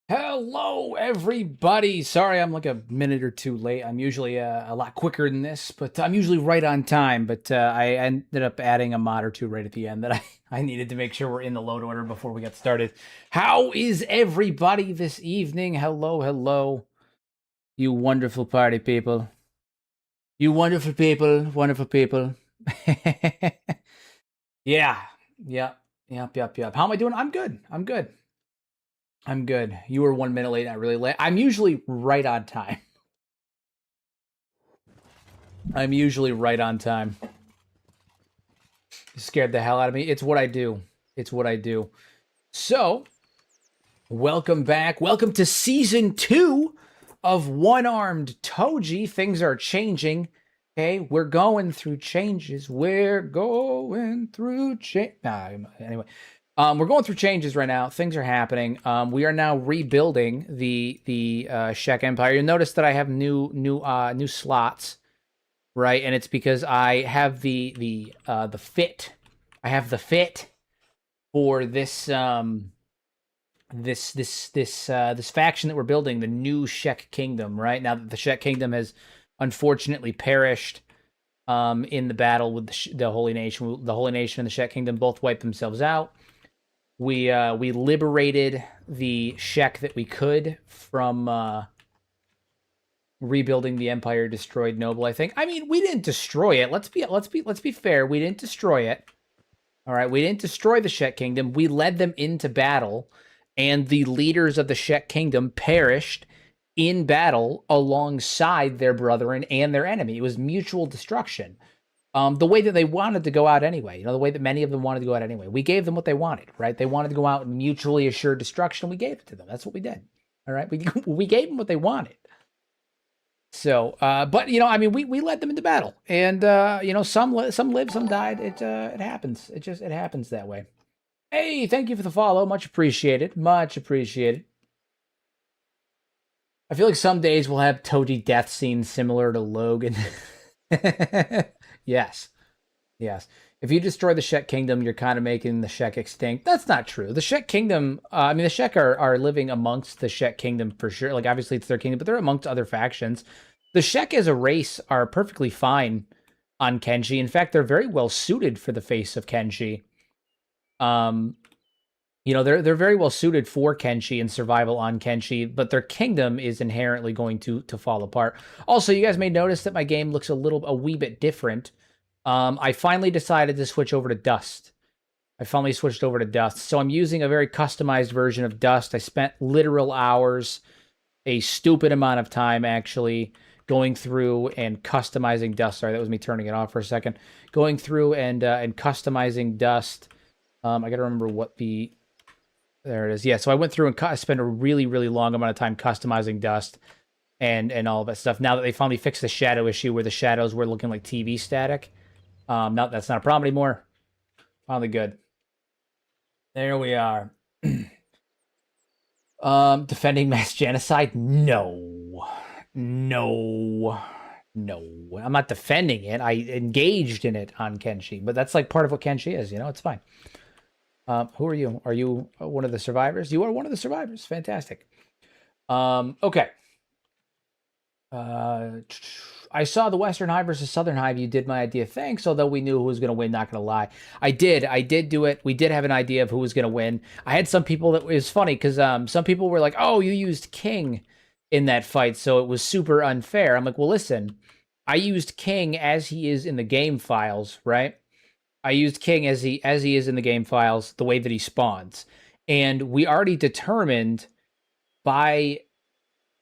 Hello, everybody. Sorry, I'm like a minute or two late. I'm usually a lot quicker than this, but I'm usually right on time. But I ended up adding a mod or two right at the end that I needed to make sure we're in the load order before we get started. How is everybody this evening? Hello, hello, you wonderful party people. You wonderful people, wonderful people. Yeah, yep. How am I doing? I'm good. I'm good. I'm good. You were 1 minute late, not really late. I'm usually right on time. I'm usually right on time. You scared the hell out of me. It's what I do. It's what I do. So, welcome back. Welcome to season 2 of One Armed Toji. Things are changing. Okay, we're going through changes. We're going through change. Anyway. We're going through changes right now. Things are happening. We are now rebuilding the Shek Empire. You'll notice that I have new slots, right? And it's because I have the fit. I have the fit for this this faction that we're building, the new Shek Kingdom. Right now that the Shek Kingdom has unfortunately perished in the battle with the Holy Nation. The Holy Nation and the Shek Kingdom both wiped themselves out. We liberated the Shek that we could from rebuilding the Empire Destroyed Noble. I think. I mean, we didn't destroy it. Let's be fair. We didn't destroy it. All right, we didn't destroy the Shek Kingdom. We led them into battle, and the leaders of the Shek Kingdom perished in battle alongside their brethren and their enemy. It was mutual destruction. The way that they wanted to go out anyway, the way that many of them wanted to go out anyway. We gave them what they wanted, right? They wanted to go out and mutually assured destruction. We gave it to them. That's what we did. All right. We gave them what they wanted. So, but I mean, we led them into battle, and some lived, some died. It happens. It happens that way. Hey, thank you for the follow. Much appreciated. Much appreciated. I feel like some days we'll have Toji death scenes similar to Logan. Yes. Yes. If you destroy the Shek Kingdom, you're kind of making the Shek extinct. That's not true. The Shek Kingdom, I mean, the Shek are living amongst the Shek Kingdom for sure. Like, obviously, it's their kingdom, but they're amongst other factions. The Shek as a race are perfectly fine on Kenshi. In fact, they're very well suited for the face of Kenshi. They're very well suited for Kenshi and survival on Kenshi, but their kingdom is inherently going to fall apart. Also, you guys may notice that my game looks a wee bit different. I finally decided to switch over to Dust. So I'm using a very customized version of Dust. I spent literal hours, a stupid amount of time actually, going through and customizing Dust. Sorry, that was me turning it off for a second. Going through and customizing Dust. I got to remember what the... There it is. Yeah, so I went through and spent a really, really long amount of time customizing Dust and all of that stuff. Now that they finally fixed the shadow issue where the shadows were looking like TV static. Now that's not a problem anymore. Finally good. There we are. Defending mass genocide? No. I'm not defending it. I engaged in it on Kenshi, but that's like part of what Kenshi is, it's fine. Who are you? Are you one of the survivors? You are one of the survivors. Fantastic. Okay. I saw the Western Hive versus Southern Hive. You did my idea. Thanks. Although we knew who was going to win, not going to lie. I did do it. We did have an idea of who was going to win. I had some people that was funny because some people were like, oh, you used King in that fight, so it was super unfair. I'm like, well, listen, I used King as he is in the game files, right? I used King as he is in the game files, the way that he spawns. And we already determined by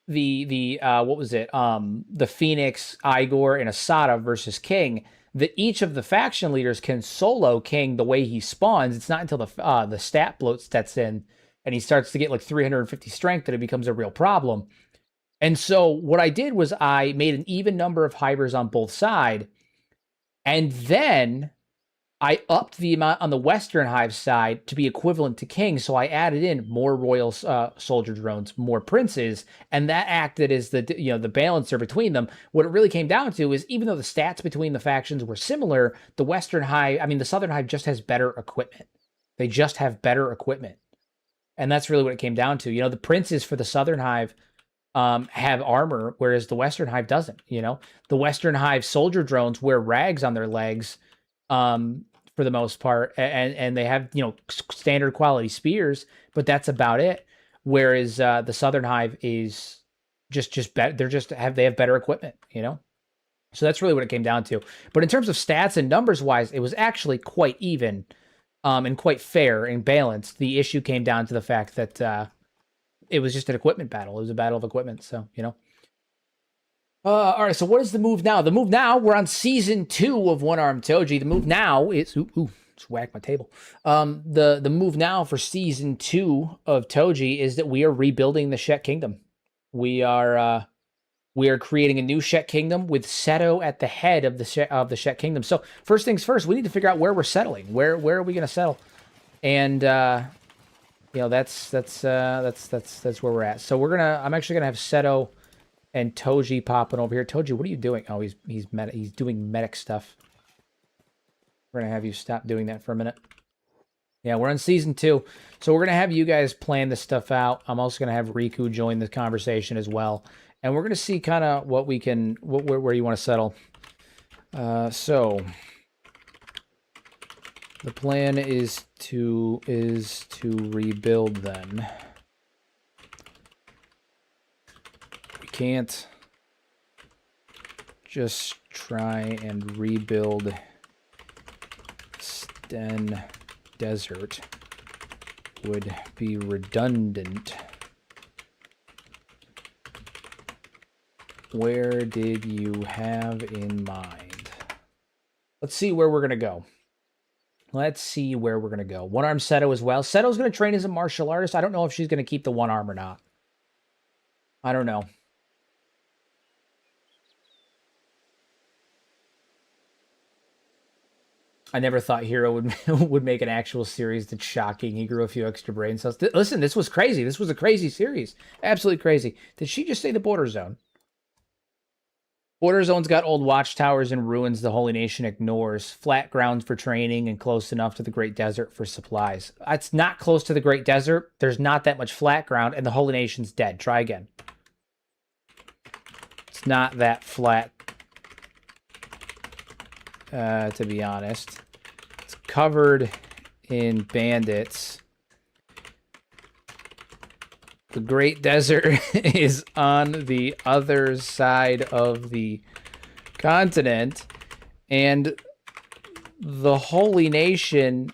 the what was it? The Phoenix, Igor, and Asada versus King, that each of the faction leaders can solo King the way he spawns. It's not until the stat bloat sets in and he starts to get like 350 strength that it becomes a real problem. And so what I did was I made an even number of Hivers on both sides, and then I upped the amount on the Western Hive side to be equivalent to King, so I added in more Royal Soldier drones, more Princes, and that acted as the balancer between them. What it really came down to is, even though the stats between the factions were similar, the Southern Hive just has better equipment. They just have better equipment. And that's really what it came down to. You know, the princes for the Southern Hive have armor, whereas the Western Hive doesn't. You know, the Western Hive soldier drones wear rags on their legs for the most part, and they have, you know, standard quality spears, but that's about it. Whereas the Southern Hive is just better. They have better equipment, you know. So that's really what it came down to. But in terms of stats and numbers wise, it was actually quite even and quite fair and balanced. The issue came down to the fact that it was just an equipment battle. It was a battle of equipment. So, you know. All right, so what is the move now? The move now, we're on season 2 of One Arm Toji. The move now is just whack my table. The move now for season 2 of Toji is that we are rebuilding the Shek Kingdom. We are creating a new Shek Kingdom with Setto at the head of the Shek Kingdom. So first things first, we need to figure out where we're settling. Where are we going to settle? And you know, that's where we're at. So I'm actually gonna have Setto and Toji popping over here. Toji, what are you doing? Oh, he's doing medic stuff. We're gonna have you stop doing that for a minute. Yeah, we're on season 2, so we're gonna have you guys plan this stuff out. I'm also gonna have Riku join the conversation as well, and we're gonna see kind of what we can, where you want to settle. So the plan is to rebuild then. We can't just try and rebuild Sten Desert. Would be redundant. Where did you have in mind? Let's see where we're going to go. Let's see where we're going to go. One Arm Setto as well. Setto's going to train as a martial artist. I don't know if she's going to keep the one arm or not. I don't know. I never thought Hero would make an actual series that's shocking. He grew a few extra brain cells. Listen, this was crazy. This was a crazy series. Absolutely crazy. Did she just say the Border Zone? Border Zone's got old watchtowers and ruins the Holy Nation ignores. Flat grounds for training and close enough to the Great Desert for supplies. It's not close to the Great Desert. There's not that much flat ground, and the Holy Nation's dead. Try again. It's not that flat, to be honest. It's covered in bandits. The Great Desert is on the other side of the continent, and the Holy Nation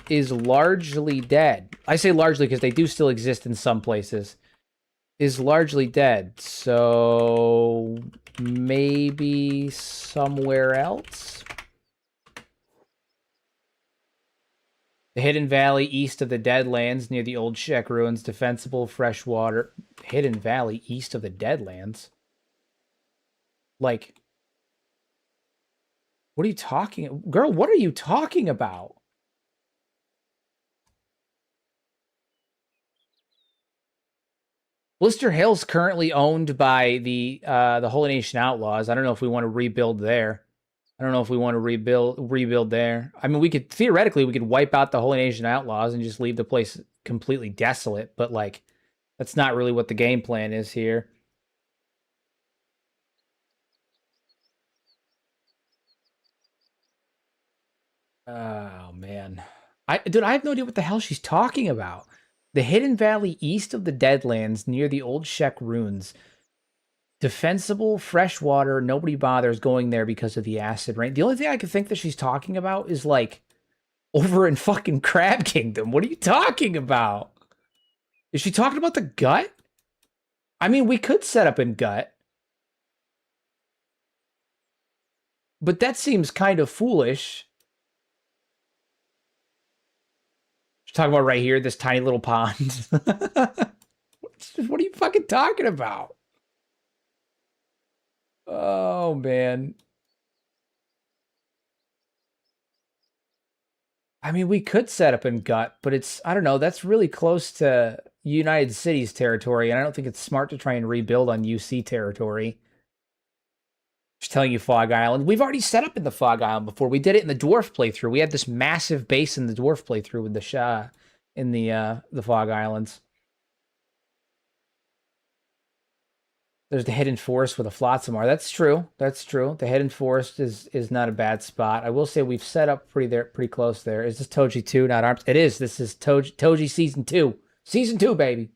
is largely dead. I say largely because they do still exist in some places. Is largely dead, so maybe somewhere else? The Hidden Valley east of the Deadlands near the old Shek ruins, defensible freshwater. Hidden Valley east of the Deadlands? Like, what are you talking? Girl, what are you talking about? Blister Hill's currently owned by the Holy Nation Outlaws. I don't know if we want to rebuild there. I don't know if we want to rebuild there. I mean, theoretically we could wipe out the Holy Nation Outlaws and just leave the place completely desolate, but like that's not really what the game plan is here. Oh man. Dude, I have no idea what the hell she's talking about. The Hidden Valley east of the Deadlands near the old Shek ruins. Defensible, freshwater, nobody bothers going there because of the acid rain. The only thing I can think that she's talking about is, like, over in fucking Crab Kingdom. What are you talking about? Is she talking about the gut? I mean, we could set up in gut. But that seems kind of foolish. She's talking about right here, this tiny little pond. What are you fucking talking about? Oh, man. I mean, we could set up in gut, but it's, I don't know, that's really close to United Cities territory, and I don't think it's smart to try and rebuild on UC territory. Just telling you, Fog Island. We've already set up in the Fog Island before. We did it in the Dwarf playthrough. We had this massive base in the Dwarf playthrough with the in the Fog Islands. There's the Hidden Forest with a Flotsam. That's true. That's true. The Hidden Forest is not a bad spot. I will say we've set up pretty close there. Is this Toji 2, not ARMS? It is. This is Toji Season 2. Season 2, baby.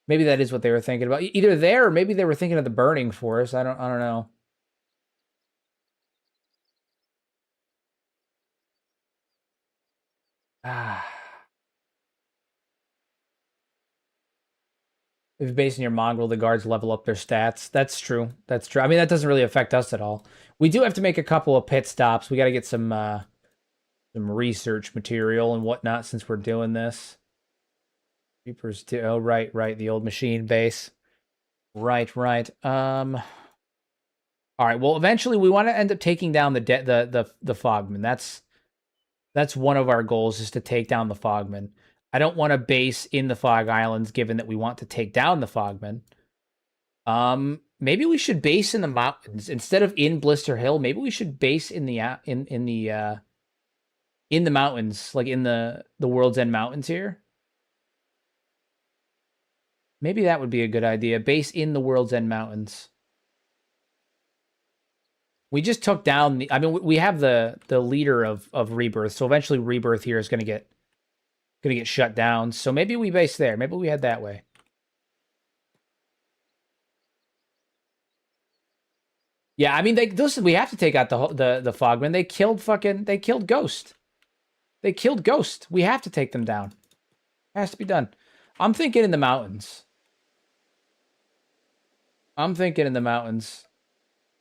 Maybe that is what they were thinking about. Either there or maybe they were thinking of the Burning Forest. I don't know. Ah. If you're basing your mongrel, the guards level up their stats. That's true. That's true. I mean, that doesn't really affect us at all. We do have to make a couple of pit stops. We got to get some research material and whatnot since we're doing this. Reapers too. Oh, right. The old machine base. Right. All right. Well, eventually we want to end up taking down the Fogman. That's one of our goals, is to take down the Fogman. I don't want to base in the Fog Islands, given that we want to take down the Fogman. Maybe we should base in the mountains instead of in Blister Hill. Maybe we should base in the mountains, like in the World's End Mountains here. Maybe that would be a good idea. Base in the World's End Mountains. We just took down the. I mean, we have the leader of Rebirth, so eventually Rebirth here is going to get shut down. So maybe we base there. Maybe we head that way. Yeah, I mean, we have to take out the Fogman. They killed Ghost. They killed Ghost. We have to take them down. It has to be done. I'm thinking in the mountains.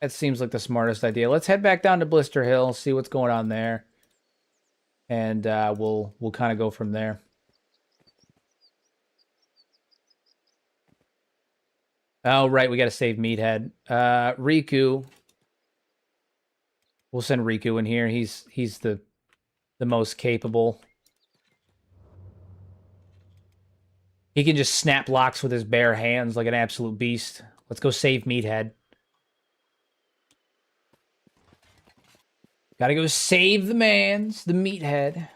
That seems like the smartest idea. Let's head back down to Blister Hill, see what's going on there. And we'll kind of go from there. Oh, right, we got to save Meathead. Riku. We'll send Riku in here. He's the most capable. He can just snap locks with his bare hands like an absolute beast. Let's go save Meathead. Gotta go save the Meathead.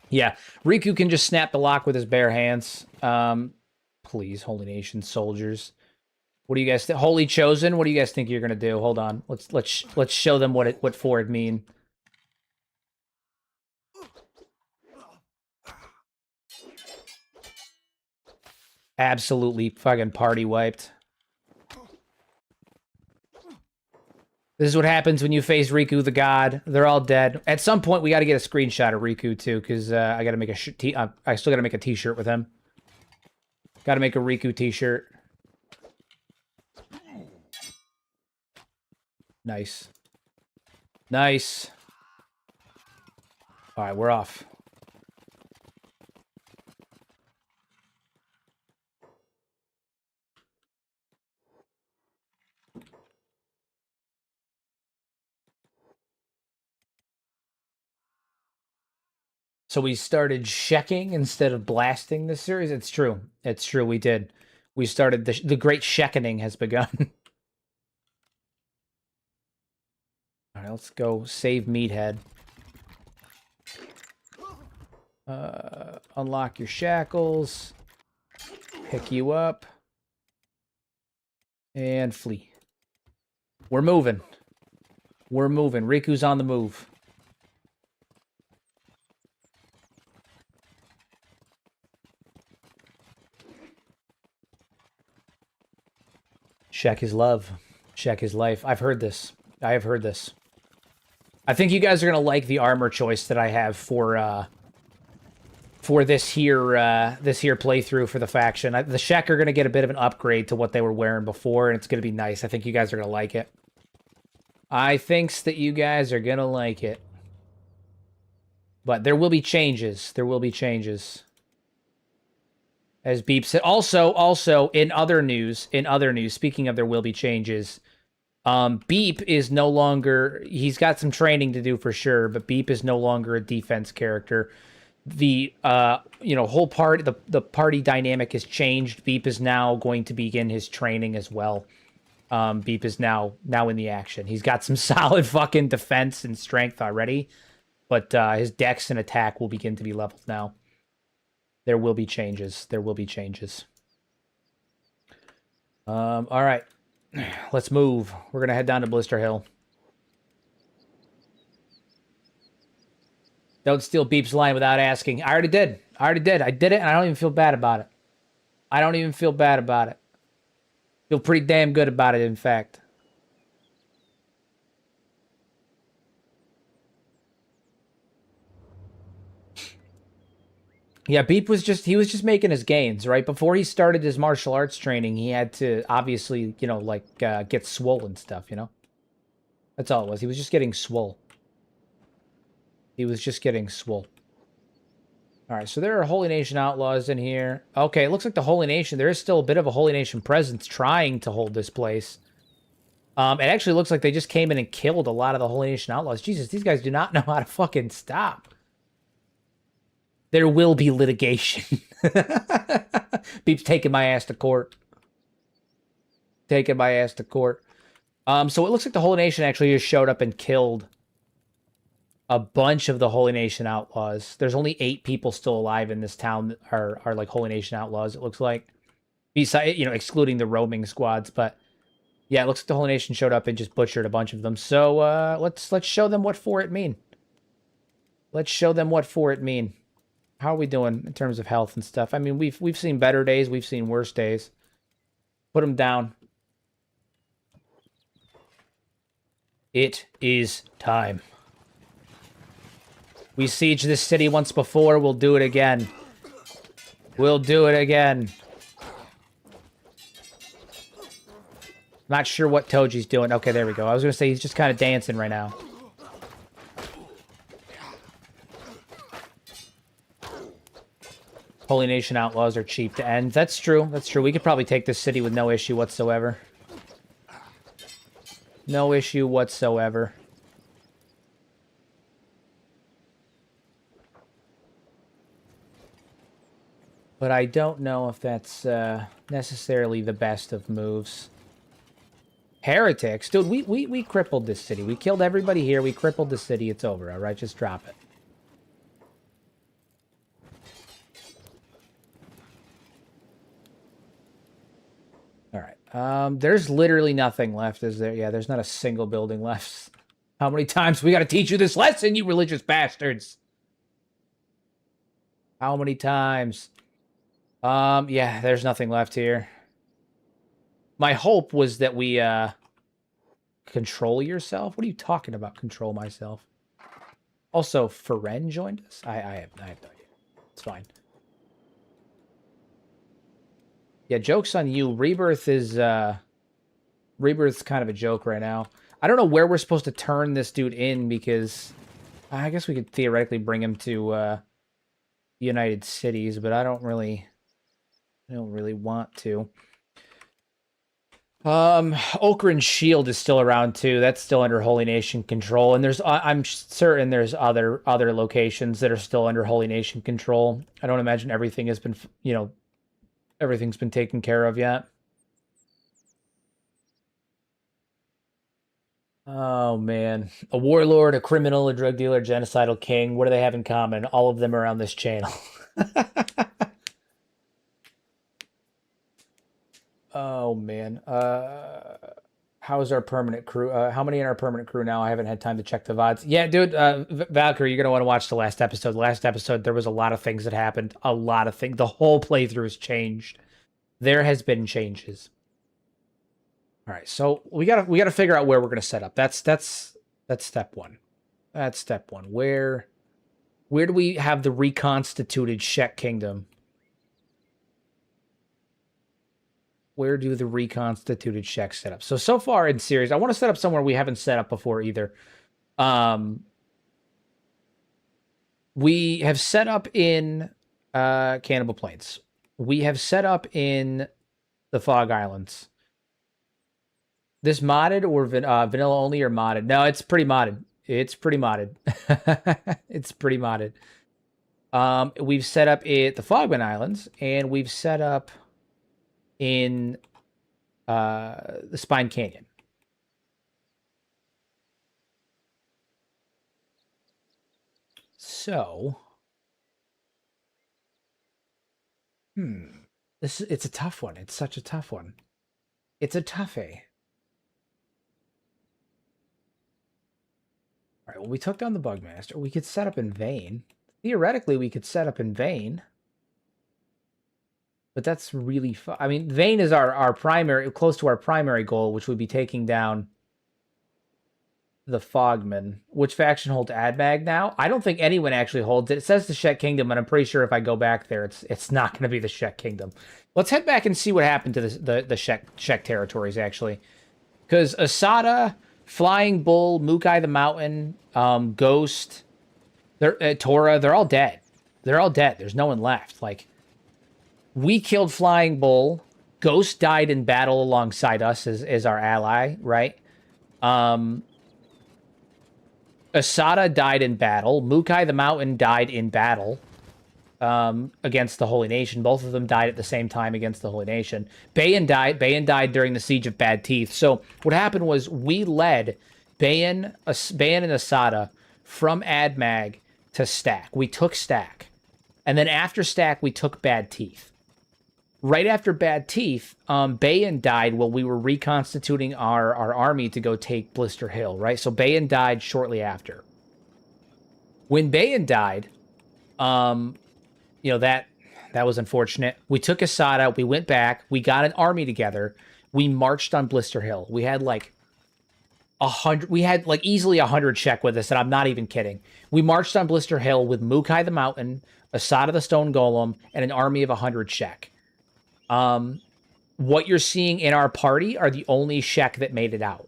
Yeah, Riku can just snap the lock with his bare hands. Please, Holy Nation soldiers. What do you guys think? Holy Chosen, what do you guys think you're gonna do? Hold on. Let's show them what forward mean. Absolutely fucking party wiped. This is what happens when you face Riku the God. They're all dead. At some point, we got to get a screenshot of Riku, too, because I got to make I still got to make a t-shirt with him. Got to make a Riku t-shirt. Nice. Nice. All right, we're off. So we started shecking instead of blasting this series? It's true. It's true, we did. We started the great sheckening has begun. All right, let's go save Meathead. Unlock your shackles. Pick you up. And flee. We're moving. We're moving. Riku's on the move. Shek is love. Shek is life. I've heard this. I have heard this. I think you guys are gonna like the armor choice that I have for this here playthrough for the faction. The Shek are gonna get a bit of an upgrade to what they were wearing before, and it's gonna be nice. I think you guys are gonna like it. I thinks that you guys are gonna like it. But there will be changes. There will be changes. As Beep said. Also, in other news, speaking of there will be changes, Beep is no longer, he's got some training to do for sure, but Beep is no longer a defense character. The, whole part, the party dynamic has changed. Beep is now going to begin his training as well. Beep is now in the action. He's got some solid fucking defense and strength already. But his dex and attack will begin to be leveled now. There will be changes. There will be changes. All right. Let's move. We're going to head down to Blister Hill. Don't steal Beep's line without asking. I already did. I did it, and I don't even feel bad about it. I don't even feel bad about it. Feel pretty damn good about it, in fact. Yeah, Beep was just, he was just making his gains, right? Before he started his martial arts training, he had to obviously, you know, like, get swole and stuff, you know? That's all it was. He was just getting swole. He was just getting swole. All right, so there are Holy Nation outlaws in here. Okay, it looks like the Holy Nation, there is still a bit of a Holy Nation presence trying to hold this place. It actually looks like they just came in and killed a lot of the Holy Nation outlaws. Jesus, these guys do not know how to fucking stop. There will be litigation. Beep's taking my ass to court. Taking my ass to court. So it looks like the Holy Nation actually just showed up and killed a bunch of the Holy Nation outlaws. There's only 8 people still alive in this town that are like Holy Nation outlaws, it looks like. Besides, you know, excluding the roaming squads, but yeah, it looks like the Holy Nation showed up and just butchered a bunch of them. So let's show them what for it mean. Let's show them what for it mean. How are we doing in terms of health and stuff? I mean, we've seen better days, we've seen worse days. Put them down. It is time. We sieged this city once before, we'll do it again. We'll do it again. Not sure what Toji's doing. Okay, there we go. I was going to say he's just kind of dancing right now. Holy Nation outlaws are cheap to end. That's true. That's true. We could probably take this city with no issue whatsoever. No issue whatsoever. But I don't know if that's necessarily the best of moves. Heretics? Dude, we crippled this city. We killed everybody here. We crippled the city. It's over, all right? Just drop it. All right. There's literally nothing left, is there? Yeah, there's not a single building left. How many times we got to teach you this lesson, you religious bastards? How many times? Yeah, there's nothing left here. My hope was that we, control yourself? What are you talking about, control myself? Also, Feren joined us? I have no idea. It's fine. Yeah, joke's on you. Rebirth is, Rebirth's kind of a joke right now. I don't know where we're supposed to turn this dude in, because I guess we could theoretically bring him to, United Cities, but I don't really want to. Okran's Shield is still around too. That's still under Holy Nation control, and there's I'm certain there's other locations that are still under Holy Nation control. I don't imagine everything has been, you know, everything's been taken care of yet. Oh man, a warlord, a criminal, a drug dealer, genocidal king. What do they have in common? All of them are on this channel. Oh man. How's our permanent crew? How many in our permanent crew now? I haven't had time to check the VODs. Yeah, dude, Valkyrie, you're gonna want to watch the last episode. The last episode, there was a lot of things that happened. A lot of things. The whole playthrough has changed. There has been changes. All right, so we gotta figure out where we're gonna set up. That's step one. That's step one. Where do we have the reconstituted Shek Kingdom? Where do the reconstituted Sheks set up? So far in series, I want to set up somewhere we haven't set up before either. We have set up in Cannibal Plains. We have set up in the Fog Islands. This modded or vanilla only or modded? No, it's pretty modded. It's pretty modded. It's pretty modded. We've set up at the Fogman Islands, and we've set up in the Spine Canyon. So, it's a tough one. It's such a tough one. It's a toughie. All right, well, we took down the Bugmaster. We could set up in Vayne. Theoretically, we could set up in Vayne. But that's really fun. I mean, Vayne is our primary, close to our primary goal, which would be taking down the Fogman. Which faction holds AdMag now? I don't think anyone actually holds it. It says the Shek Kingdom, and I'm pretty sure if I go back there, it's not going to be the Shek Kingdom. Let's head back and see what happened to the Shek territories, actually. Because Asada, Flying Bull, Mukai the Mountain, Ghost, Tora, they're all dead. They're all dead. There's no one left. Like, we killed Flying Bull. Ghost died in battle alongside us as our ally, right? Asada died in battle. Mukai the Mountain died in battle against the Holy Nation. Both of them died at the same time against the Holy Nation. Bayan died. Bayan died during the Siege of Bad Teeth. So what happened was we led Bayan and Asada from AdMag to Stack. We took Stack. And then after Stack, we took Bad Teeth. Right after Bad Teeth, Bayan died while we were reconstituting our army to go take Blister Hill, right? So Bayan died shortly after. When Bayan died, you know, that was unfortunate. We took Asada, we went back, we got an army together, we marched on Blister Hill. We had like 100, we had like easily 100 Shek with us, and I'm not even kidding. We marched on Blister Hill with Mukai the Mountain, Asada the Stone Golem, and an army of 100 Shek. What you're seeing in our party are the only Shek that made it out.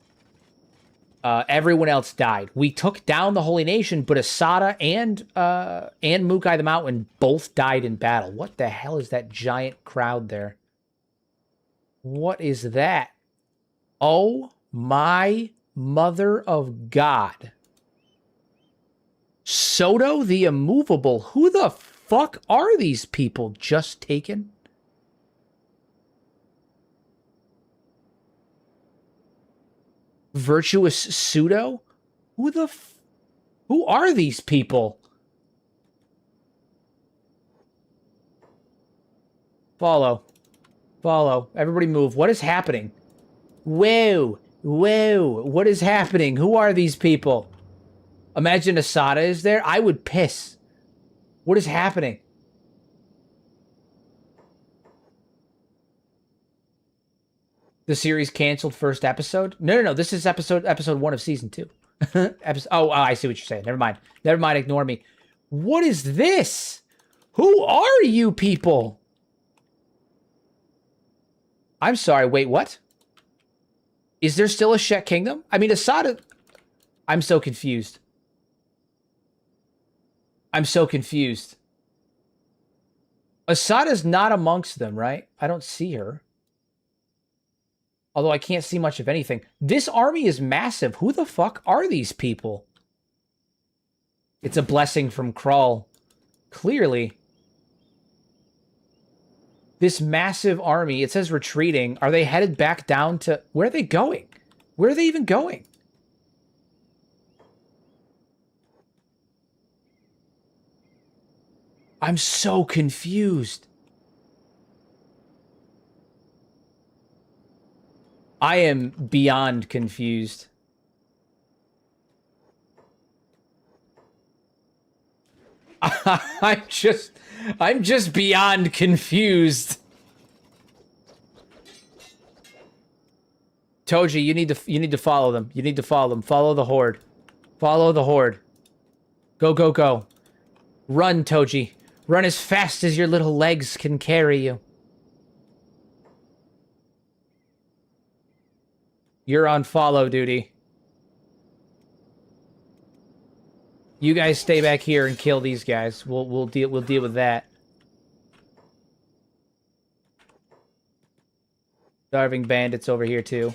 Everyone else died. We took down the Holy Nation, but Asada and Mukai the Mountain both died in battle. What the hell is that giant crowd there? What is that? Oh my mother of God. Setto the Immovable. Who the fuck are these people? Just taken? Virtuous Pseudo? Who are these people? Follow. Everybody move. What is happening? Whoa. What is happening? Who are these people? Imagine Asada is there. I would piss. What is happening? The series canceled first episode? No. This is episode 1 of season 2. Oh, I see what you're saying. Never mind. Ignore me. What is this? Who are you people? I'm sorry. Wait, what? Is there still a Shek Kingdom? I mean, Asada... I'm so confused. Asada's not amongst them, right? I don't see her. Although I can't see much of anything. This army is massive. Who the fuck are these people? It's a blessing from Krull. Clearly. This massive army, it says retreating. Are they headed back down to... Where are they going? Where are they even going? I'm so confused. I am beyond confused. I'm just beyond confused. Toji, you need to follow them. You need to follow them. Follow the horde. Follow the horde. Go. Run, Toji. Run as fast as your little legs can carry you. You're on follow duty. You guys stay back here and kill these guys. We'll deal with that. Starving bandits over here too.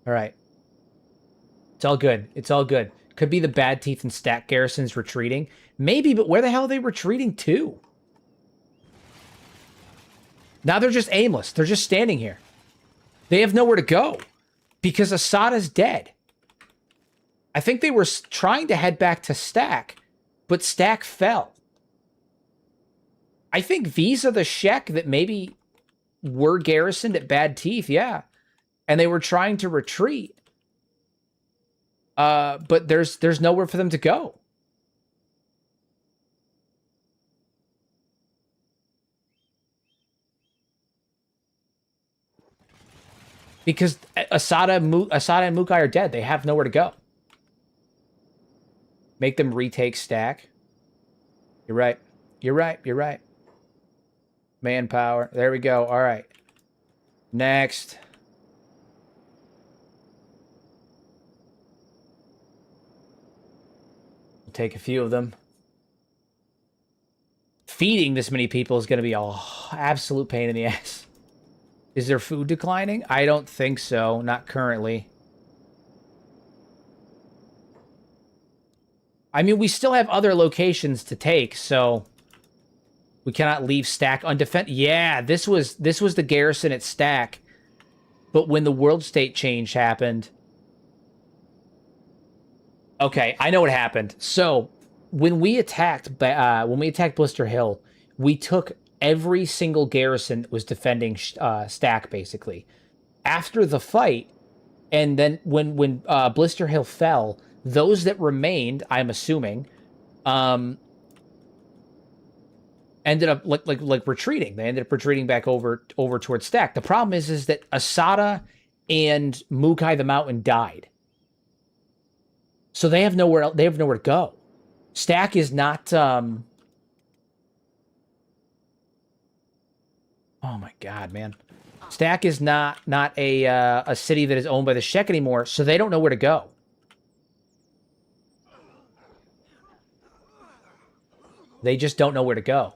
All right. It's all good. It's all good. Could be the Bad Teeth and Stack garrisons retreating. Maybe, but where the hell are they retreating to? Now they're just aimless. They're just standing here. They have nowhere to go because Asada's dead. I think they were trying to head back to Stack, but Stack fell. I think these are the Shek that maybe were garrisoned at Bad Teeth, yeah. And they were trying to retreat. But there's nowhere for them to go. Because Asada and Mukai are dead. They have nowhere to go. Make them retake Stack. You're right. You're right. You're right. Manpower. There we go. All right. Next. We'll take a few of them. Feeding this many people is going to be an absolute pain in the ass. Is their food declining? I don't think so. Not currently. I mean, we still have other locations to take, so we cannot leave Stack undefended. Yeah, this was the garrison at Stack. But when the world state change happened... Okay, I know what happened. So, when we attacked Blister Hill, we took every single garrison that was defending Stack, basically. After the fight, and then when Blister Hill fell, those that remained, I'm assuming, ended up like retreating. They ended up retreating back over towards Stack. The problem is that Asada and Mukai the Mountain died, so they have nowhere. They have nowhere to go. Stack is not. Oh my god, man! Stack is not a city that is owned by the Shek anymore, so they don't know where to go. They just don't know where to go.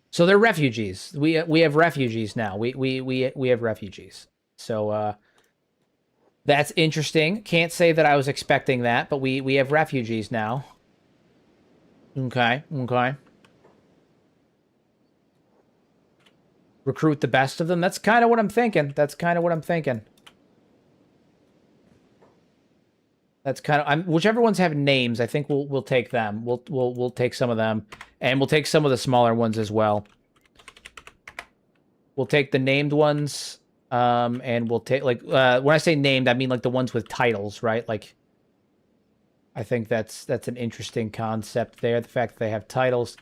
So they're refugees. We have refugees now. We have refugees. So that's interesting. Can't say that I was expecting that, but we have refugees now. Okay, okay. Recruit the best of them. That's kind of what I'm thinking. That's kind of what I'm thinking. That's kind of whichever ones have names. I think we'll take them. We'll take some of them, and we'll take some of the smaller ones as well. We'll take the named ones, and we'll take when I say named, I mean like the ones with titles, right? Like, I think that's an interesting concept there. The fact that they have titles,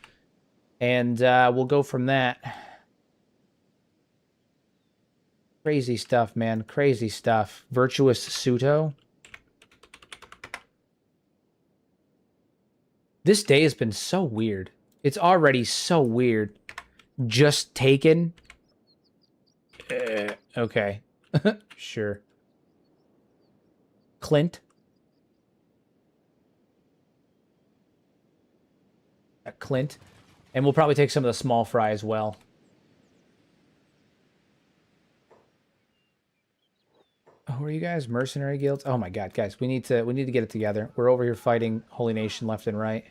and we'll go from that. Crazy stuff, man. Crazy stuff. Virtuous Suto. This day has been so weird. It's already so weird. Just taken. Okay. Sure. Clint. Clint. And we'll probably take some of the small fry as well. Who are you guys? Mercenary guilds? Oh my god, guys, we need to get it together. We're over here fighting Holy Nation left and right.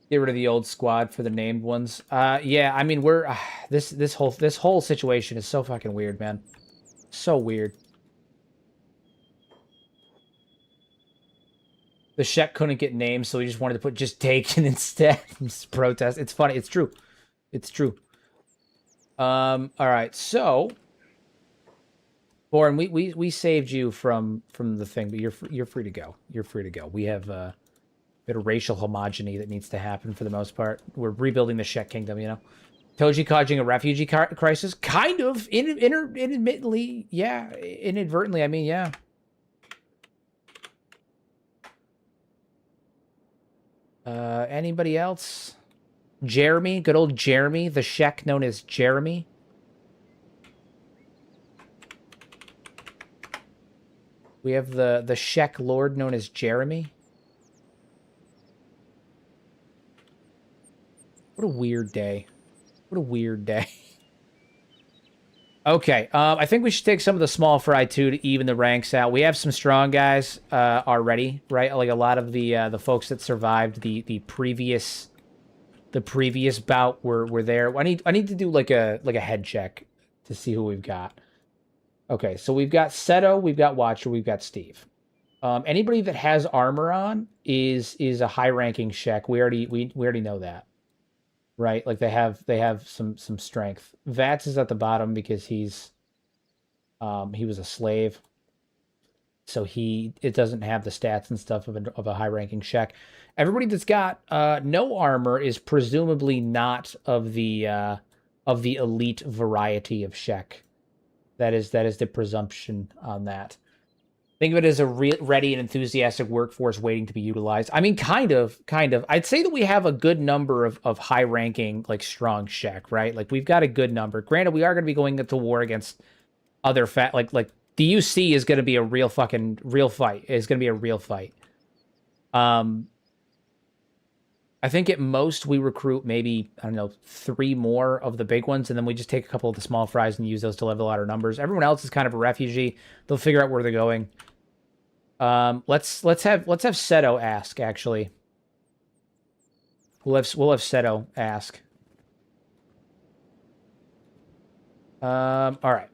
Get rid of the old squad for the named ones. Yeah, I mean we're this whole situation is so fucking weird, man. So weird. The Shek couldn't get names, so he just wanted to put just taken instead. Just protest. It's funny. It's true. It's true. All right, so Boren, we saved you from the thing, but you're free to go. You're free to go. We have a bit of racial homogeny that needs to happen for the most part. We're rebuilding the Shek Kingdom, you know. Toji causing a refugee crisis, kind of inadvertently, yeah, inadvertently. I mean, yeah. Anybody else? Jeremy, good old Jeremy, the Shek known as Jeremy. We have the Shek Lord known as Jeremy. What a weird day. What a weird day. Okay, I think we should take some of the small fry too to even the ranks out. We have some strong guys already, right? Like a lot of the folks that survived the previous bout were there. I need to do like a head check to see who we've got. Okay, so we've got Setto, we've got Watcher, we've got Steve. Anybody that has armor on is a high ranking Shek. We already know that, right? Like they have some strength. Vats is at the bottom because he was a slave, so it doesn't have the stats and stuff of a high ranking Shek. Everybody that's got no armor is presumably not of the elite variety of Shek. That is the presumption on that. Think of it as a ready and enthusiastic workforce waiting to be utilized. I mean, kind of. I'd say that we have a good number of high-ranking, like, strong Shek, right? Like, we've got a good number. Granted, we are going to be going into war against other like the UC is going to be a real fight. It's going to be a real fight. I think at most we recruit maybe, I don't know, 3 more of the big ones, and then we just take a couple of the small fries and use those to level out our numbers. Everyone else is kind of a refugee. They'll figure out where they're going. Let's have Setto ask, actually. We'll have Setto ask. All right.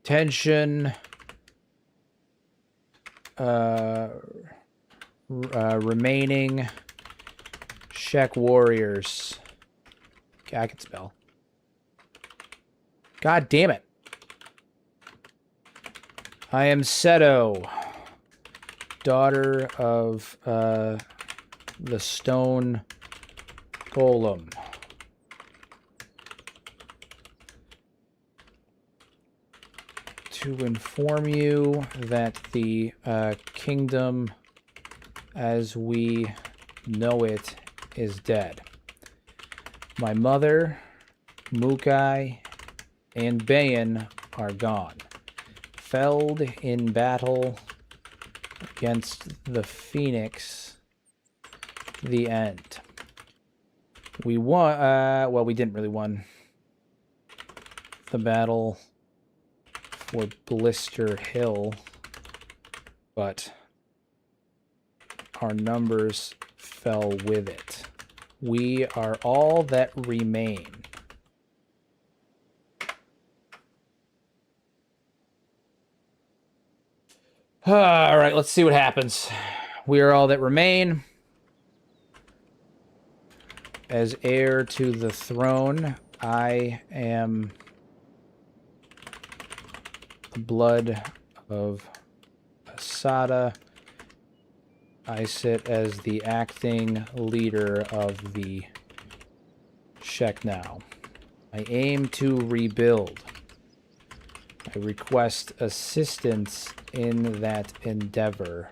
Tension. Remaining Shek warriors. Okay, I can spell. God damn it. I am Setto, daughter of the stone golem. To inform you that the kingdom as we know it is dead. My mother, Mukai, and Bayan are gone. Felled in battle against the Phoenix. The end. We won, well, we didn't really win the battle for Blister Hill, but our numbers fell with it. We are all that remain. All right, let's see what happens. We are all that remain. As heir to the throne, I am the blood of Asada. I sit as the acting leader of the Shek now. I aim to rebuild. I request assistance in that endeavor.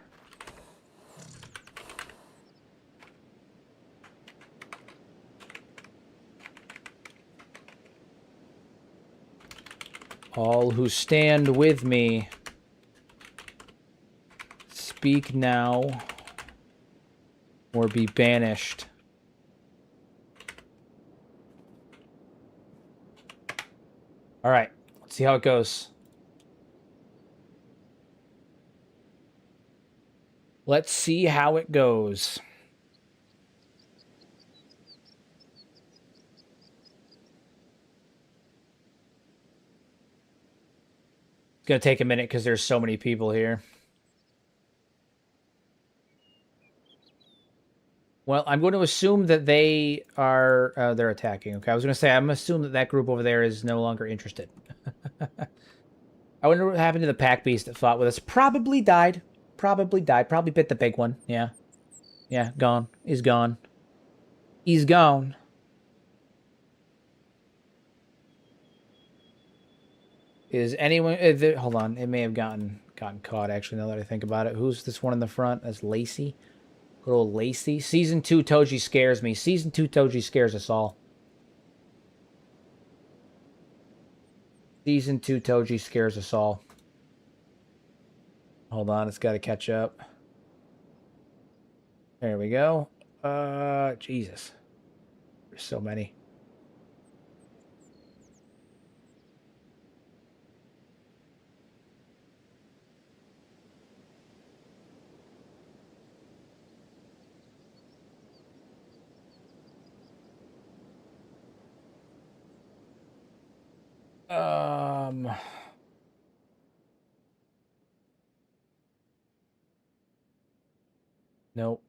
All who stand with me, speak now or be banished. All right, let's see how it goes. Let's see how it goes. It's going to take a minute because there's so many people here. Well, I'm going to assume that they are, they're attacking. Okay, I was going to say, I'm assuming that group over there is no longer interested. I wonder what happened to the pack beast that fought with us. Probably died. Probably died. Probably bit the big one. Yeah. Yeah, gone. He's gone. He's gone. Is anyone... hold on. It may have gotten caught, actually, now that I think about it. Who's this one in the front? That's Lacey. Good old Lacey. Season 2 Toji scares me. Season 2 Toji scares us all. Season 2 Toji scares us all. Hold on, it's got to catch up. There we go. Jesus. There's so many. Nope.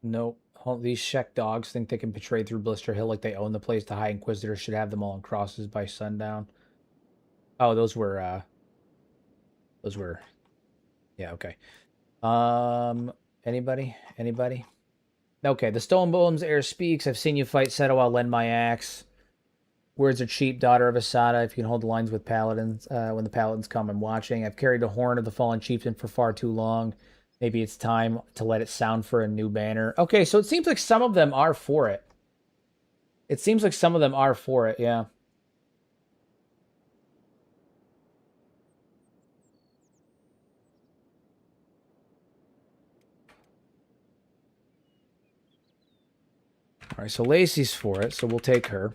Nope. All these Shek dogs think they can betray through Blister Hill like they own the place. The High Inquisitor should have them all in crosses by sundown. Oh, those were, yeah, okay. Anybody? Anybody? Okay, the Stolen Bolem's heir speaks. I've seen you fight Setto. I'll lend my axe. Words are cheap, daughter of Asada. If you can hold the lines with paladins, when the paladins come, I'm watching. I've carried the horn of the fallen chieftain for far too long. Maybe it's time to let it sound for a new banner. Okay, so it seems like some of them are for it. It seems like some of them are for it, yeah. All right, so Lacey's for it, so we'll take her.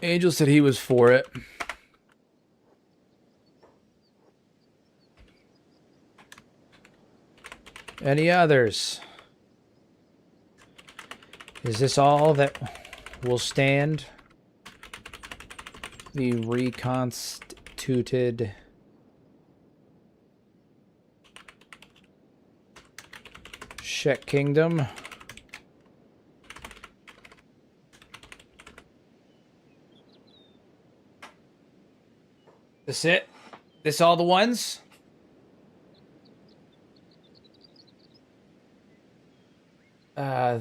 Angel said he was for it. Any others? Is this all that will stand the reconstituted Shek Kingdom? This it? This all the ones?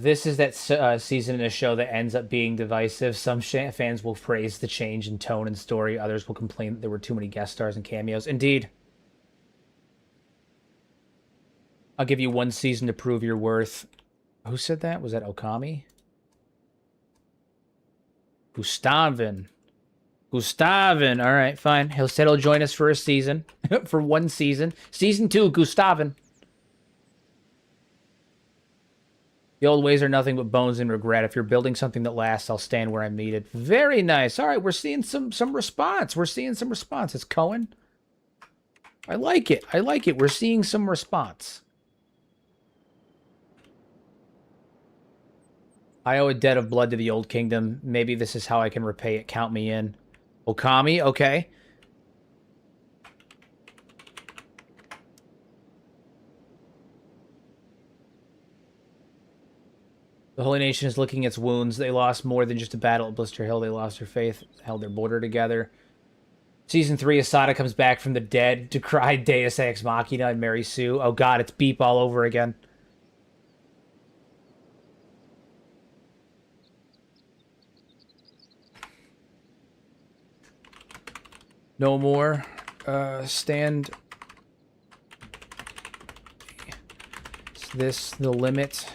This is that season in a show that ends up being divisive. Some fans will praise the change in tone and story. Others will complain that there were too many guest stars and cameos. Indeed. I'll give you one season to prove your worth. Who said that? Was that Okami? Gustavin. Gustavin. All right, fine. He'll said he'll join us for a season. For one season. Season 2, Gustavin. The old ways are nothing but bones and regret. If you're building something that lasts, I'll stand where I'm needed. Very nice. All right, we're seeing some response. We're seeing some response. It's Cohen. I like it. I like it. We're seeing some response. I owe a debt of blood to the old kingdom. Maybe this is how I can repay it. Count me in. Okami, okay. The Holy Nation is licking its wounds. They lost more than just a battle at Blister Hill. They lost their faith, held their border together. Season 3, Asada comes back from the dead to cry Deus Ex Machina and Mary Sue. Oh god, it's Beep all over again. No more. Stand. Is this the limit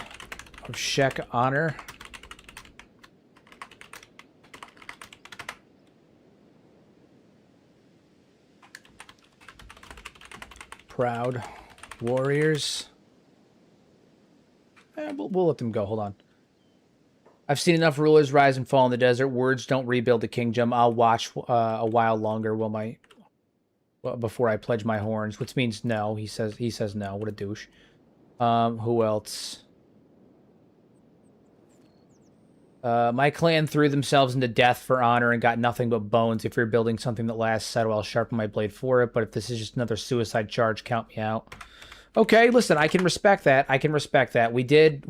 of Shek honor? Proud warriors. We'll let them go. Hold on. I've seen enough rulers rise and fall in the desert. Words don't rebuild the kingdom. I'll watch a while longer before I pledge my horns, which means no. He says no. What a douche. Who else? My clan threw themselves into death for honor and got nothing but bones. If you're building something that lasts, Setto, I'll sharpen my blade for it. But if this is just another suicide charge, count me out. Okay, listen, I can respect that. I can respect that. We did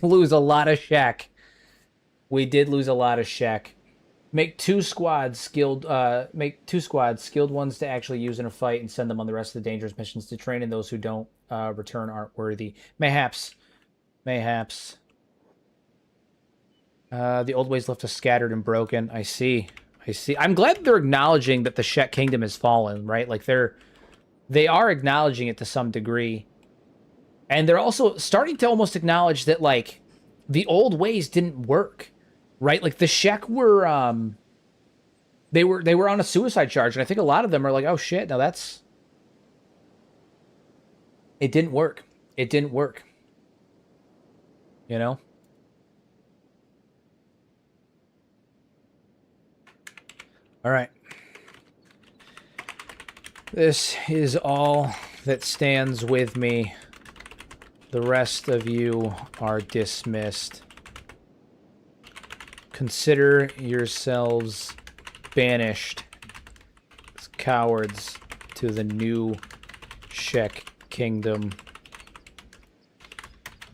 lose a lot of Shek. We did lose a lot of Shek. Make two squads skilled ones to actually use in a fight and send them on the rest of the dangerous missions to train, and those who don't return aren't worthy. Mayhaps. Mayhaps. The old ways left us scattered and broken. I see. I see. I'm glad they're acknowledging that the Shek Kingdom has fallen, right? Like they are acknowledging it to some degree. And they're also starting to almost acknowledge that like the old ways didn't work. Right? Like the Shek were they were on a suicide charge, and I think a lot of them are like, oh shit, now that's it didn't work. It didn't work. You know? All right. This is all that stands with me. The rest of you are dismissed. Consider yourselves banished as cowards to the new Shek Kingdom.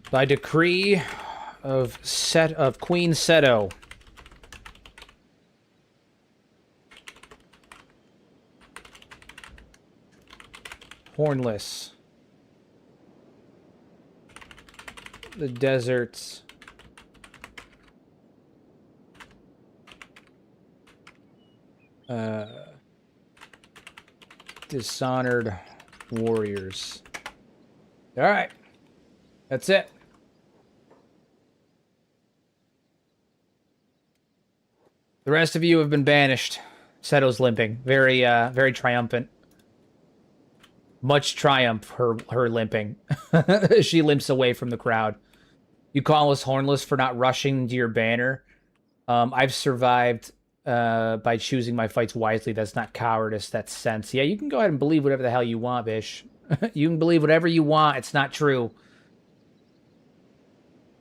By decree of Queen Setto. Hornless. The deserts. Dishonored warriors. All right. That's it. The rest of you have been banished. Setto's limping. Very, very triumphant. Much triumph, her limping. She limps away from the crowd. You call us hornless for not rushing to your banner. I've survived by choosing my fights wisely. That's not cowardice, that's sense. Yeah, you can go ahead and believe whatever the hell you want, Bish. You can believe whatever you want. It's not true.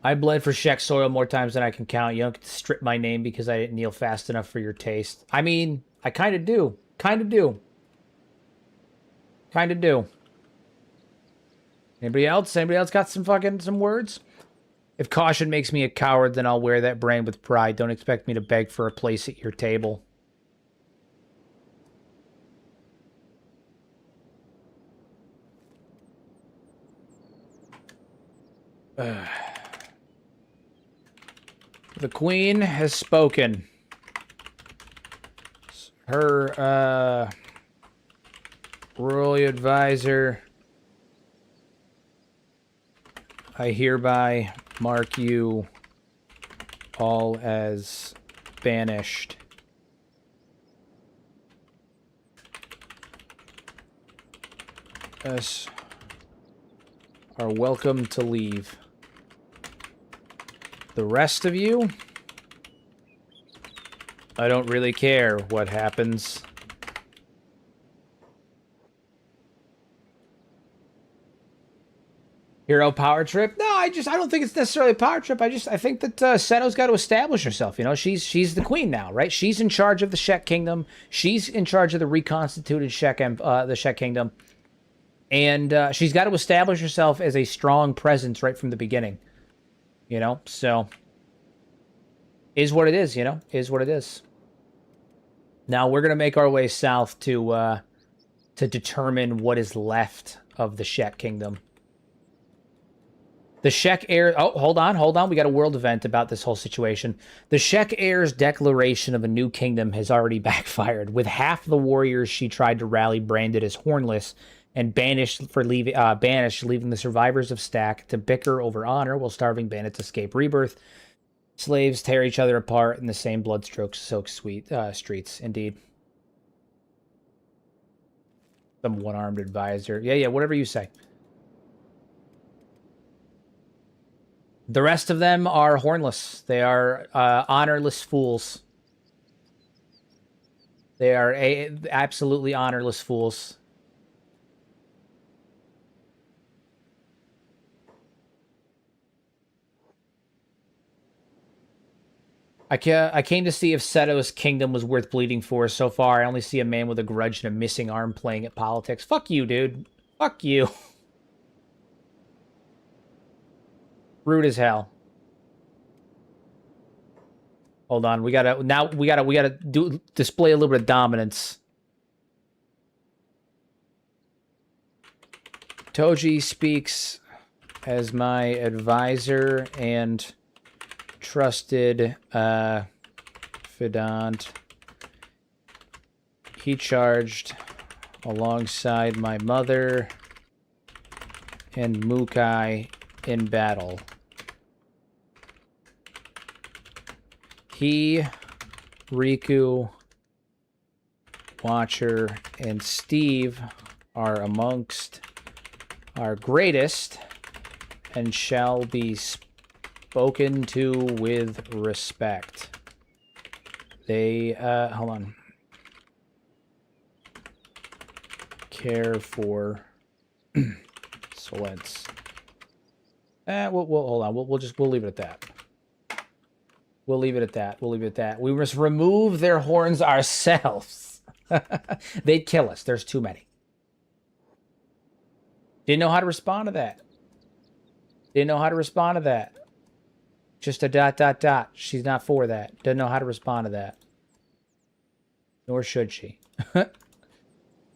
I bled for Shek soil more times than I can count. You don't get to strip my name because I didn't kneel fast enough for your taste. I mean, I kind of do. Kind of do. Kind of do. Anybody else? Anybody else got some words? If caution makes me a coward, then I'll wear that brand with pride. Don't expect me to beg for a place at your table. The queen has spoken. Her, royal advisor, I hereby mark you all as banished. Us are welcome to leave. The rest of you, I don't really care what happens. Hero power trip? No, I don't think it's necessarily a power trip. I think that Setto's got to establish herself. You know, she's the queen now, right? She's in charge of the Shek Kingdom. She's in charge of the reconstituted the Shek Kingdom, and she's got to establish herself as a strong presence right from the beginning. You know, so is what it is. You know, is what it is. Now we're gonna make our way south to determine what is left of the Shek Kingdom. The Shek heir... Oh, hold on. We got a world event about this whole situation. The Shek heir's declaration of a new kingdom has already backfired, with half the warriors she tried to rally branded as hornless and banished, leaving the survivors of Stack to bicker over honor while starving bandits escape rebirth. Slaves tear each other apart in the same bloodstrokes-soaked streets. Indeed. Some one-armed advisor. Yeah, whatever you say. The rest of them are hornless. They are honorless fools. They are absolutely honorless fools. I came to see if Setto's kingdom was worth bleeding for. So far, I only see a man with a grudge and a missing arm playing at politics. Fuck you, dude. Fuck you. Rude as hell. Hold on, we gotta display a little bit of dominance. Toji speaks as my advisor and trusted confidant. He charged alongside my mother and Mukai in battle. He, Riku, Watcher, and Steve are amongst our greatest and shall be spoken to with respect. They, hold on. Care for Solence. We'll hold on. We'll leave it at that. We'll leave it at that. We'll leave it at that. We must remove their horns ourselves. They'd kill us. There's too many. Didn't know how to respond to that. Didn't know how to respond to that. Just a ... She's not for that. Doesn't know how to respond to that. Nor should she. All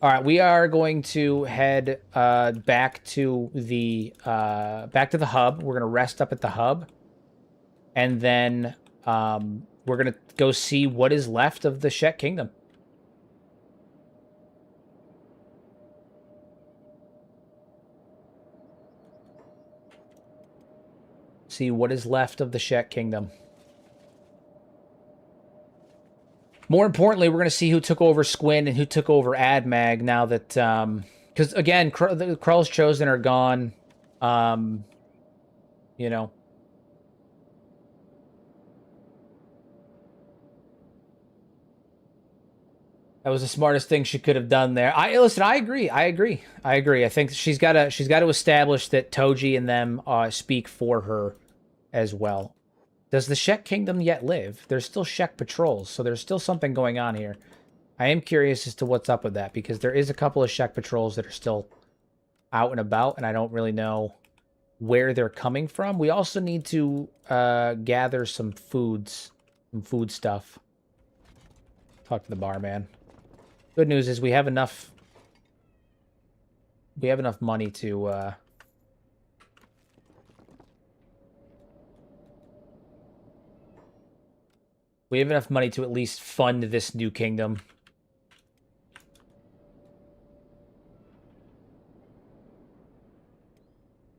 right, we are going to head back to the hub. We're gonna rest up at the hub, and then we're gonna go see what is left of the Shek Kingdom. See what is left of the Shek Kingdom. More importantly, we're going to see who took over Squin and who took over AdMag now that... Because, again, the Krull's Chosen are gone. You know. That was the smartest thing she could have done there. Listen, I agree. I think she's got to establish that Toji and them speak for her as well. Does the Shek Kingdom yet live? There's still Shek patrols, so there's still something going on here. I am curious as to what's up with that, because there is a couple of Shek patrols that are still out and about, and I don't really know where they're coming from. We also need to gather some food stuff. Talk to the barman. Good news is we have enough money to we have enough money to at least fund this new kingdom.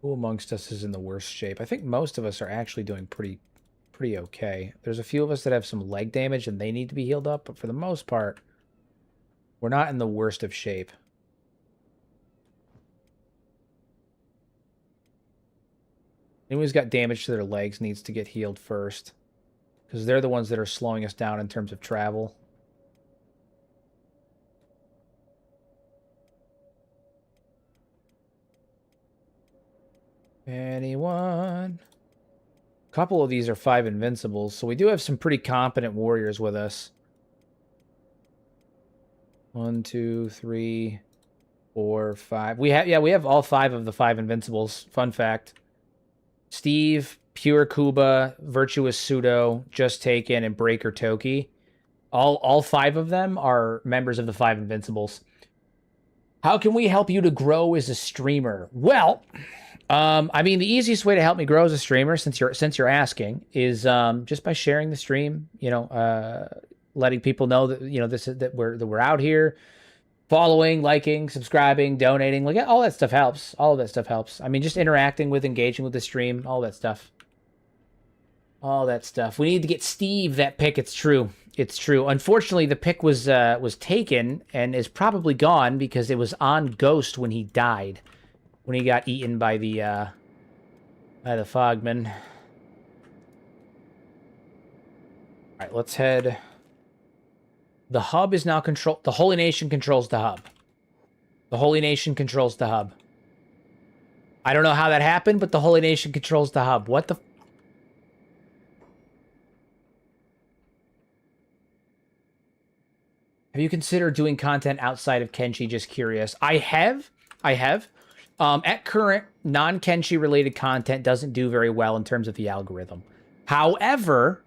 Who amongst us is in the worst shape? I think most of us are actually doing pretty okay. There's a few of us that have some leg damage and they need to be healed up, but for the most part, we're not in the worst of shape. Anyone who's got damage to their legs needs to get healed first, because they're the ones that are slowing us down in terms of travel. Anyone? A couple of these are 5 invincibles, so we do have some pretty competent warriors with us. 1, 2, 3, 4, 5. We have all 5 of the 5 invincibles. Fun fact. Steve, Pure Kuba, Virtuous Pseudo, Just Taken, and Breaker Toki. All 5 of them are members of the 5 invincibles. How can we help you to grow as a streamer? Well, I mean, the easiest way to help me grow as a streamer, since you're asking, is just by sharing the stream. You know, letting people know that that we're out here, following, liking, subscribing, donating. Like, all that stuff helps. All of that stuff helps. I mean, just engaging with the stream, all that stuff. All that stuff. We need to get Steve that pick. It's true. It's true. Unfortunately, the pick was taken and is probably gone because it was on Ghost when he died, when he got eaten by the Fogman. All right, let's head. The hub is now controlled. The Holy Nation controls the hub. The Holy Nation controls the hub. I don't know how that happened, but the Holy Nation controls the hub. What the... Have you considered doing content outside of Kenshi? Just curious. I have. At current, non-Kenshi related content doesn't do very well in terms of the algorithm. However...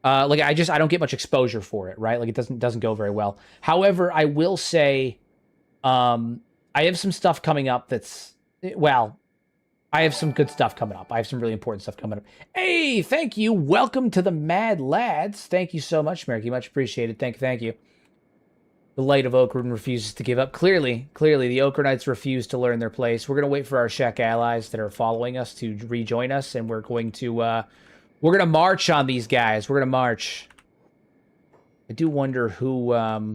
like I don't get much exposure for it, right? Like, it doesn't go very well. However, I will say, I have some stuff coming up that's, well, I have some good stuff coming up. I have some really important stuff coming up. Hey, thank you. Welcome to the Mad Lads. Thank you so much, Merky. Much appreciated. Thank you. The light of Oakland refuses to give up. Clearly, the Oakranites refuse to learn their place. We're going to wait for our Shek allies that are following us to rejoin us, and we're going to march on these guys. We're going to march. I do wonder who's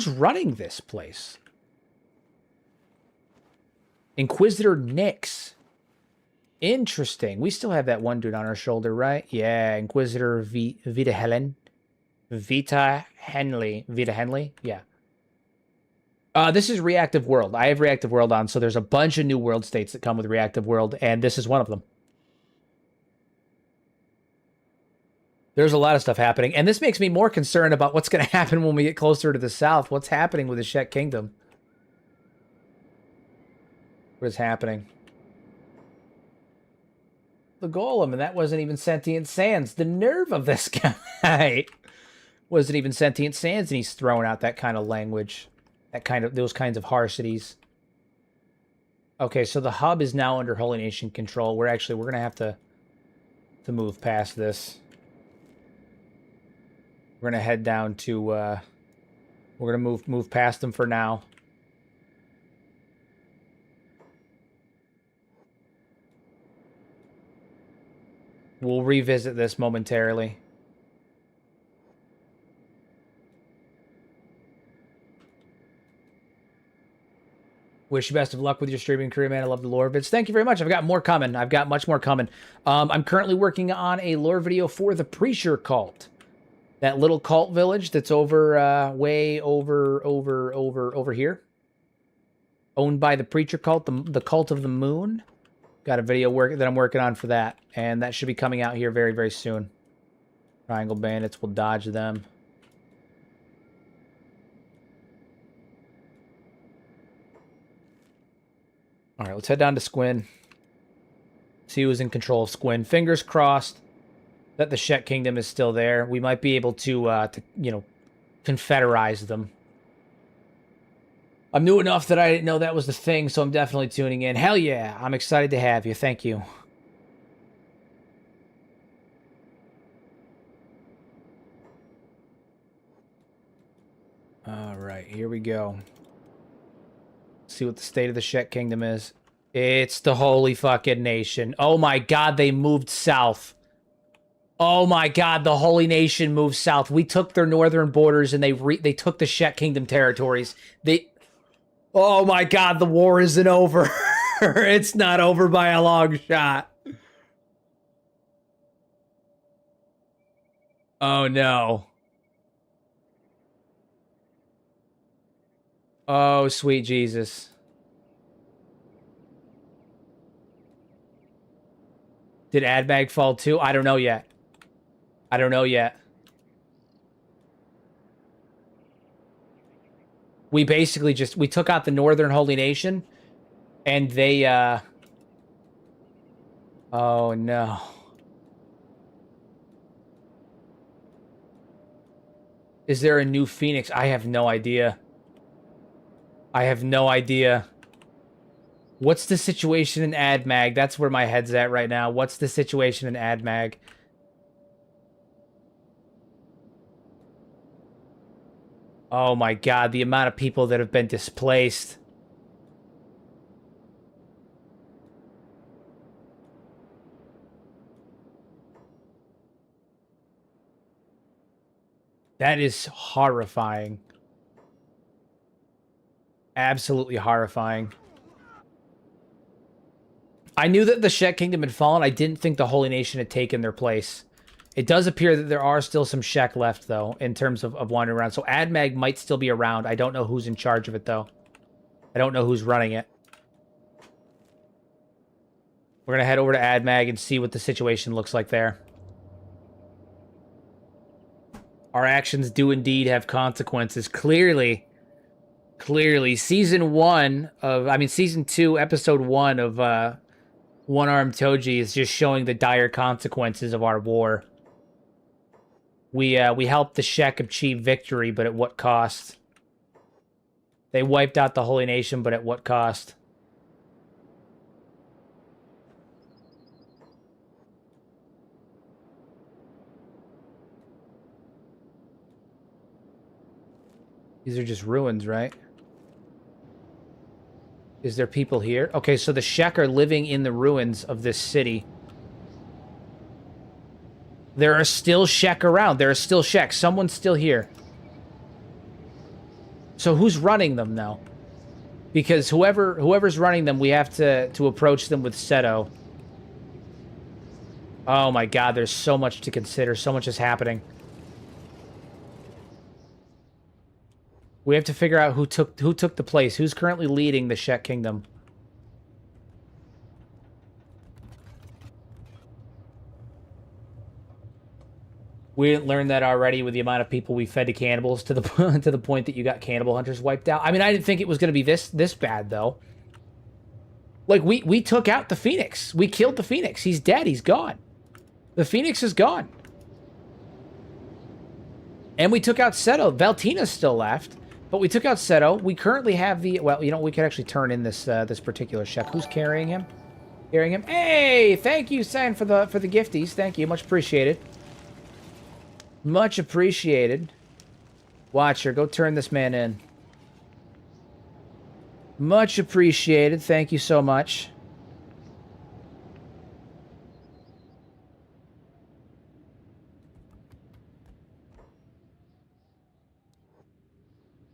running this place. Inquisitor Nyx. Interesting. We still have that one dude on our shoulder, right? Yeah, Inquisitor Vita Helen. Vita Henley. Yeah. This is Reactive World. I have Reactive World on, so there's a bunch of new world states that come with Reactive World, and this is one of them. There's a lot of stuff happening, and this makes me more concerned about what's going to happen when we get closer to the south. What's happening with the Shek Kingdom? What is happening? The golem, and that wasn't even sentient sands. The nerve of this guy. Wasn't even sentient sands, and he's throwing out that kind of language. Those kinds of harsities. Okay, so the hub is now under Holy Nation control. We're going to have to move past this. We're going to head down to, we're going to move past them for now. We'll revisit this momentarily. Wish you best of luck with your streaming career, man. I love the lore vids. Thank you very much. I've got more coming. I've got much more coming. I'm currently working on a lore video for the Preacher cult. That little cult village that's over, way over here. Owned by the Preacher cult, the Cult of the Moon. Got a video that I'm working on for that. And that should be coming out here very, very soon. Triangle bandits will dodge them. All right, let's head down to Squin. See who's in control of Squin. Fingers crossed that the Shek Kingdom is still there. We might be able to you know, confederize them. I'm new enough that I didn't know that was the thing, so I'm definitely tuning in. Hell yeah, I'm excited to have you. Thank you. All right, here we go. See what the state of the Shek Kingdom is. It's the holy fucking nation. Oh my god, they moved south. Oh my god, the holy nation moved south. We took their northern borders and they took the Shek Kingdom territories. Oh my god, the war isn't over. It's not over by a long shot. Oh no. Oh, sweet Jesus. Did Adbag fall too? I don't know yet. I don't know yet. We basically we took out the Northern Holy Nation, and they, oh no. Is there a new Phoenix? I have no idea. I have no idea. What's the situation in AdMag? That's where my head's at right now. What's the situation in AdMag? Oh my god, the amount of people that have been displaced. That is horrifying. Absolutely horrifying. I knew that the Shek Kingdom had fallen. I didn't think the Holy Nation had taken their place. It does appear that there are still some Shek left, though, in terms of wandering around. So AdMag might still be around. I don't know who's in charge of it, though. I don't know who's running it. We're going to head over to AdMag and see what the situation looks like there. Our actions do indeed have consequences. Clearly, Season 2, Episode 1 of One-Armed Toji is just showing the dire consequences of our war. We helped the Shek achieve victory, but at what cost? They wiped out the Holy Nation, but at what cost? These are just ruins, right? Is there people here? Okay, so the Shek are living in the ruins of this city. There are still Shek around. There are still Shek. Someone's still here. So who's running them now? Because whoever's running them, we have to approach them with Setto. Oh my god, there's so much to consider. So much is happening. We have to figure out who took the place. Who's currently leading the Shek Kingdom? We didn't learn that already with the amount of people we fed to cannibals to the to the point that you got cannibal hunters wiped out. I mean, I didn't think it was going to be this bad though. Like we took out the Phoenix. We killed the Phoenix. He's dead. He's gone. The Phoenix is gone. And we took out Setto. Valtina's still left, but we took out Setto. We currently have the well. You know, we could actually turn in this this particular Shek. Who's carrying him? Carrying him. Hey, thank you, San, for the gifties. Thank you, much appreciated. Much appreciated. Watcher, go turn this man in. Much appreciated. Thank you so much.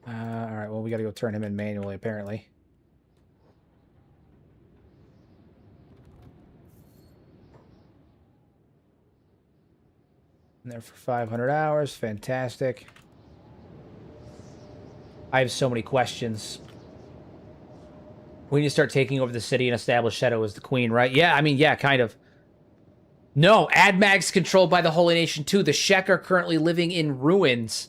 Alright, well, we gotta go turn him in manually, apparently. In there for 500 hours. Fantastic. I have so many questions. We need to start taking over the city and establish Setto as the queen, right? Yeah, I mean, yeah, kind of. No, AdMag's controlled by the Holy Nation too. The Shek are currently living in ruins.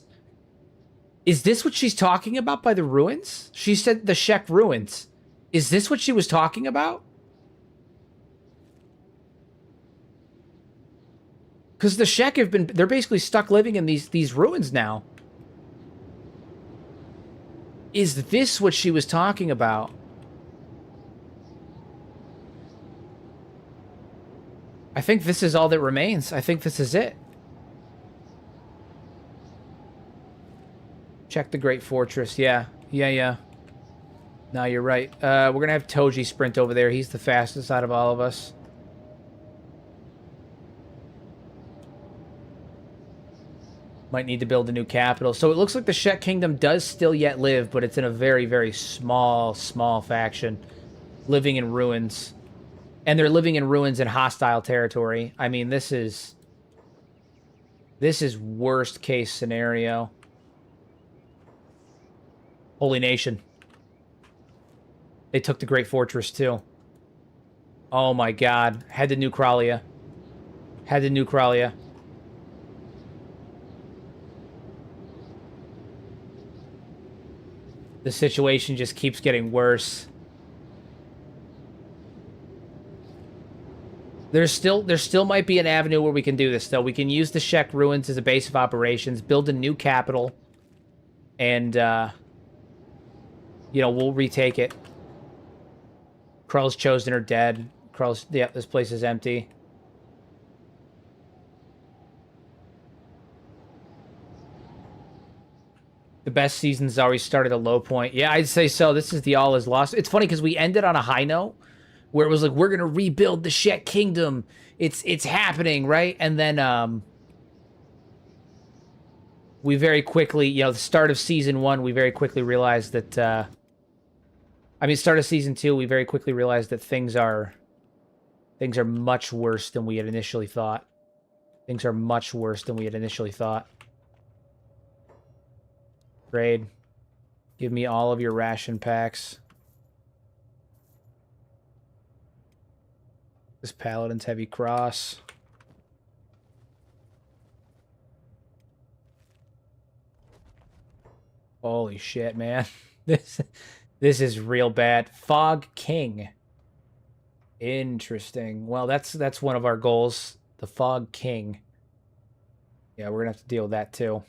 Is this what she's talking about by the ruins? She said the Shek ruins. Is this what she was talking about? Because the Shek have been... They're basically stuck living in these ruins now. Is this what she was talking about? I think this is all that remains. I think this is it. Check the Great Fortress. Yeah. Yeah. No, you're right. We're going to have Toji sprint over there. He's the fastest out of all of us. Might need to build a new capital. So it looks like the Shek Kingdom does still yet live, but it's in a very, very small faction. Living in ruins. And they're living in ruins in hostile territory. I mean, this is worst case scenario. Holy Nation. They took the Great Fortress too. Oh my god. Head to New Kralia. Head to New Kralia. The situation just keeps getting worse. There still might be an avenue where we can do this, though. We can use the Shek ruins as a base of operations, build a new capital, and, you know, we'll retake it. Krell's Chosen are dead. Krell's... Yeah, this place is empty. The best season's already started at a low point. Yeah, I'd say so. This is the all is lost. It's funny because we ended on a high note where it was like, we're going to rebuild the Shek Kingdom. It's happening, right? And then we very quickly, you know, the start of Season 1, we very quickly realized that... I mean, start of Season 2, we very quickly realized that things are much worse than we had initially thought. Things are much worse than we had initially thought. Trade. Give me all of your ration packs. This Paladin's Heavy Cross. Holy shit, man. This is real bad. Fog King. Interesting. Well, that's one of our goals. The Fog King. Yeah, we're gonna have to deal with that too.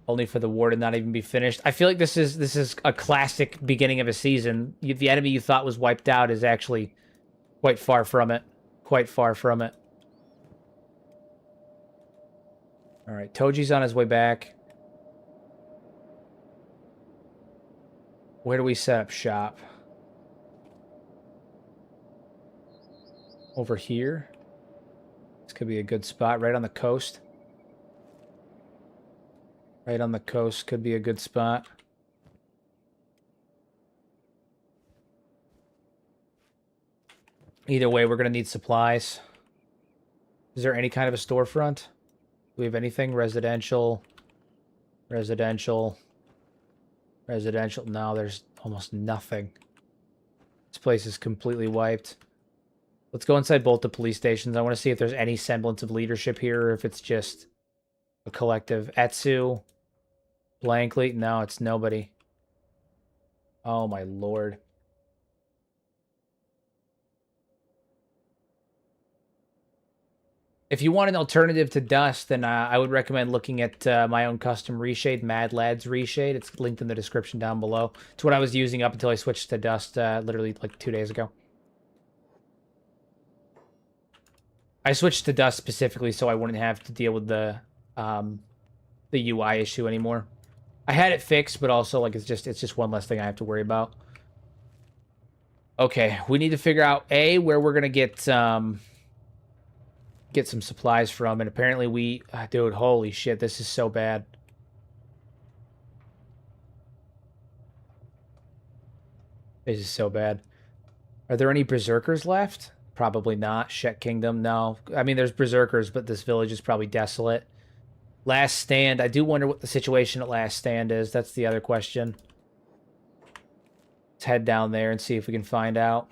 Only for the war to not even be finished. I feel like this is a classic beginning of a season. The enemy you thought was wiped out is actually quite far from it. Quite far from it. Alright, Toji's on his way back. Where do we set up shop? Over here? This could be a good spot, right on the coast. Right on the coast could be a good spot. Either way, we're going to need supplies. Is there any kind of a storefront? Do we have anything? Residential. Residential. Residential. No, there's almost nothing. This place is completely wiped. Let's go inside both the police stations. I want to see if there's any semblance of leadership here, or if it's just a collective. Etsu. Blankly. No, it's nobody. Oh, my lord. If you want an alternative to Dust, then I would recommend looking at my own custom reshade, Mad Lads Reshade. It's linked in the description down below. It's what I was using up until I switched to Dust literally like 2 days ago. I switched to Dust specifically so I wouldn't have to deal with the UI issue anymore. I had it fixed, but also like it's just one less thing I have to worry about. Okay, we need to figure out where we're gonna get some supplies from, and apparently dude, holy shit, this is so bad. This is so bad. Are there any berserkers left? Probably not. Shek Kingdom, no. I mean, there's berserkers, but this village is probably desolate. Last Stand, I do wonder what the situation at Last Stand is. That's the other question. Let's head down there and see if we can find out.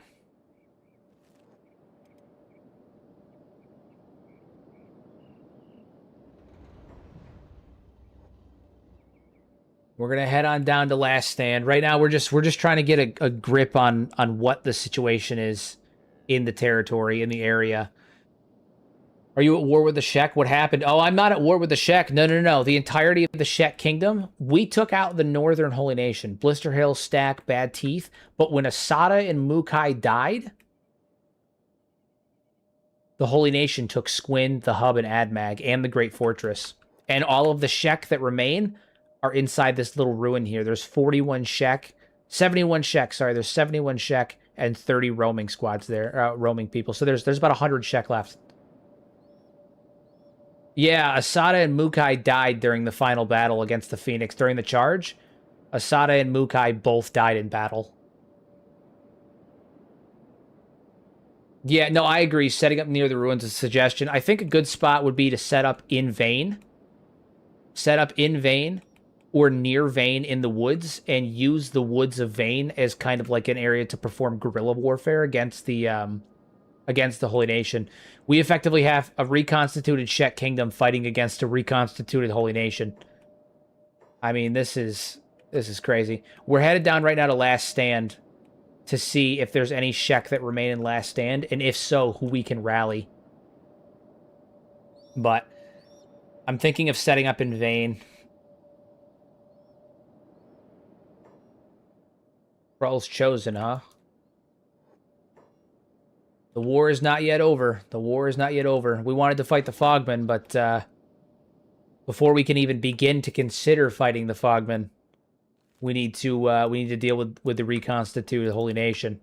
We're gonna head on down to Last Stand. Right now, we're just trying to get a grip on what the situation is in the territory, in the area. Are you at war with the Shek? What happened? Oh, I'm not at war with the Shek. No, no, no. The entirety of the Shek Kingdom, we took out the Northern Holy Nation. Blister Hill, Stack, Bad Teeth. But when Asada and Mukai died, the Holy Nation took Squin, the Hub, and Admag, and the Great Fortress. And all of the Shek that remain are inside this little ruin here. There's 41 Shek. 71 Shek, sorry. There's 71 Shek and 30 roaming squads there, roaming people. So there's about 100 Shek left. Yeah, Asada and Mukai died during the final battle against the Phoenix. During the charge, Asada and Mukai both died in battle. Yeah, no, I agree. Setting up near the ruins is a suggestion. I think a good spot would be to set up in Vane. Set up in Vane or near Vane in the woods and use the woods of Vane as kind of like an area to perform guerrilla warfare against the Holy Nation. We effectively have a reconstituted Shek Kingdom fighting against a reconstituted Holy Nation. I mean, this is crazy. We're headed down right now to Last Stand to see if there's any Shek that remain in Last Stand, and if so, who we can rally. But I'm thinking of setting up in Vane. Thrall's chosen, huh? The war is not yet over. The war is not yet over. We wanted to fight the Fogmen, but before we can even begin to consider fighting the Fogmen, we need to deal with the reconstituted Holy Nation.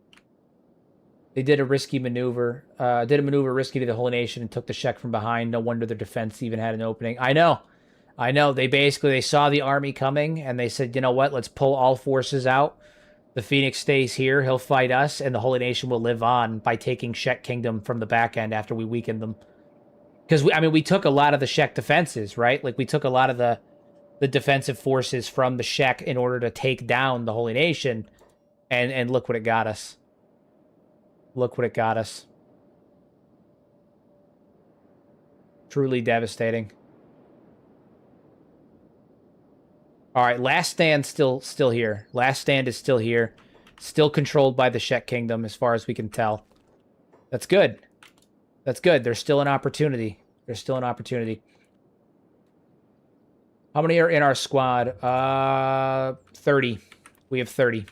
They did a risky maneuver. Did a maneuver risky to the Holy Nation and took the Shek from behind. No wonder their defense even had an opening. I know. They saw the army coming and they said, you know what? Let's pull all forces out. The Phoenix stays here. He'll fight us, and the Holy Nation will live on by taking Shek Kingdom from the back end after we weaken them. Because we took a lot of the Shek defenses, right? Like we took a lot of the defensive forces from the Shek in order to take down the Holy Nation, and look what it got us. Look what it got us. Truly devastating. All right, Last Stand still here. Last Stand is still here. Still controlled by the Shek Kingdom as far as we can tell. That's good. That's good. There's still an opportunity. There's still an opportunity. How many are in our squad? 30. We have 30.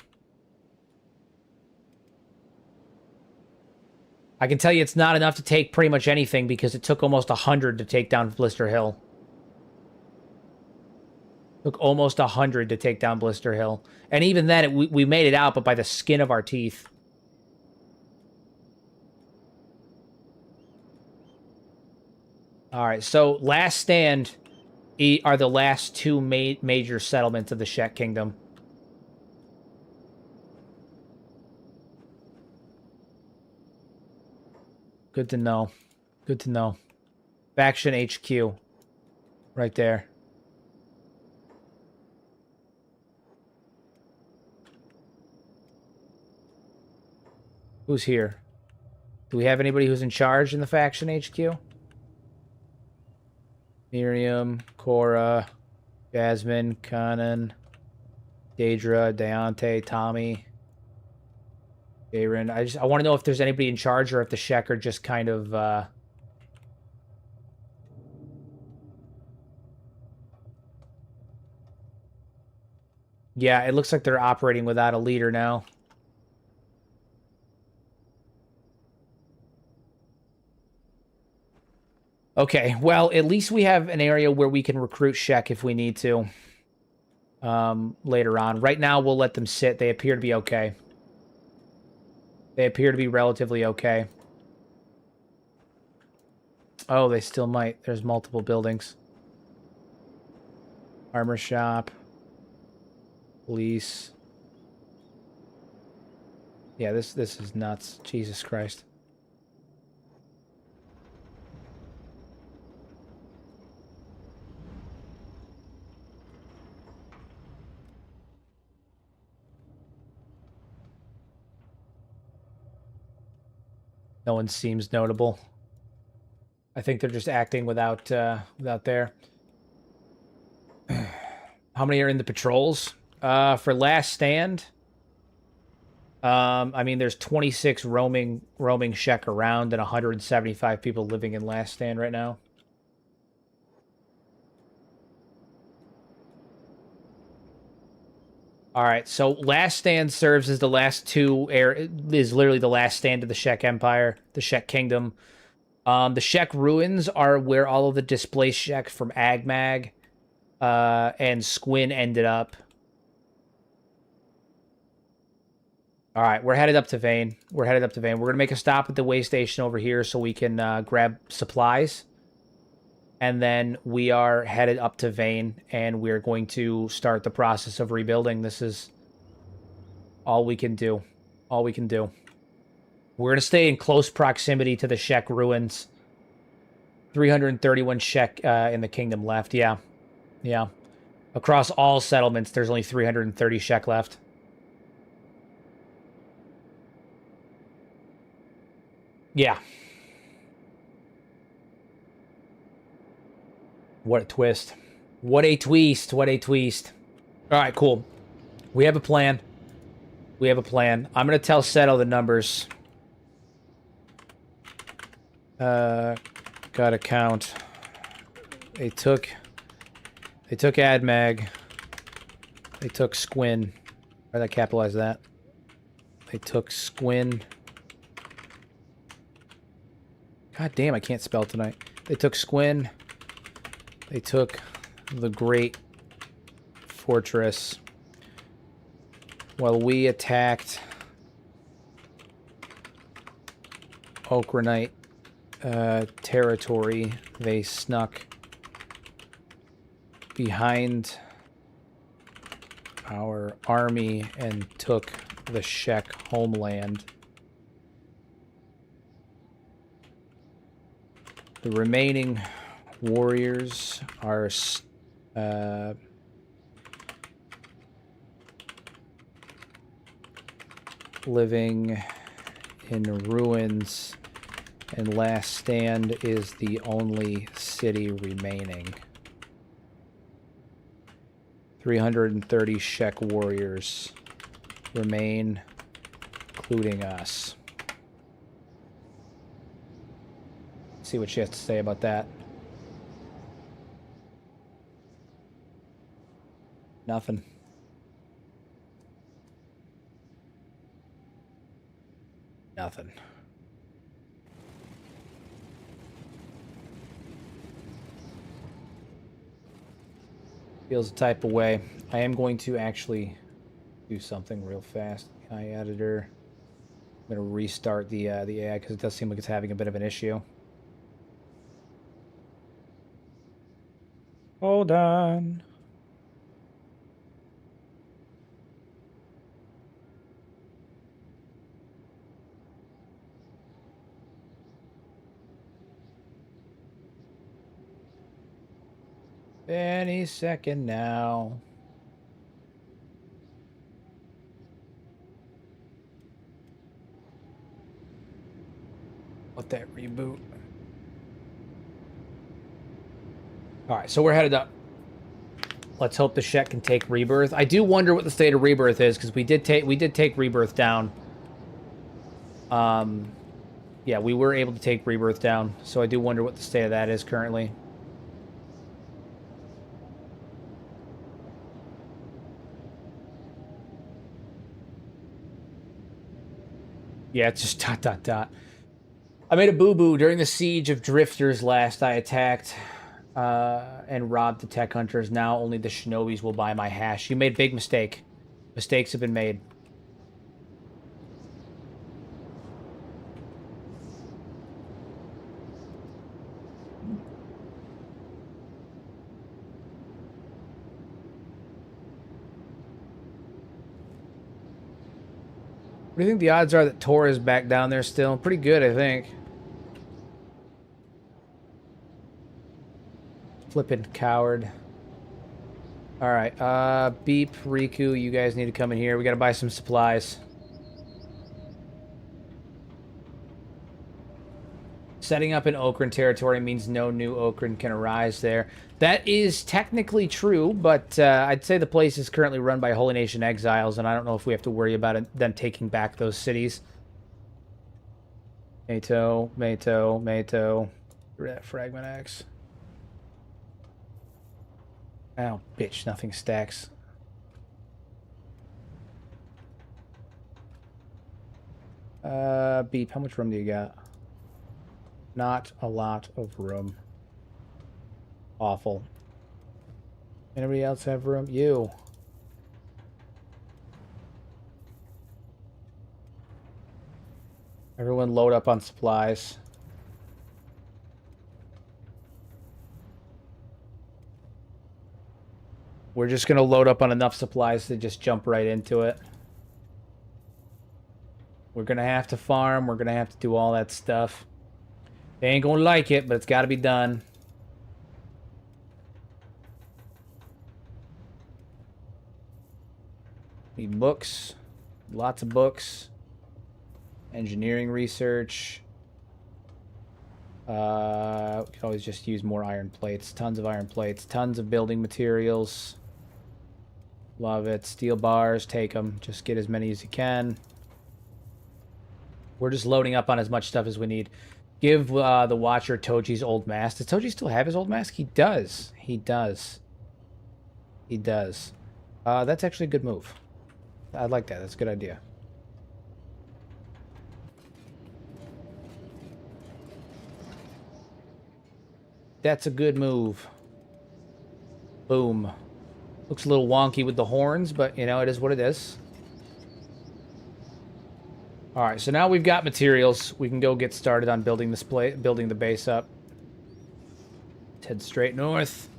I can tell you it's not enough to take pretty much anything because it took almost 100 to take down Blister Hill. Took almost 100 to take down Blister Hill. And even then, we made it out, but by the skin of our teeth. All right, so Last Stand are the last two major settlements of the Shek Kingdom. Good to know. Good to know. Faction HQ. Right there. Who's here? Do we have anybody who's in charge in the faction HQ? Miriam, Cora, Jasmine, Conan, Daedra, Deontay, Tommy, Aaron. I want to know if there's anybody in charge or if the Shek are just kind of yeah, it looks like they're operating without a leader now. Okay, well, at least we have an area where we can recruit Shek if we need to. Later on. Right now, we'll let them sit. They appear to be okay. They appear to be relatively okay. Oh, they still might. There's multiple buildings. Armor shop. Police. Yeah, this is nuts. Jesus Christ. No one seems notable. I think they're just acting without there. How many are in the patrols? For Last Stand, I mean, there's 26 roaming Shek around and 175 people living in Last Stand right now. All right, so Last Stand serves as the last is literally the last stand of the Shek Empire, the Shek Kingdom. The Shek Ruins are where all of the displaced Shek from Agmag and Squin ended up. All right, we're headed up to Vane. We're headed up to Vane. We're going to make a stop at the way station over here so we can grab supplies. And then we are headed up to Vane, and we're going to start the process of rebuilding. This is all we can do. All we can do. We're going to stay in close proximity to the Shek Ruins. 331 Shek in the kingdom left. Yeah. Yeah. Across all settlements, there's only 330 Shek left. Yeah. What a twist. What a twist. What a twist. All right, cool. We have a plan. We have a plan. I'm going to tell Setto the numbers. Gotta count. They took AdMag. They took Squin. Why did I capitalize that? They took Squin. God damn, I can't spell tonight. They took Squin. They took the Great Fortress. While we attacked Okranite territory, they snuck behind our army and took the Shek homeland. The remaining warriors are living in ruins, and Last Stand is the only city remaining. 330 Shek warriors remain, including us. See what she has to say about that. Nothing. Nothing. Feels a type of way. I am going to actually do something real fast. AI editor. I'm going to restart the AI because it does seem like it's having a bit of an issue. Hold on. Any second now. Let that reboot. All right, so we're headed up. Let's hope the Shek can take Rebirth. I do wonder what the state of Rebirth is, because we did take Rebirth down. Yeah, we were able to take Rebirth down, so I do wonder what the state of that is currently. Yeah, it's just ... I made a boo-boo during the siege of Drifters last. I attacked and robbed the tech hunters. Now only the shinobis will buy my hash. You made a big mistake. Mistakes have been made. What do you think the odds are that Tor is back down there still? Pretty good, I think. Flippin' coward. Alright, Beep, Riku, you guys need to come in here. We gotta buy some supplies. Setting up in Okran territory means no new Okran can arise there. That is technically true, but I'd say the place is currently run by Holy Nation exiles, and I don't know if we have to worry about them taking back those cities. Mato. Fragment X. Oh, bitch, nothing stacks. Beep, how much room do you got? Not a lot of room. Awful. Anybody else have room? You. Everyone load up on supplies. We're just going to load up on enough supplies to just jump right into it. We're going to have to farm. We're going to have to do all that stuff. They ain't going to like it, but it's got to be done. Need books. Lots of books. Engineering research. We could always just use more iron plates. Tons of iron plates. Tons of building materials. Love it. Steel bars. Take them. Just get as many as you can. We're just loading up on as much stuff as we need. Give the Watcher Toji's old mask. Does Toji still have his old mask? He does. He does. He does. That's actually a good move. I like that. That's a good idea. That's a good move. Boom. Looks a little wonky with the horns, but, you know, it is what it is. Alright, so now we've got materials. We can go get started on building this building the base up. Let's head straight north.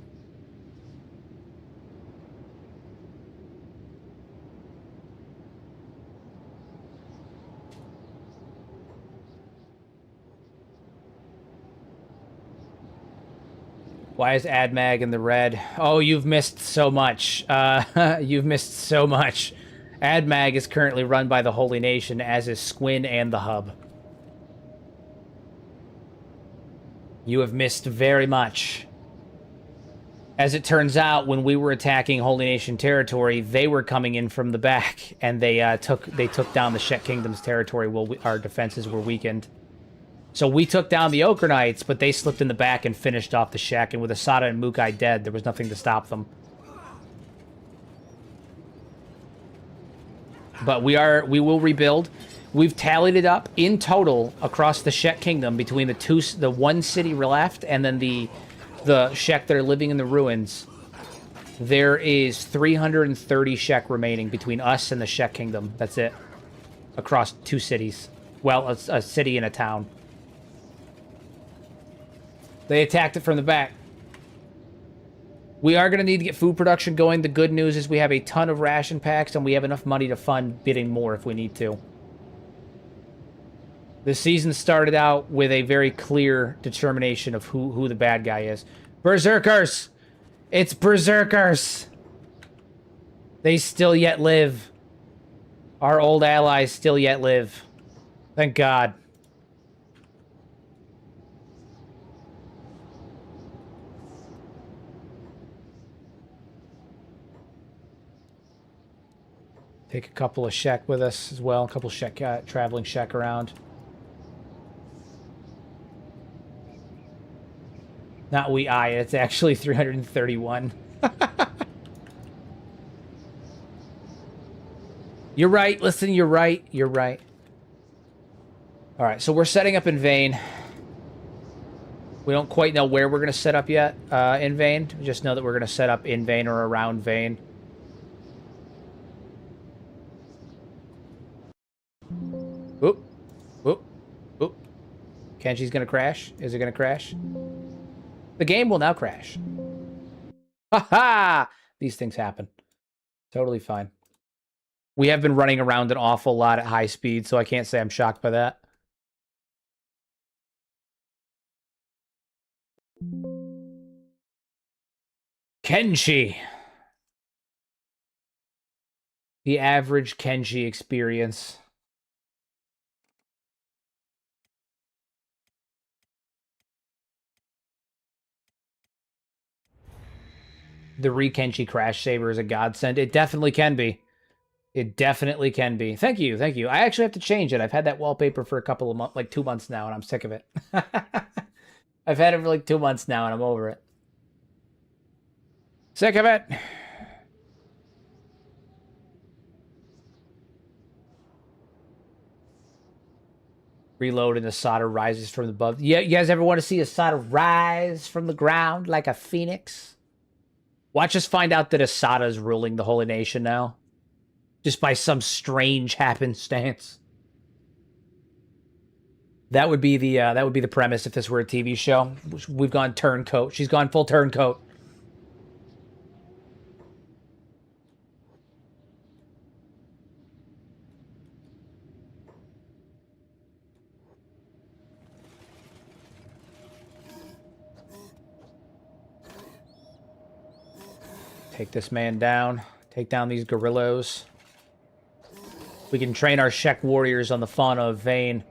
Why is AdMag in the red? Oh, you've missed so much. You've missed so much. AdMag is currently run by the Holy Nation, as is Squin and the Hub. You have missed very much. As it turns out, when we were attacking Holy Nation territory, they were coming in from the back, and they took down the Shek Kingdom's territory while our defenses were weakened. So we took down the Okranites, but they slipped in the back and finished off the Shek, and with Asada and Mukai dead, there was nothing to stop them. But we will rebuild. We've tallied it up in total across the Shek Kingdom between the one city left and then the Shek that are living in the ruins. There is 330 Shek remaining between us and the Shek Kingdom. That's it. Across 2 cities. Well, a city and a town. They attacked it from the back. We are going to need to get food production going. The good news is we have a ton of ration packs, and we have enough money to fund bidding more if we need to. The season started out with a very clear determination of who the bad guy is. Berserkers! It's Berserkers! They still yet live. Our old allies still yet live. Thank God. Take a couple of Shek with us as well. A couple of Shek, traveling Shek around. Not it's actually 331. You're right. Listen, you're right. You're right. All right, so we're setting up in Vane. We don't quite know where we're going to set up yet in Vane. We just know that we're going to set up in Vane or around Vane. Oop. Oop. Oop. Kenshi's going to crash. Is it going to crash? The game will now crash. Ha ha! These things happen. Totally fine. We have been running around an awful lot at high speed, so I can't say I'm shocked by that. Kenshi. The average Kenshi experience. The Re-Kenshi Crash Saber is a godsend. It definitely can be. It definitely can be. Thank you, thank you. I actually have to change it. I've had that wallpaper for a couple of months, like 2 months now, and I'm sick of it. I've had it for like 2 months now, and I'm over it. Sick of it. Reload and Asada rises from above. Yeah, you guys ever want to see Asada rise from the ground like a phoenix? Watch us find out that Asada is ruling the Holy Nation now. Just by some strange happenstance. That would be the premise if this were a TV show. We've gone turncoat. She's gone full turncoat. Take this man down. Take down these gorillas. We can train our Shek warriors on the fauna of Vane.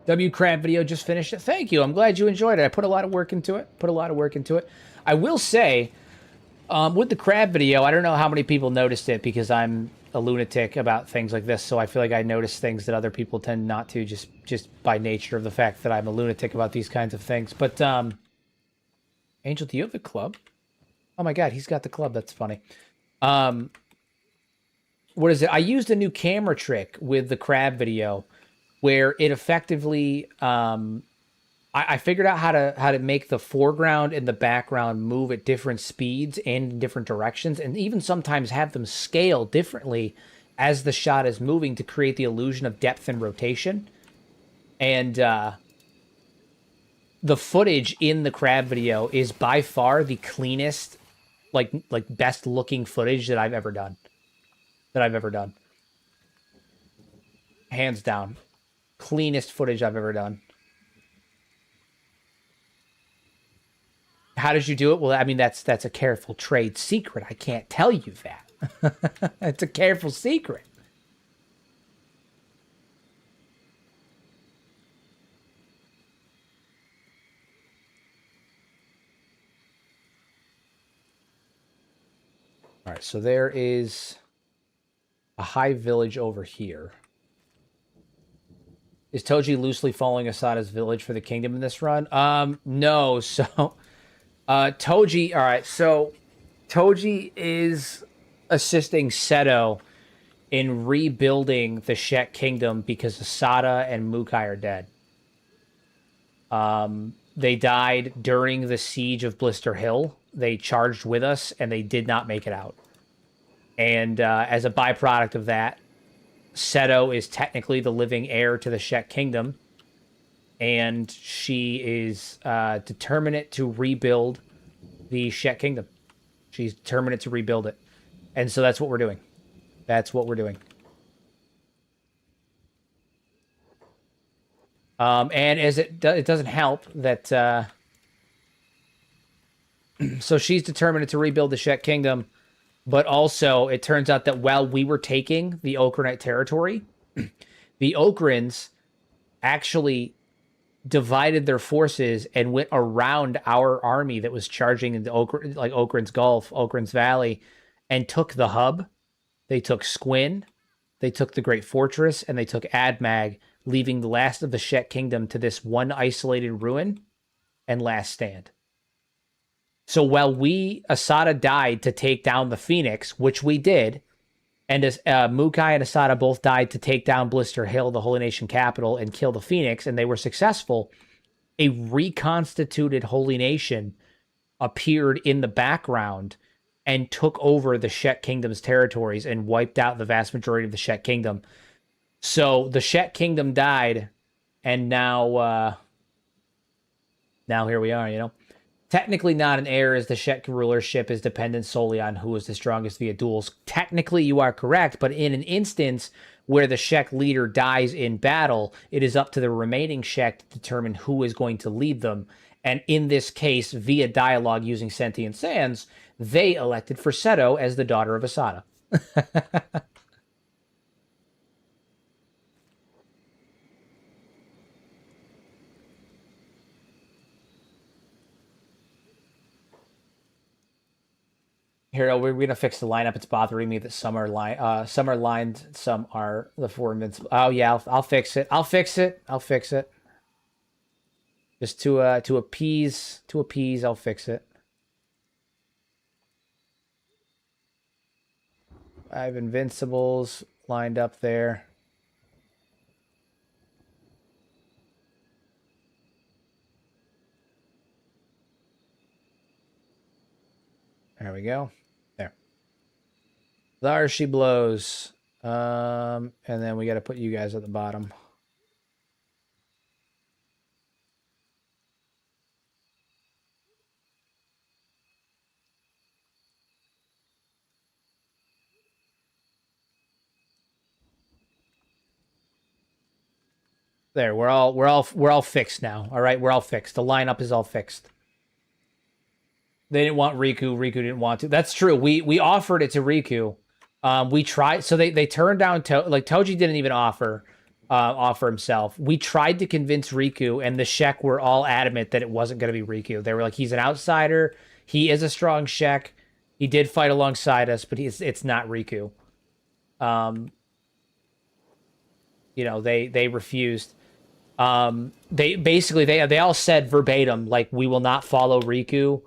W Crab video just finished it. Thank you. I'm glad you enjoyed it. I put a lot of work into it. I will say, with the crab video, I don't know how many people noticed it because I'm a lunatic about things like this. So I feel like I notice things that other people tend not to, just by nature of the fact that I'm a lunatic about these kinds of things. But Angel, do you have the club? Oh my God, he's got the club. That's funny. What is it? I used a new camera trick with the crab video where it effectively, I figured out how to make the foreground and the background move at different speeds and in different directions, and even sometimes have them scale differently as the shot is moving to create the illusion of depth and rotation. And the footage in the crab video is by far the cleanest, like best looking footage that I've ever done. Hands down. Cleanest footage I've ever done. How did you do it? Well, I mean, that's a careful trade secret. I can't tell you that. It's a careful secret. All right, so there is a Hive village over here. Is Toji loosely following Asada's village for the kingdom in this run? No. So, Toji, all right, so Toji is assisting Setto in rebuilding the Shek Kingdom because Asada and Mukai are dead. They died during the siege of Blister Hill. They charged with us, and they did not make it out. And as a byproduct of that, Setto is technically the living heir to the Shek Kingdom, and she is determined to rebuild the Shek Kingdom. She's determined to rebuild it. And so that's what we're doing. That's what we're doing. And as it doesn't help that... so she's determined to rebuild the Shek Kingdom, but also it turns out that while we were taking the Okranite territory, the Okrans actually divided their forces and went around our army that was charging into Okran's Gulf, Okran's Valley, and took the hub They took Squin, they took the Great Fortress, and they took Admag, leaving the last of the Shek Kingdom to this one isolated ruin and last stand. So while Asada died to take down the Phoenix, which we did, and Mukai and Asada both died to take down Blister Hill, the Holy Nation capital, and kill the Phoenix, and they were successful, a reconstituted Holy Nation appeared in the background and took over the Shek Kingdom's territories and wiped out the vast majority of the Shek Kingdom. So the Shek Kingdom died, and now here we are, you know. Technically not an heir, as the Shek rulership is dependent solely on who is the strongest via duels. Technically, you are correct, but in an instance where the Shek leader dies in battle, it is up to the remaining Shek to determine who is going to lead them. And in this case, via dialogue using Sentient Sands, they elected for Setto as the daughter of Asada. Here, we're gonna fix the lineup. It's bothering me that some are lined, some are the four invincible. Oh yeah, I'll fix it. I'll fix it. I'll fix it. Just to appease, I'll fix it. I have invincibles lined up there. There we go. There. There she blows. And then we got to put you guys at the bottom. There, we're all fixed now. All right, we're all fixed. The lineup is all fixed. They didn't want Riku. Riku didn't want to. That's true. We offered it to Riku. We tried. So they turned down Toji didn't even offer himself. We tried to convince Riku, and the Shek were all adamant that it wasn't going to be Riku. They were like, he's an outsider. He is a strong Shek. He did fight alongside us, but it's not Riku. You know, they refused. They all said verbatim, like, we will not follow Riku.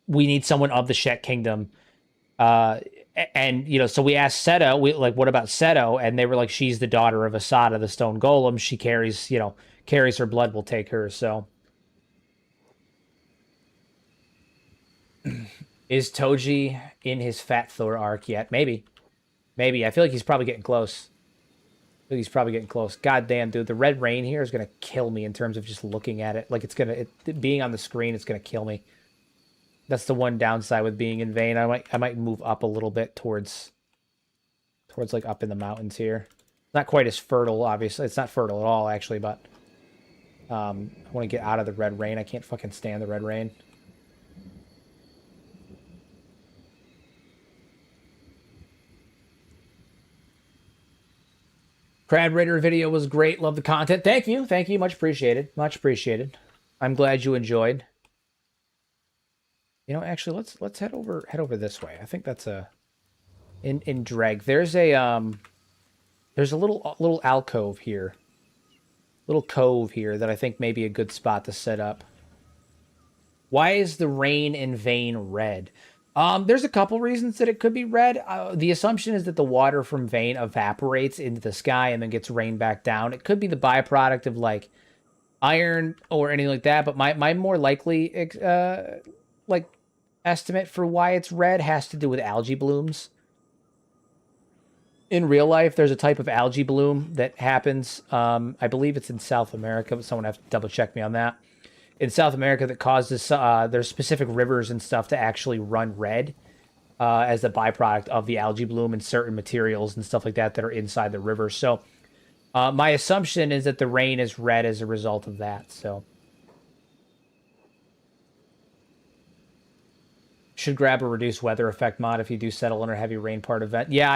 We need someone of the Shek Kingdom. And, you know, so we asked Setto, what about Setto? And they were like, she's the daughter of Asada, the stone golem. She carries her blood, we'll take her. So is Toji in his Fat Thor arc yet? Maybe. I feel like he's probably getting close. God damn, dude. The red rain here is going to kill me in terms of just looking at it. Like, being on the screen, it's going to kill me. That's the one downside with being in Vayne. I might move up a little bit towards like up in the mountains here. Not quite as fertile, obviously. It's not fertile at all, actually, but I want to get out of the red rain. I can't fucking stand the red rain. Crab Raider video was great. Love the content. Thank you. Much appreciated. I'm glad you enjoyed. You know, actually, let's head over this way. I think that's in Dreg. There's a little alcove here, little cove here that I think may be a good spot to set up. Why is the rain in Vayne red? There's a couple reasons that it could be red. The assumption is that the water from Vayne evaporates into the sky and then gets rained back down. It could be the byproduct of like iron or anything like that. But my more likely estimate for why it's red has to do with algae blooms. In real life, there's a type of algae bloom that happens. I believe it's in South America, but someone has to double check me on that. In South America, that causes there's specific rivers and stuff to actually run red as a byproduct of the algae bloom and certain materials and stuff like that that are inside the river. So my assumption is that the rain is red as a result of that. So should grab a reduced weather effect mod if you do settle under heavy rain part event. Yeah,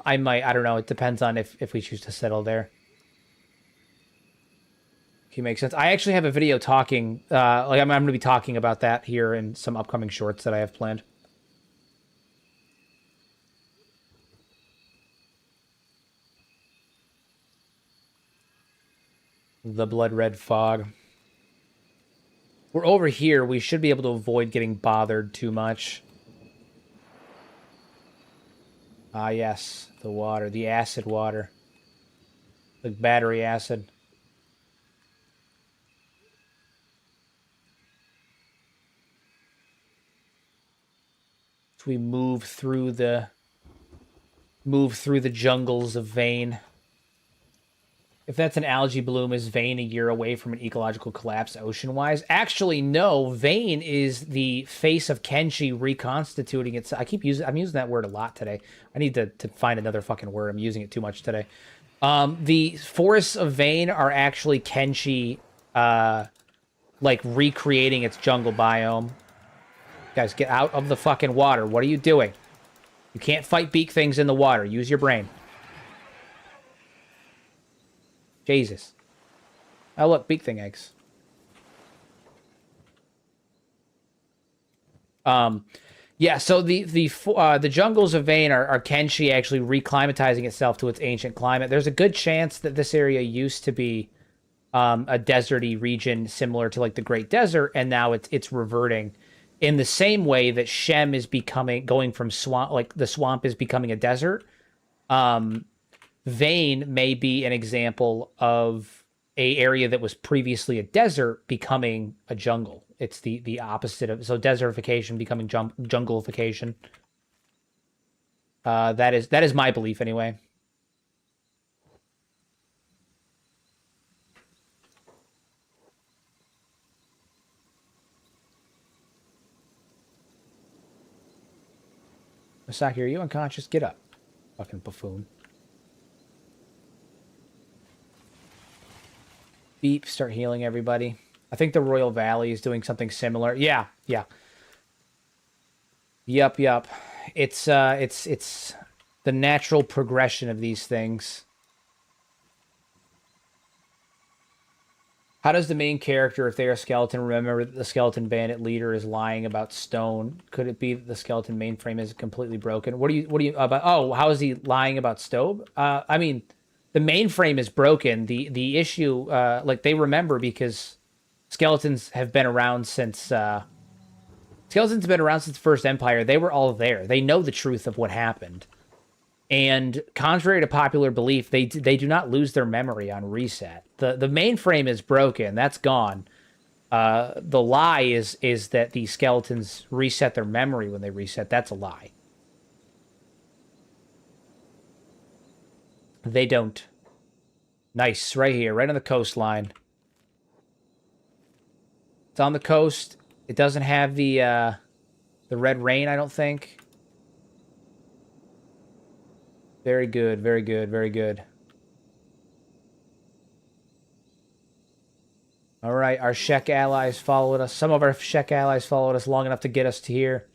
I might. I don't know. It depends on if we choose to settle there. Makes sense. I actually have a video talking, I'm going to be talking about that here in some upcoming shorts that I have planned. The blood red fog. We're over here. We should be able to avoid getting bothered too much. Ah, yes. The water. The acid water. The battery acid. So we move through the jungles of Vane. If that's an algae bloom, is Vane a year away from an ecological collapse ocean-wise? Actually, no. Vane is the face of Kenshi reconstituting itself. I'm using that word a lot today. I need to find another fucking word. I'm using it too much today. The forests of Vane are actually Kenshi, like, recreating its jungle biome. Guys, get out of the fucking water. What are you doing? You can't fight beak things in the water. Use your brain. Jesus. Oh, look, beak thing eggs. Yeah, so the jungles of Vane are Kenshi actually reclimatizing itself to its ancient climate. There's a good chance that this area used to be a deserty region similar to like the Great Desert, and now it's reverting in the same way that Shem is going from swamp, like the swamp is becoming a desert. Vane may be an example of a area that was previously a desert becoming a jungle. It's the opposite of, so desertification becoming junglification. That is my belief anyway. Masaki, are you unconscious? Get up. Fucking buffoon. Beep, start healing everybody. I think the Royal Valley is doing something similar. Yeah. Yup. It's the natural progression of these things. How does the main character, if they are a skeleton, remember that the skeleton bandit leader is lying about stone? Could it be that the skeleton mainframe is completely broken? What do you about? Oh, how is he lying about stove? I mean, the mainframe is broken. The issue, like they remember because skeletons have been around since First Empire. They were all there. They know the truth of what happened. And contrary to popular belief, they do not lose their memory on reset. The mainframe is broken. That's gone. The lie is that the skeletons reset their memory when they reset. That's a lie. They don't. Nice. Right here. Right on the coastline. It's on the coast. It doesn't have the red rain, I don't think. Very good, very good, very good. All right, our Shek allies followed us. Some of our Shek allies followed us long enough to get us to here.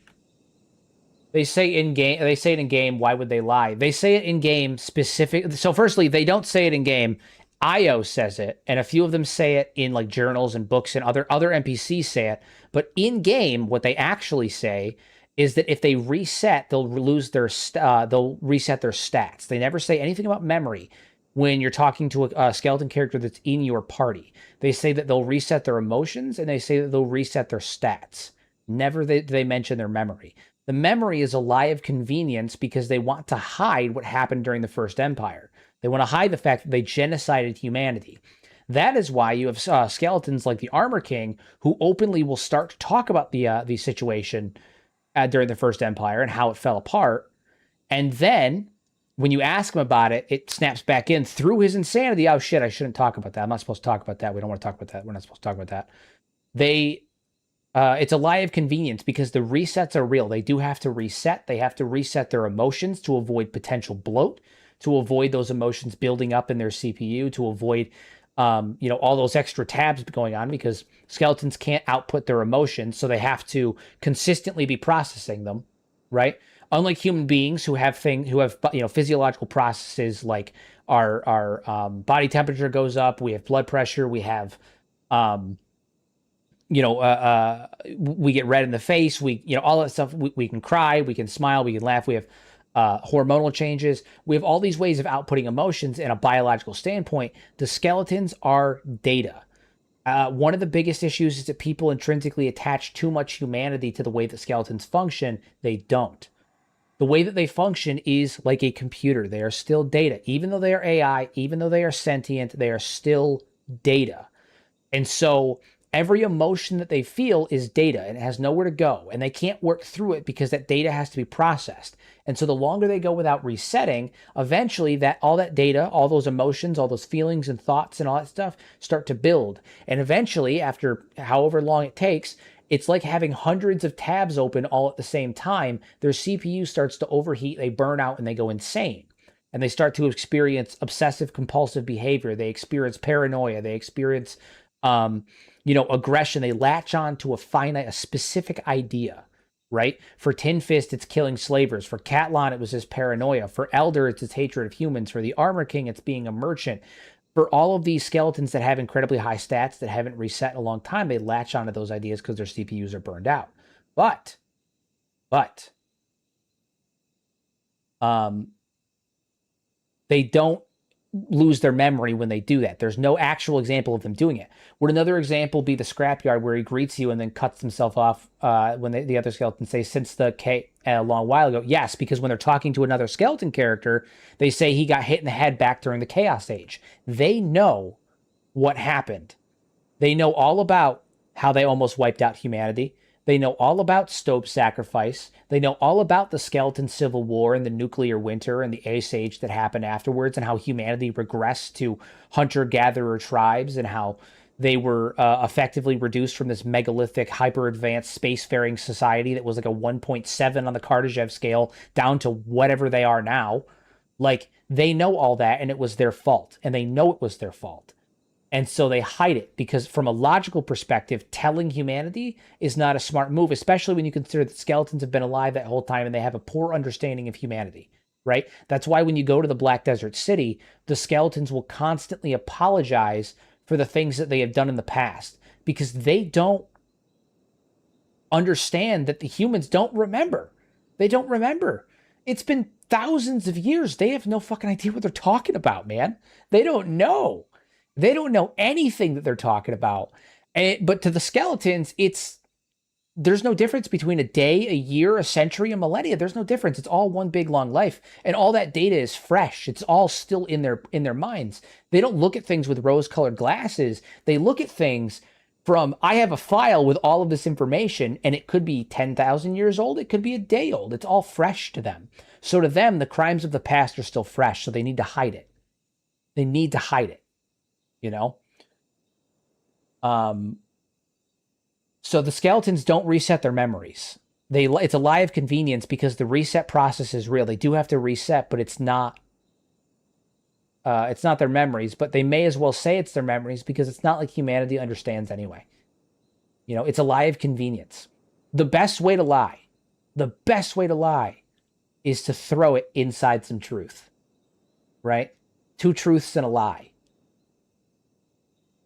They say in game. They say it in game. Why would they lie? They say it in game specific. So, firstly, they don't say it in game. IO says it, and a few of them say it in like journals and books, and other NPCs say it. But in game, what they actually say is that if they reset, they'll reset their stats. They never say anything about memory when you're talking to a skeleton character that's in your party. They say that they'll reset their emotions, and they say that they'll reset their stats. Never they mention their memory. The memory is a lie of convenience because they want to hide what happened during the First Empire. They want to hide the fact that they genocided humanity. That is why you have skeletons like the Armor King who openly will start to talk about the situation during the First Empire and how it fell apart. And then when you ask him about it, it snaps back in through his insanity. Oh, shit, I shouldn't talk about that. I'm not supposed to talk about that. We don't want to talk about that. We're not supposed to talk about that. It's a lie of convenience because the resets are real. They do have to reset. They have to reset their emotions to avoid potential bloat, to avoid those emotions building up in their CPU, to avoid all those extra tabs going on because skeletons can't output their emotions, so they have to consistently be processing them, right? Unlike human beings who have physiological processes like our body temperature goes up, we have blood pressure, we have we get red in the face, all that stuff. We can cry, we can smile, we can laugh. We have hormonal changes. We have all these ways of outputting emotions in a biological standpoint. The skeletons are data. One of the biggest issues is that people intrinsically attach too much humanity to the way that skeletons function. They don't. The way that they function is like a computer. They are still data. Even though they are AI, even though they are sentient, they are still data. And so every emotion that they feel is data and it has nowhere to go. And they can't work through it because that data has to be processed. And so the longer they go without resetting, eventually that all that data, all those emotions, all those feelings and thoughts and all that stuff start to build. And eventually, after however long it takes, it's like having hundreds of tabs open all at the same time. Their CPU starts to overheat, they burn out, and they go insane. And they start to experience obsessive compulsive behavior. They experience paranoia. They experience, aggression. They latch on to a specific idea, right? For Tin Fist, it's killing slavers. For Catlon, it was his paranoia. For Elder, it's his hatred of humans. For the Armor King, it's being a merchant. For all of these skeletons that have incredibly high stats that haven't reset in a long time, they latch onto those ideas because their CPUs are burned out. But, they don't lose their memory when they do that. There's no actual example of them doing it. Would another example be the scrapyard where he greets you and then cuts himself off when the other skeletons say, since the K a long while ago? Yes, because when they're talking to another skeleton character, they say he got hit in the head back during the Chaos Age. They know what happened. They know all about how they almost wiped out humanity. They know all about Stope's sacrifice. They know all about the Skeleton Civil War and the Nuclear Winter and the Ice Age that happened afterwards, and how humanity regressed to hunter-gatherer tribes and how they were effectively reduced from this megalithic, hyper-advanced spacefaring society that was like a 1.7 on the Kardashev scale down to whatever they are now. Like, they know all that, and it was their fault, and they know it was their fault. And so they hide it because from a logical perspective, telling humanity is not a smart move, especially when you consider that skeletons have been alive that whole time and they have a poor understanding of humanity, right? That's why when you go to the Black Desert City, the skeletons will constantly apologize for the things that they have done in the past because they don't understand that the humans don't remember. They don't remember. It's been thousands of years. They have no fucking idea what they're talking about, man. They don't know. They don't know anything that they're talking about. But to the skeletons, there's no difference between a day, a year, a century, a millennia. There's no difference. It's all one big long life. And all that data is fresh. It's all still in their minds. They don't look at things with rose-colored glasses. They look at things from, I have a file with all of this information, and it could be 10,000 years old. It could be a day old. It's all fresh to them. So to them, the crimes of the past are still fresh, so they need to hide it. They need to hide it. You know? So the skeletons don't reset their memories. It's a lie of convenience because the reset process is real. They do have to reset, but it's not their memories, but they may as well say it's their memories because it's not like humanity understands anyway. You know, it's a lie of convenience. The best way to lie is to throw it inside some truth, right? Two truths and a lie.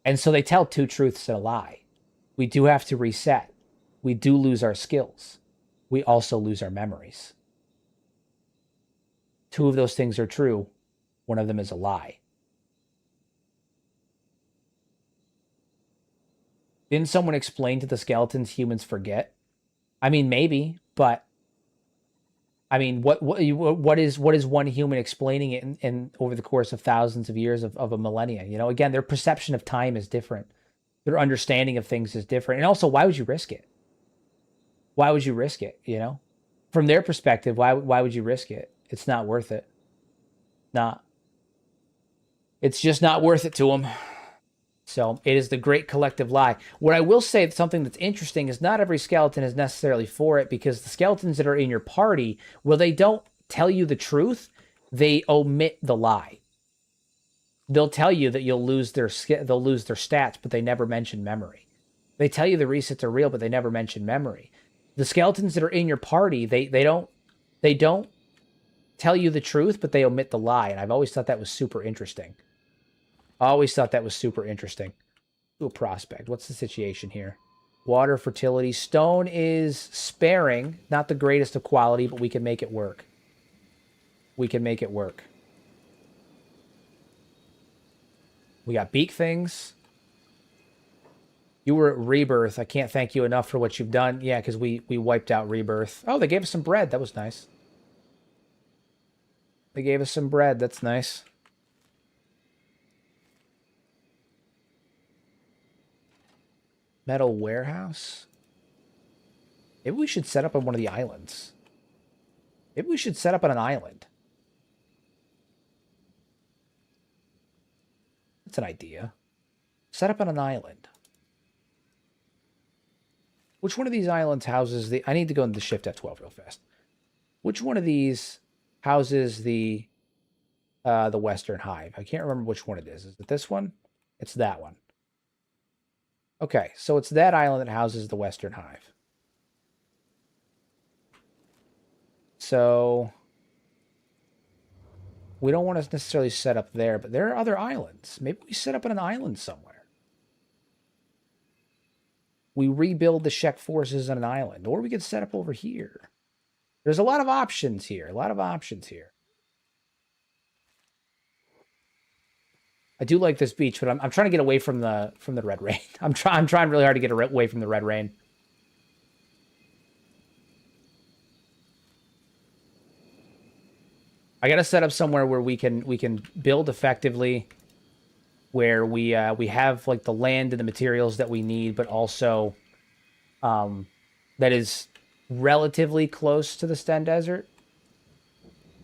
And so they tell two truths and a lie. We do have to reset. We do lose our skills. We also lose our memories. Two of those things are true. One of them is a lie. Didn't someone explain to the skeletons humans forget? I mean, maybe, but I mean, what is one human explaining it in over the course of thousands of years of a millennia? You know, again, their perception of time is different. Their understanding of things is different. And also, why would you risk it? Why would you risk it? You know, from their perspective, why would you risk it? It's not worth it. It's just not worth it to them. So it is the great collective lie. What I will say, something that's interesting, is not every skeleton is necessarily for it, because the skeletons that are in your party, well, they don't tell you the truth. They omit the lie. They'll tell you that they'll lose their stats, but they never mention memory. They tell you the resets are real, but they never mention memory. The skeletons that are in your party, they don't tell you the truth, but they omit the lie. And I've always thought that was super interesting. Ooh, prospect. What's the situation here? Water, fertility. Stone is sparing. Not the greatest of quality, but we can make it work. we can make it work. We got beak things. You were at Rebirth. I can't thank you enough for what you've done. Yeah, because we wiped out Rebirth. Oh, they gave us some bread. That was nice. They gave us some bread. That's nice. Metal warehouse? Maybe we should set up on one of the islands. Maybe we should set up on an island. That's an idea. Set up on an island. Which one of these islands houses the... I need to go into the shift at 12 real fast. Which one of these houses the Western Hive? I can't remember which one it is. Is it this one? It's that one. Okay, so it's that island that houses the Western Hive. So we don't want to necessarily set up there, but there are other islands. Maybe we set up on an island somewhere. We rebuild the Shek forces on an island, or we could set up over here. There's a lot of options here. A lot of options here. I do like this beach, but I'm trying to get away from the red rain. I'm trying really hard to get away from the red rain. I got to set up somewhere where we can build effectively, where we have like the land and the materials that we need, but also that is relatively close to the Sten Desert.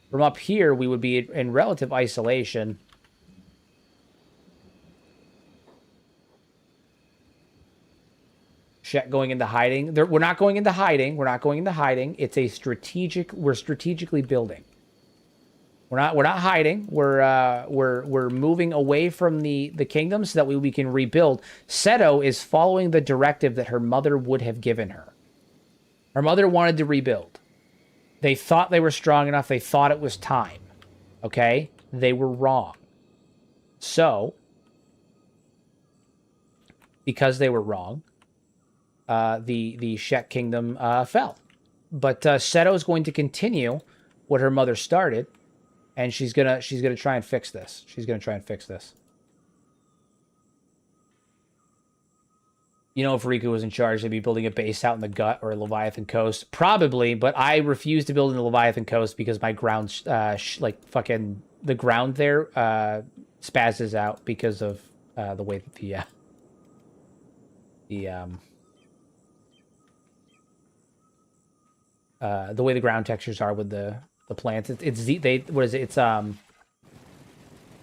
From up here, we would be in relative isolation. Shek going into hiding. We're not going into hiding. We're not going into hiding. It's a strategic. We're strategically building. We're not hiding. We're moving away from the kingdom so that we can rebuild. Setto is following the directive that her mother would have given her. Her mother wanted to rebuild. They thought they were strong enough. They thought it was time. Okay? They were wrong. So, because they were wrong, the Shek Kingdom fell. But Setto is going to continue what her mother started. And she's gonna try and fix this. She's gonna try and fix this. You know, if Riku was in charge, they'd be building a base out in the Gut or Leviathan Coast, probably. But I refuse to build in the Leviathan Coast because my ground, like fucking the ground there, spazzes out because of the way that the way the ground textures are with the plants. It's Z. What is it? It's I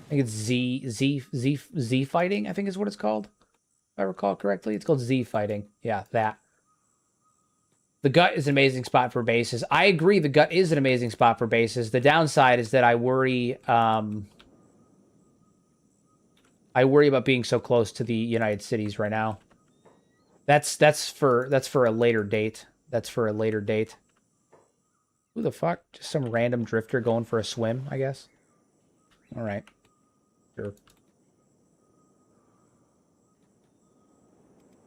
think it's Z fighting. I think is what it's called. If I recall correctly, it's called Z fighting. Yeah, that. The Gut is an amazing spot for bases. I agree. The Gut is an amazing spot for bases. The downside is that I worry. I worry about being so close to the United Cities right now. That's for a later date. That's for a later date. Who the fuck? Just some random drifter going for a swim, I guess. All right. Sure.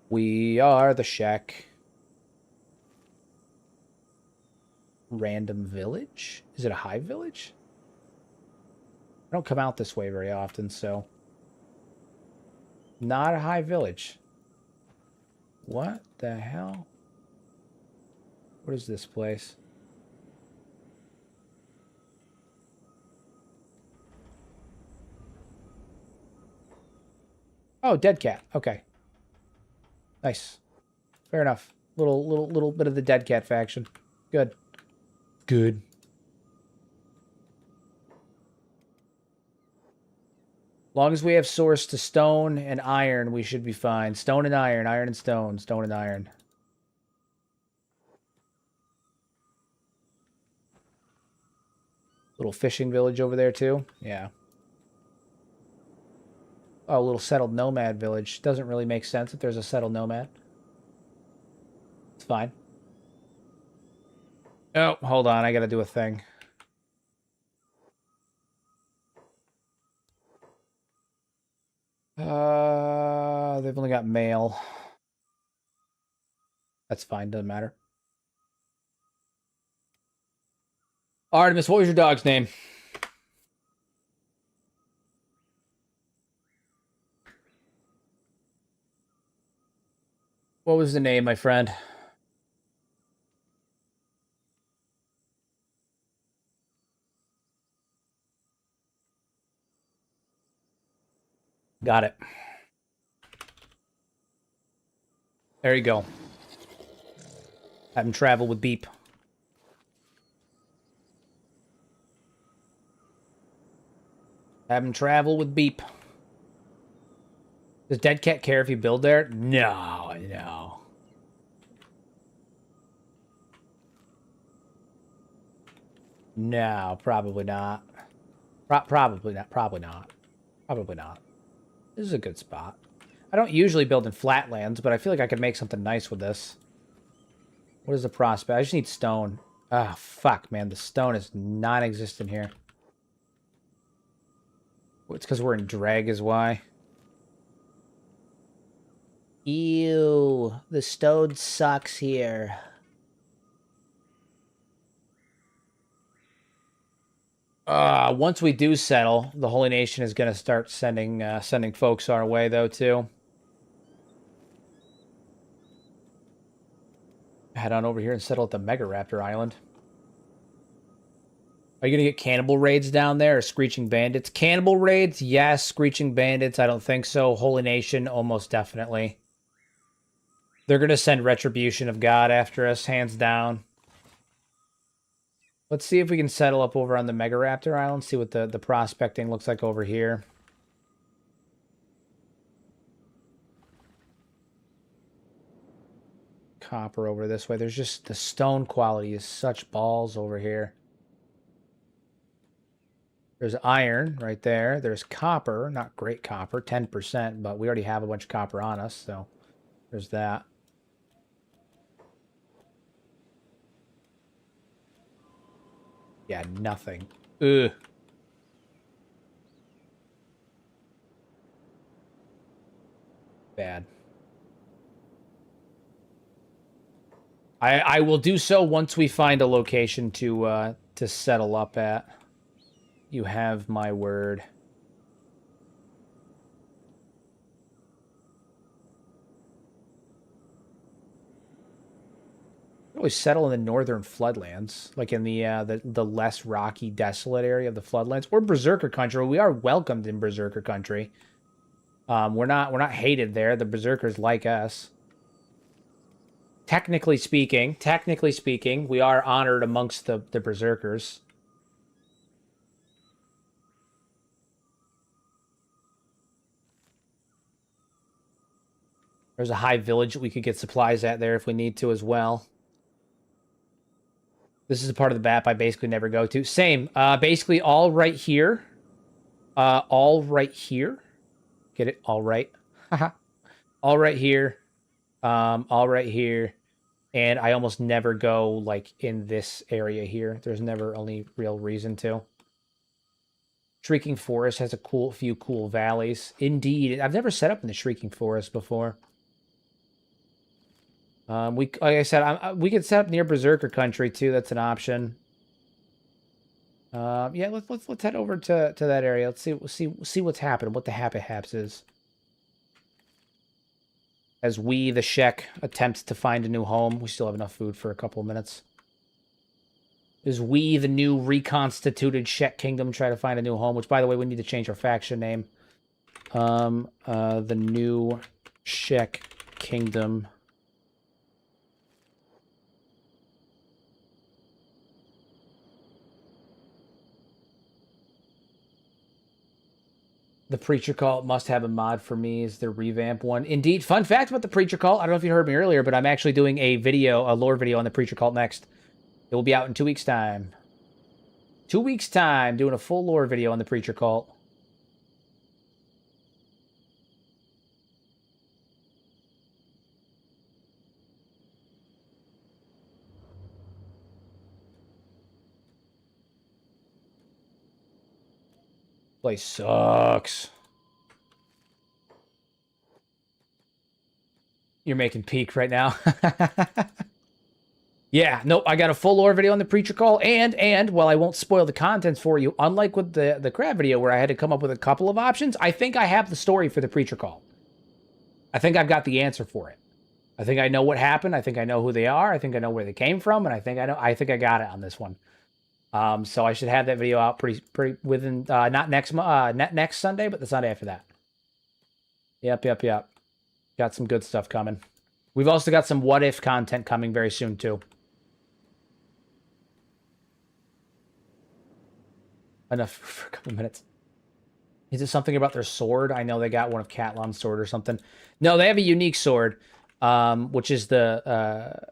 We are the Shek. Random village? Is it a Hive village? I don't come out this way very often, so... Not a Hive village. What the hell? What is this place? Oh, dead cat. Okay. Nice. Fair enough. Little bit of the dead cat faction. Good. Good. Long as we have source to stone and iron, we should be fine. Stone and iron, iron and stone, stone and iron. Little fishing village over there too. Yeah. Oh, a little settled nomad village. Doesn't really make sense if there's a settled nomad. It's fine. Oh, hold on. I gotta do a thing. They've only got male. That's fine. Doesn't matter. Artemis, what was your dog's name? What was the name, my friend? Got it. There you go. Have him travel with Beep. Have him travel with Beep. Does Dead Cat care if you build there? No, no. No, probably not. Probably not. Probably not. Probably not. This is a good spot. I don't usually build in flatlands, but I feel like I could make something nice with this. What is the prospect? I just need stone. Ah, fuck, man. The stone is non-existent here. It's because we're in drag is why. Ew. The stone sucks here. Once we do settle, the Holy Nation is going to start sending folks our way, though, too. Head on over here and settle at the Mega Raptor Island. Are you going to get cannibal raids down there or Screeching Bandits? Cannibal raids, yes. Screeching Bandits, I don't think so. Holy Nation, almost definitely. They're going to send Retribution of God after us, hands down. Let's see if we can settle up over on the Mega Raptor Island, see what the prospecting looks like over here. Copper over this way. There's just, the stone quality is such balls over here. There's iron right there. There's copper, not great copper, 10%, but we already have a bunch of copper on us, so there's that. Yeah, nothing. Ugh. Bad. I will do so once we find a location to settle up at. You have my word. Always settle in the northern floodlands, like in the less rocky, desolate area of the floodlands, or Berserker country. We are welcomed in Berserker country. We're not hated there. The Berserkers like us. Technically speaking, we are honored amongst the Berserkers. There's a Hive village that we could get supplies at there if we need to as well. This is a part of the map I basically never go to. Same. Basically all right here. All right here. Get it? All right. All right here. All right here. And I almost never go, like, in this area here. There's never any real reason to. Shrieking Forest has a few cool valleys. Indeed. I've never set up in the Shrieking Forest before. Like I said, we could set up near Berserker country too. That's an option. Yeah, let's head over to that area. Let's see what's happening. What the happy haps is. As we, the Shek, attempt to find a new home, we still have enough food for a couple of minutes. As we, the new reconstituted Shek Kingdom, try to find a new home. Which, by the way, we need to change our faction name. The new Shek Kingdom. The Preacher Cult must have a mod for me is the revamp one. Indeed. Fun fact about the Preacher Cult. I don't know if you heard me earlier, but I'm actually doing a lore video on the Preacher Cult next. It will be out in 2 weeks' time. 2 weeks' time, doing a full lore video on the Preacher Cult. Place sucks. You're making peak right now. Yeah, nope, I got a full lore video on the Preacher Call, and while I won't spoil the contents for you, unlike with the crab video where I had to come up with a couple of options, I think I have the story for the Preacher Call. I think I've got the answer for it. I think I know what happened. I think I know who they are. I think I know where they came from, and I think I got it on this one. So I should have that video out pretty within not next Sunday, but the Sunday after that. Yep. Got some good stuff coming. We've also got some what if content coming very soon too. Enough for a couple minutes. Is it something about their sword? I know they got one of Catlon's sword or something. No, they have a unique sword, which is the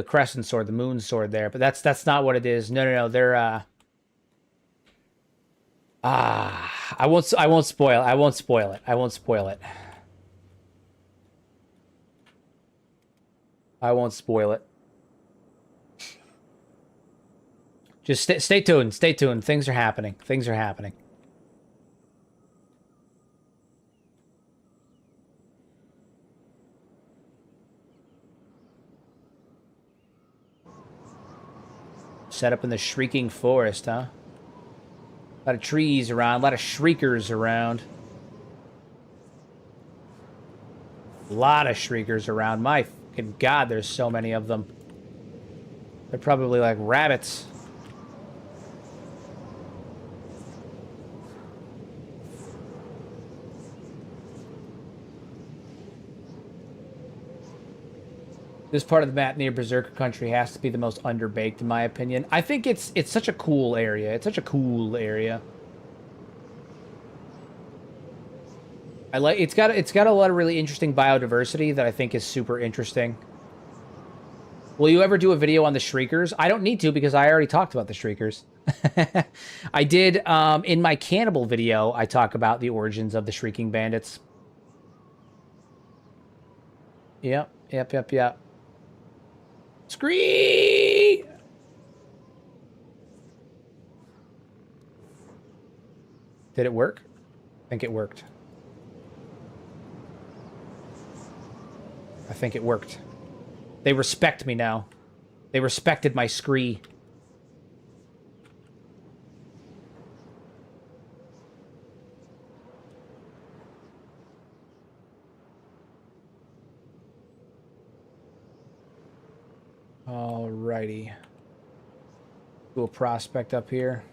crescent sword, the moon sword there. But that's not what it is. No. They're I won't spoil it. I won't spoil it. Just stay tuned. Stay tuned. Things are happening. Set up in the Shrieking Forest, huh? A lot of trees around, a lot of shriekers around. A lot of shriekers around. My fucking God, there's so many of them. They're probably like rabbits. This part of the map near Berserker Country has to be the most underbaked, in my opinion. I think it's such a cool area. It's such a cool area. I like it's got a lot of really interesting biodiversity that I think is super interesting. Will you ever do a video on the Shriekers? I don't need to because I already talked about the Shriekers. I did in my cannibal video. I talk about the origins of the Shrieking Bandits. Yep. Scree! Did it work? I think it worked. They respect me now. They respected my scree. Alrighty. Do a prospect up here.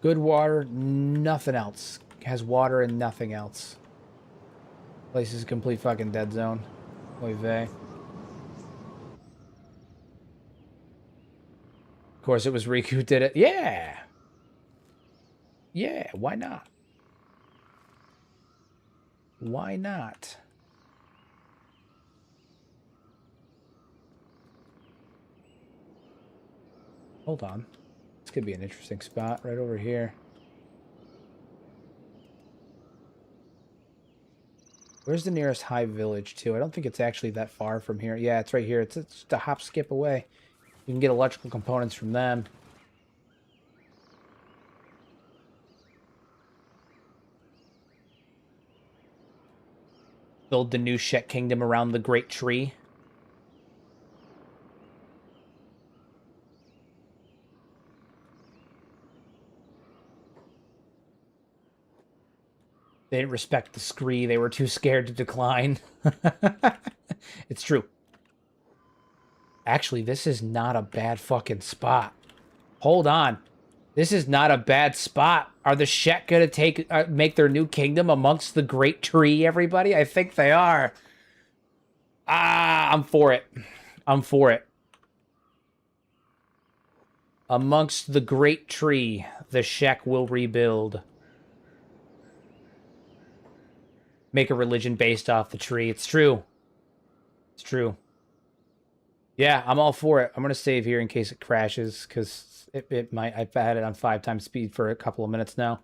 Good water, nothing else. Has water and nothing else. Place is a complete fucking dead zone. Oy vey. Of course it was Riku who did it. Yeah! Yeah, why not? Why not? Hold on. This could be an interesting spot right over here. Where's the nearest Hive village to? I don't think it's actually that far from here. Yeah, it's right here. It's just a hop skip away. You can get electrical components from them. Build the new Shek Kingdom around the Great Tree. They didn't respect the scree. They were too scared to decline. It's true. Actually, this is not a bad fucking spot. Hold on. This is not a bad spot. Are the Shek gonna make their new kingdom amongst the Great Tree, everybody? I think they are. I'm for it. Amongst the Great Tree, the Shek will rebuild. Make a religion based off the tree. It's true. Yeah, I'm all for it. I'm going to save here in case it crashes, because it might. I've had it on 5 times speed for a couple of minutes now.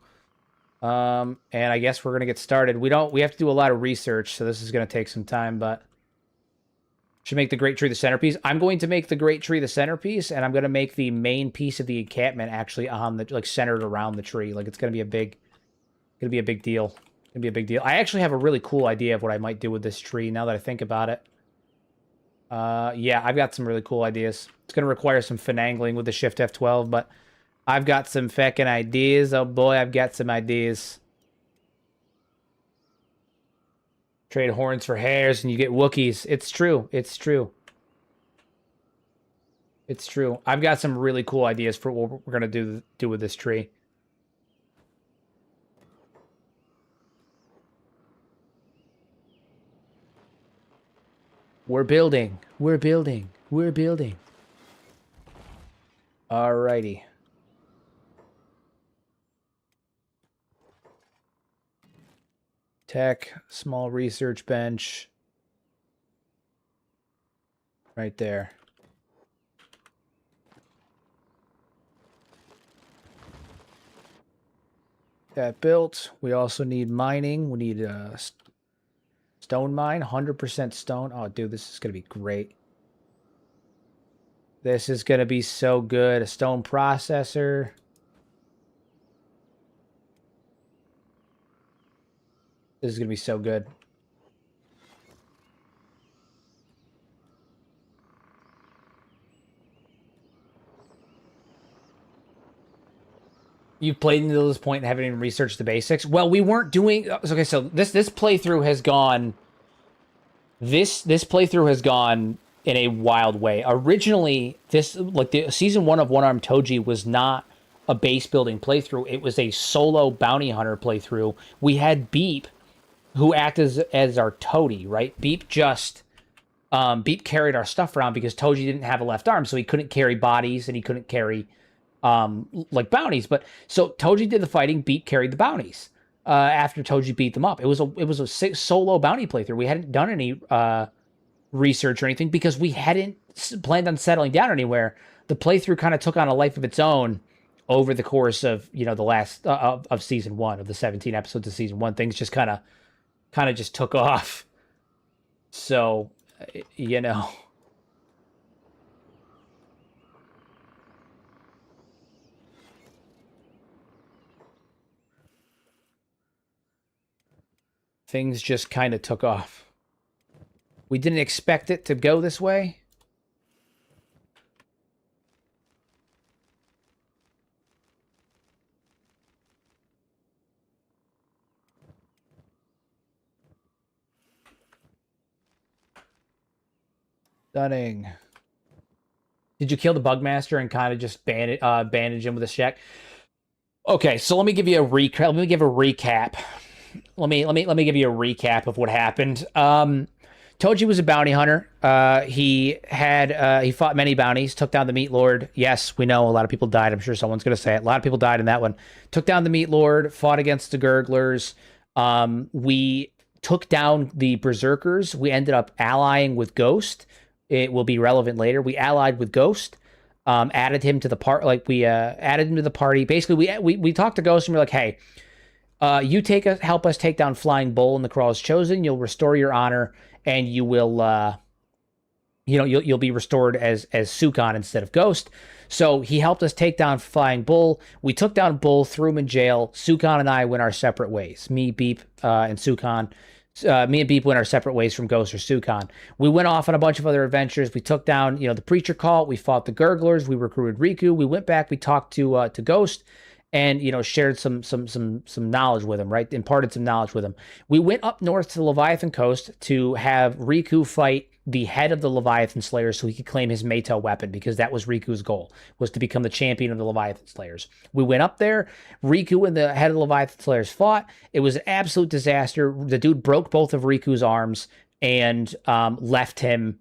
And I guess we're going to get started. We have to do a lot of research, so this is going to take some time, but should make the Great Tree the centerpiece. I'm going to make the Great Tree the centerpiece, and I'm going to make the main piece of the encampment actually on the, like, centered around the tree. Like, it's going to be a big deal. I actually have a really cool idea of what I might do with this tree now that I think about it. Yeah, I've got some really cool ideas. It's going to require some finagling with the Shift F12, but I've got some feckin' ideas. Oh boy, I've got some ideas. Trade horns for hairs and you get Wookiees. It's true. It's true. It's true. I've got some really cool ideas for what we're gonna do with this tree. We're building. We're building. We're building. Alrighty. Tech, small research bench. Right there. That built. We also need mining. We need a stone mine, 100% stone. Oh, dude, this is going to be great. This is going to be so good. A stone processor. This is going to be so good. You've played until this point and haven't even researched the basics. Well, we weren't doing. Okay, so this playthrough has gone. This playthrough has gone in a wild way. Originally, this like the season 1 of One Armed Toji was not a base building playthrough. It was a solo bounty hunter playthrough. We had Beep, who acted as our toady, right? Beep just Beep carried our stuff around because Toji didn't have a left arm, so he couldn't carry bodies and he couldn't carry like bounties. But so Toji did the fighting, Beep carried the bounties. After Toji beat them up, it was a solo bounty playthrough. We hadn't done any research or anything because we hadn't planned on settling down anywhere. The playthrough kind of took on a life of its own over the course of the last of season 1 of the 17 episodes of season 1. Things just kind of just took off. So things just kind of took off. We didn't expect it to go this way. Stunning. Did you kill the Bugmaster and kind of just bandage him with a Shek? Okay, so let me give you a recap. Let me give a recap. Let me give you a recap of what happened. Toji was a bounty hunter. He fought many bounties, took down the Meat Lord. Yes, we know a lot of people died. I'm sure someone's going to say it. A lot of people died in that one. Took down the Meat Lord, fought against the Gurglers. We took down the Berserkers. We ended up allying with Ghost. It will be relevant later. We allied with Ghost. Added him to the part. Like we added him to the party. Basically, we talked to Ghost and we're like, hey, you help us take down Flying Bull in the Crawl's Chosen. You'll restore your honor, and you will, you'll be restored as Sukon instead of Ghost. So he helped us take down Flying Bull. We took down Bull, threw him in jail. Sukon and I went our separate ways. Me, Beep, and Sukon. Me and Beep went our separate ways from Ghost or Sukon. We went off on a bunch of other adventures. We took down, the Preacher Cult. We fought the Gurglers. We recruited Riku. We went back. We talked to Ghost. And shared some knowledge with him, right? Imparted some knowledge with him. We went up north to the Leviathan coast to have Riku fight the head of the Leviathan Slayers so he could claim his Meathead weapon, because that was Riku's goal, was to become the champion of the Leviathan Slayers. We went up there. Riku and the head of the Leviathan Slayers fought. It was an absolute disaster. The dude broke both of Riku's arms and left him.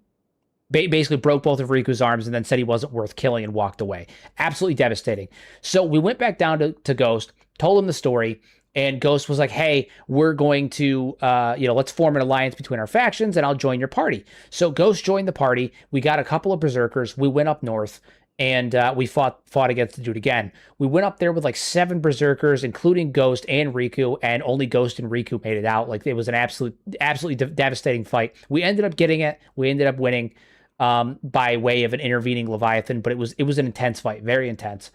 Basically broke both of Riku's arms and then said he wasn't worth killing and walked away. Absolutely devastating. So we went back down to Ghost, told him the story, and Ghost was like, hey, we're going to, let's form an alliance between our factions and I'll join your party. So Ghost joined the party. We got a couple of Berserkers. We went up north and we fought against the dude again. We went up there with like 7 Berserkers, including Ghost and Riku, and only Ghost and Riku made it out. Like it was an absolutely devastating fight. We ended up getting it. We ended up winning. By way of an intervening Leviathan, but it was an intense fight, very intense.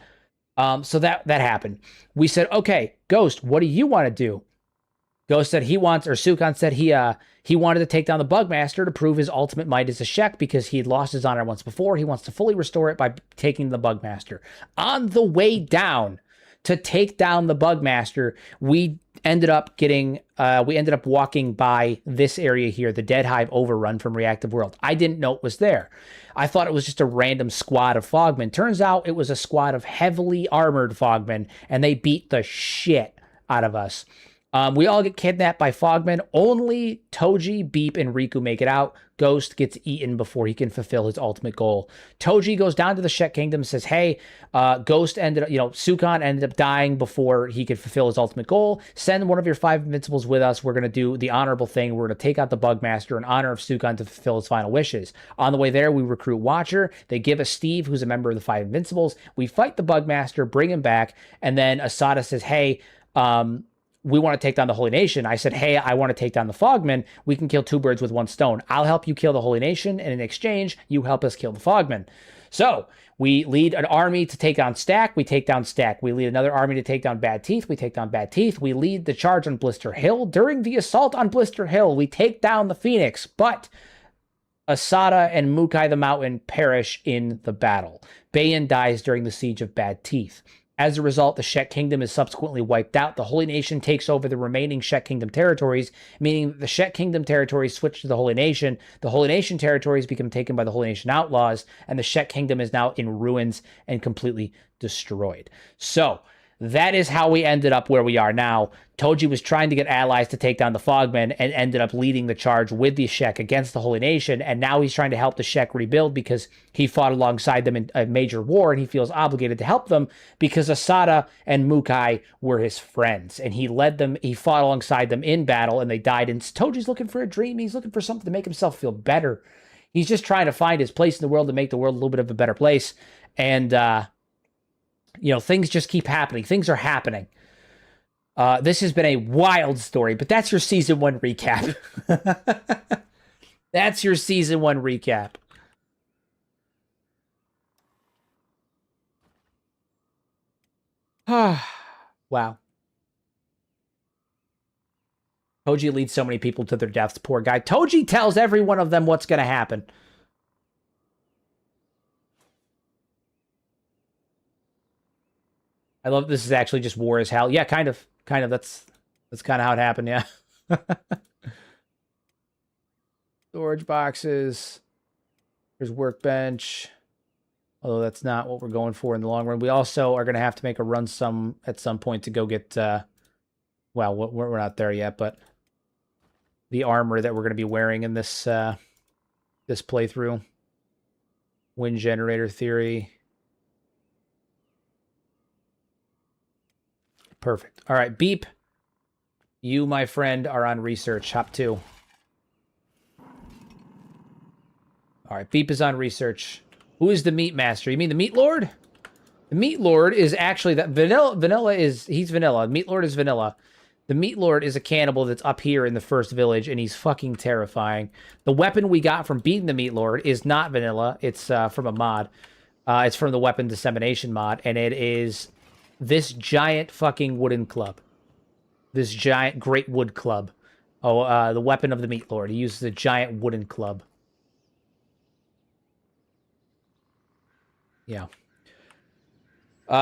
So that happened. We said, okay, Ghost, what do you want to do? Ghost said he wants, or Sukan said he wanted to take down the Bugmaster to prove his ultimate might as a Shek because he had lost his honor once before. He wants to fully restore it by taking the Bugmaster. On the way down to take down the Bugmaster, we ended up walking by this area here, the Dead Hive overrun from Reactive World. I didn't know it was there. I thought it was just a random squad of Fogmen. Turns out it was a squad of heavily armored Fogmen, and they beat the shit out of us. We all get kidnapped by Fogmen. Only Toji, Beep, and Riku make it out. Ghost gets eaten before he can fulfill his ultimate goal. Toji goes down to the Shek Kingdom and says, hey, Ghost ended up, Sukan ended up dying before he could fulfill his ultimate goal. Send one of your 5 Invincibles with us. We're going to do the honorable thing. We're going to take out the Bugmaster in honor of Sukan to fulfill his final wishes. On the way there, we recruit Watcher. They give us Steve, who's a member of the 5 Invincibles. We fight the Bugmaster, bring him back, and then Asada says, hey, we want to take down the Holy Nation. I said, hey, I want to take down the Fogmen. We can kill 2 birds with 1 stone. I'll help you kill the Holy Nation, and in exchange, you help us kill the Fogmen. So we lead an army to take on Stack. We take down Stack. We lead another army to take down Bad Teeth. We take down Bad Teeth. We lead the charge on Blister Hill. During the assault on Blister Hill, we take down the Phoenix, but Asada and Mukai the Mountain perish in the battle. Bayan dies during the siege of Bad Teeth. As a result, the Shek Kingdom is subsequently wiped out. The Holy Nation takes over the remaining Shek Kingdom territories, meaning that the Shek Kingdom territories switch to the Holy Nation. The Holy Nation territories become taken by the Holy Nation outlaws, and the Shek Kingdom is now in ruins and completely destroyed. So that is how we ended up where we are now. Toji was trying to get allies to take down the Fogmen and ended up leading the charge with the Shek against the Holy Nation, and now he's trying to help the Shek rebuild because he fought alongside them in a major war, and he feels obligated to help them because Asada and Mukai were his friends, and he fought alongside them in battle, and they died, and Toji's looking for a dream. He's looking for something to make himself feel better. He's just trying to find his place in the world to make the world a little bit of a better place, and things just keep happening. Things are happening. This has been a wild story, but that's your season 1 recap. That's your season 1 recap. Wow. Toji leads so many people to their deaths. Poor guy. Toji tells every one of them what's going to happen. I love this is actually just war as hell. Yeah, kind of. That's kind of how it happened, yeah. Storage boxes. There's workbench. Although that's not what we're going for in the long run. We also are going to have to make a run at some point to go get, well, we're not there yet, but the armor that we're going to be wearing in this this playthrough. Wind generator theory. Perfect. All right, Beep. You, my friend, are on research. Hop 2. All right, Beep is on research. Who is the Meat Master? You mean the Meat Lord? The Meat Lord is actually that he's vanilla. Meat Lord is vanilla. The Meat Lord is a cannibal that's up here in the first village, and he's fucking terrifying. The weapon we got from beating the Meat Lord is not vanilla. It's from a mod. It's from the Weapon Dissemination mod, and it is this giant fucking wooden club. This giant great wood club. Oh, the weapon of the Meat Lord. He uses a giant wooden club. Yeah.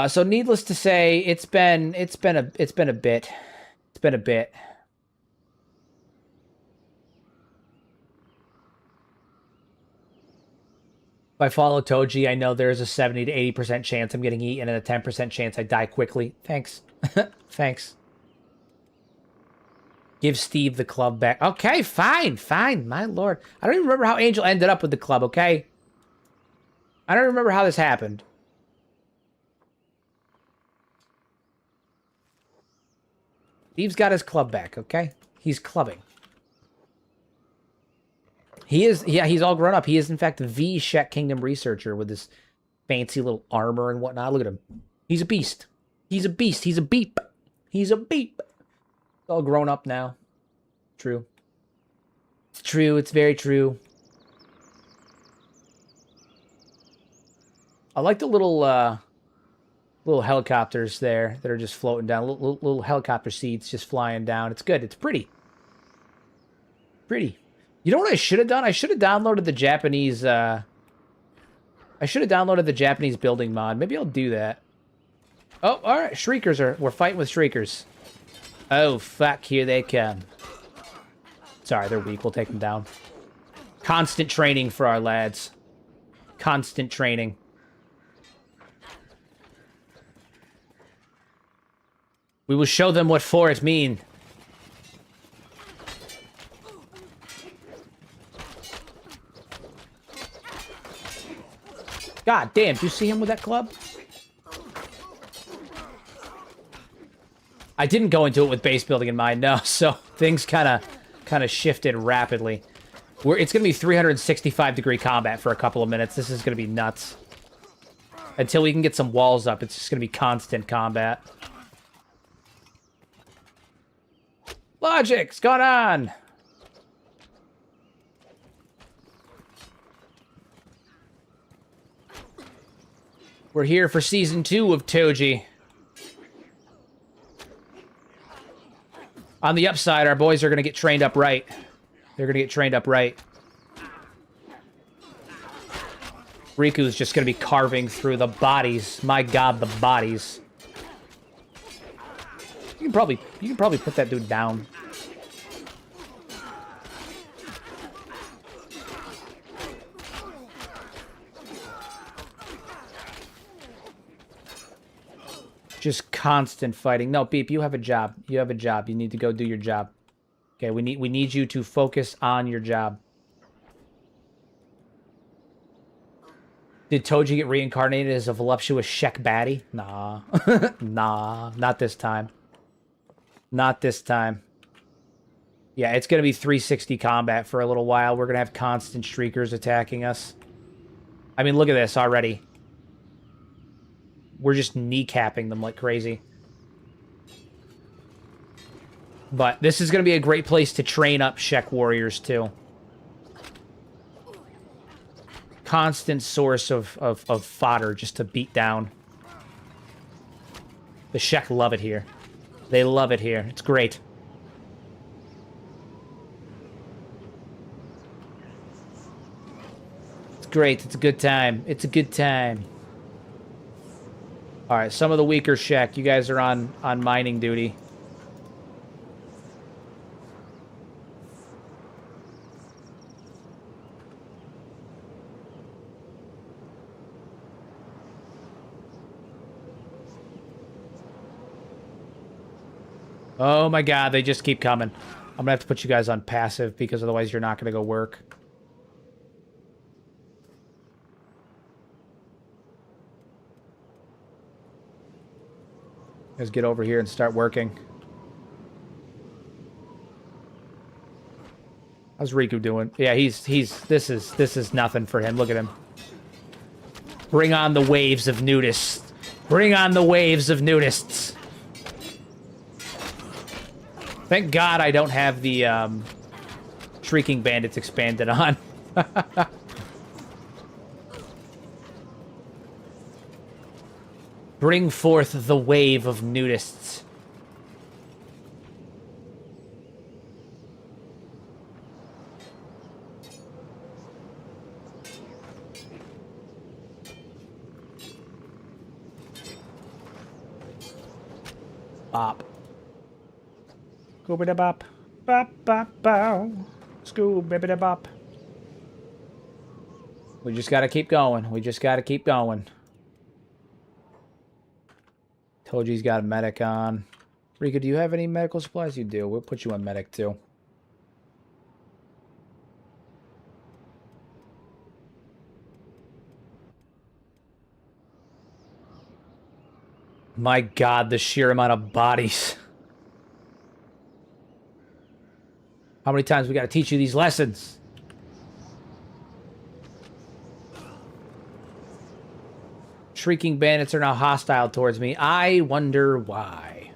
So needless to say, it's been a bit. It's been a bit. If I follow Toji, I know there's a 70 to 80% chance I'm getting eaten and a 10% chance I die quickly. Thanks. Thanks. Give Steve the club back. Okay, fine. My lord. I don't even remember how Angel ended up with the club, okay? I don't remember how this happened. Steve's got his club back, okay? He's clubbing. He is, yeah, he's all grown up. He is, in fact, the Shek Kingdom researcher with this fancy little armor and whatnot. Look at him. He's a beast. He's a beast. He's a beep. He's a beep. He's all grown up now. True. It's true. It's very true. I like the little Little helicopters there that are just floating down. Little helicopter seats just flying down. It's good. It's pretty. Pretty. You know what I should have done? I should have downloaded the Japanese, I should have downloaded the Japanese building mod. Maybe I'll do that. Oh, alright. Shriekers are... We're fighting with Shriekers. Oh, fuck. Here they come. Sorry, they're weak. We'll take them down. Constant training for our lads. Constant training. We will show them what for it mean. God damn, do you see him with that club? I didn't go into it with base building in mind, no, so things kind of shifted rapidly. It's going to be 365-degree combat for a couple of minutes. This is going to be nuts. Until we can get some walls up, it's just going to be constant combat. Logic's gone on! We're here for Season 2 of Toji. On the upside, our boys are going to get trained up right. They're going to get trained up right. Riku's just going to be carving through the bodies. My god, the bodies. You can probably put that dude down. Just constant fighting. No, Beep, you have a job. You have a job. You need to go do your job. Okay, we need you to focus on your job. Did Toji get reincarnated as a voluptuous Shek baddie? Nah. Nah, not this time. Not this time. Yeah, it's going to be 360 combat for a little while. We're going to have constant Shriekers attacking us. I mean, look at this already. We're just kneecapping them like crazy. But this is going to be a great place to train up Shek warriors, too. Constant source of fodder just to beat down. The Shek love it here. They love it here. It's great. It's great. It's a good time. It's a good time. Alright, some of the weaker Shek. You guys are on mining duty. Oh my god, they just keep coming. I'm gonna have to put you guys on passive because otherwise you're not gonna go work. Let's get over here and start working. How's Riku doing? Yeah, this is nothing for him. Look at him. Bring on the waves of nudists. Bring on the waves of nudists. Thank God I don't have the Shrieking Bandits expanded on. Bring forth the wave of nudists. Bop. Scooby-da-bop. Bop-bop-bow. Scooby-da-bop. We just gotta keep going. We just gotta keep going. Toji's got a medic on. Rika, do you have any medical supplies? You do. We'll put you on medic, too. My god, the sheer amount of bodies. How many times we gotta teach you these lessons? Shrieking Bandits are now hostile towards me. I wonder why.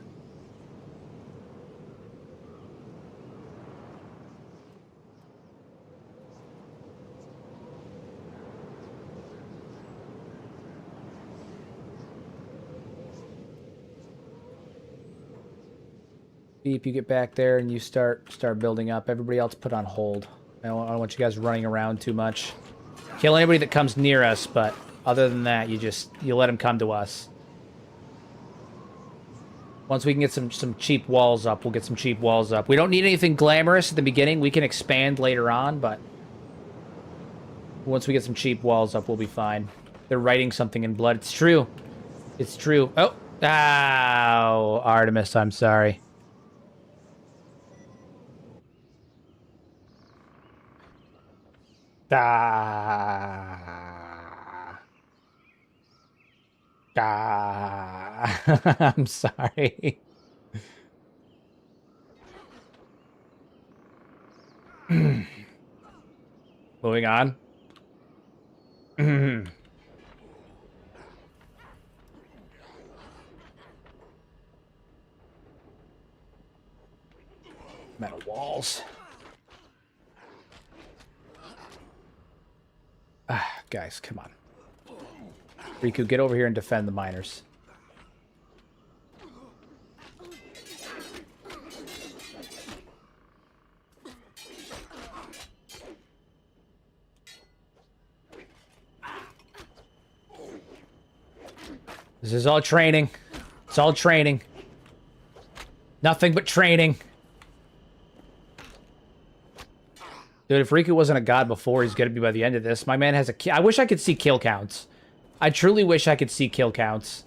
Beep, you get back there and you start building up. Everybody else put on hold. I don't want you guys running around too much. Kill anybody that comes near us, but other than that, you let them come to us. Once we can get some cheap walls up, we'll get some cheap walls up. We don't need anything glamorous at the beginning. We can expand later on, but once we get some cheap walls up, we'll be fine. They're writing something in blood. It's true. It's true. Oh, ow, Artemis, I'm sorry. Ah. Ah. I'm sorry. Moving on. Metal walls. Ah, guys, come on. Riku, get over here and defend the miners. This is all training. It's all training. Nothing but training. Dude, if Riku wasn't a god before, he's gonna be by the end of this. My man has a kill. I wish I could see kill counts. I truly wish I could see kill counts.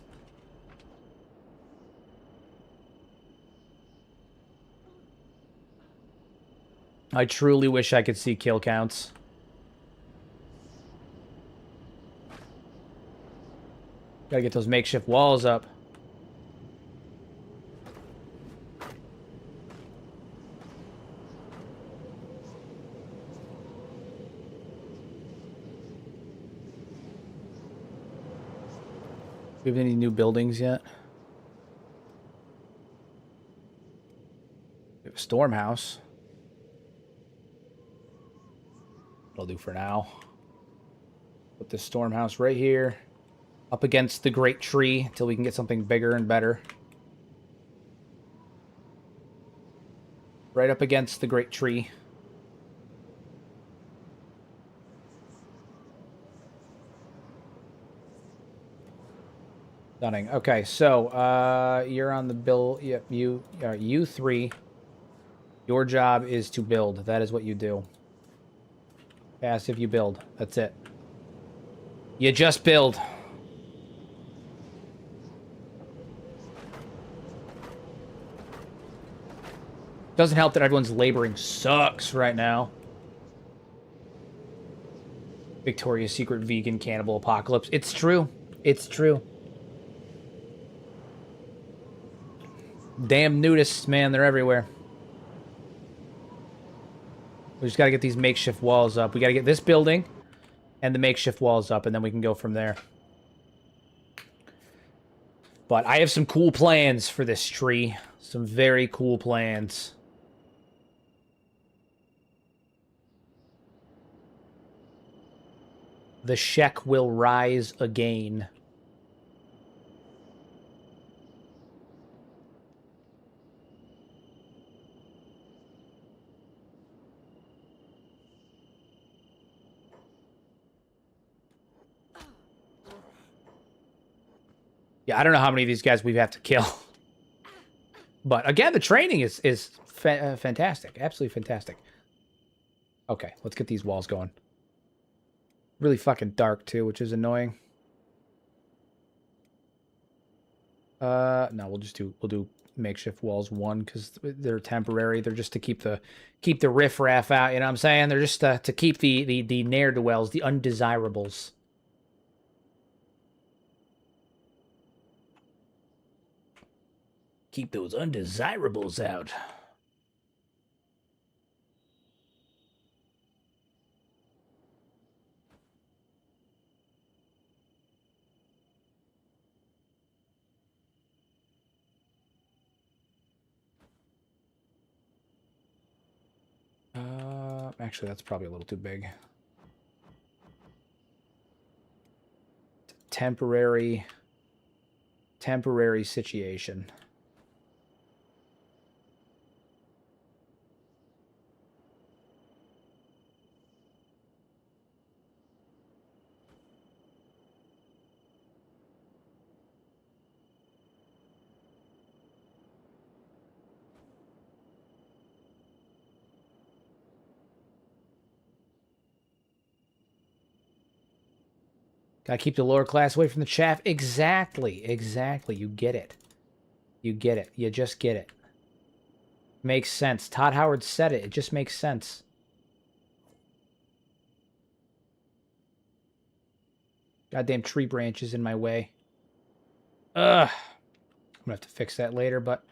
I truly wish I could see kill counts. Gotta get those makeshift walls up. Do we have any new buildings yet? We have a storm house. That'll do for now. Put this storm house right here. Up against the great tree until we can get something bigger and better. Right up against the great tree. Stunning. Okay, so you're on the build. Yep, you three. Your job is to build. That is what you do. Passive, you build. That's it. You just build. Doesn't help that everyone's laboring sucks right now. Victoria's Secret vegan cannibal apocalypse. It's true. It's true. Damn nudists, man. They're everywhere. We just got to get these makeshift walls up. We got to get this building and the makeshift walls up, and then we can go from there. But I have some cool plans for this tree. Some very cool plans. The Shek will rise again. Yeah, I don't know how many of these guys we have to kill. But again, the training is fantastic. Absolutely fantastic. Okay, let's get these walls going. Really fucking dark too, which is annoying. No, we'll do makeshift walls 1 because they're temporary. They're just to keep the riffraff out. You know what I'm saying? They're just to keep the ne'er-do-wells, the undesirables. Keep those undesirables out. Actually, that's probably a little too big. Temporary situation. Gotta keep the lower class away from the chaff. Exactly. Exactly. You get it. You get it. You just get it. Makes sense. Todd Howard said it. It just makes sense. Goddamn tree branches in my way. Ugh. I'm gonna have to fix that later, but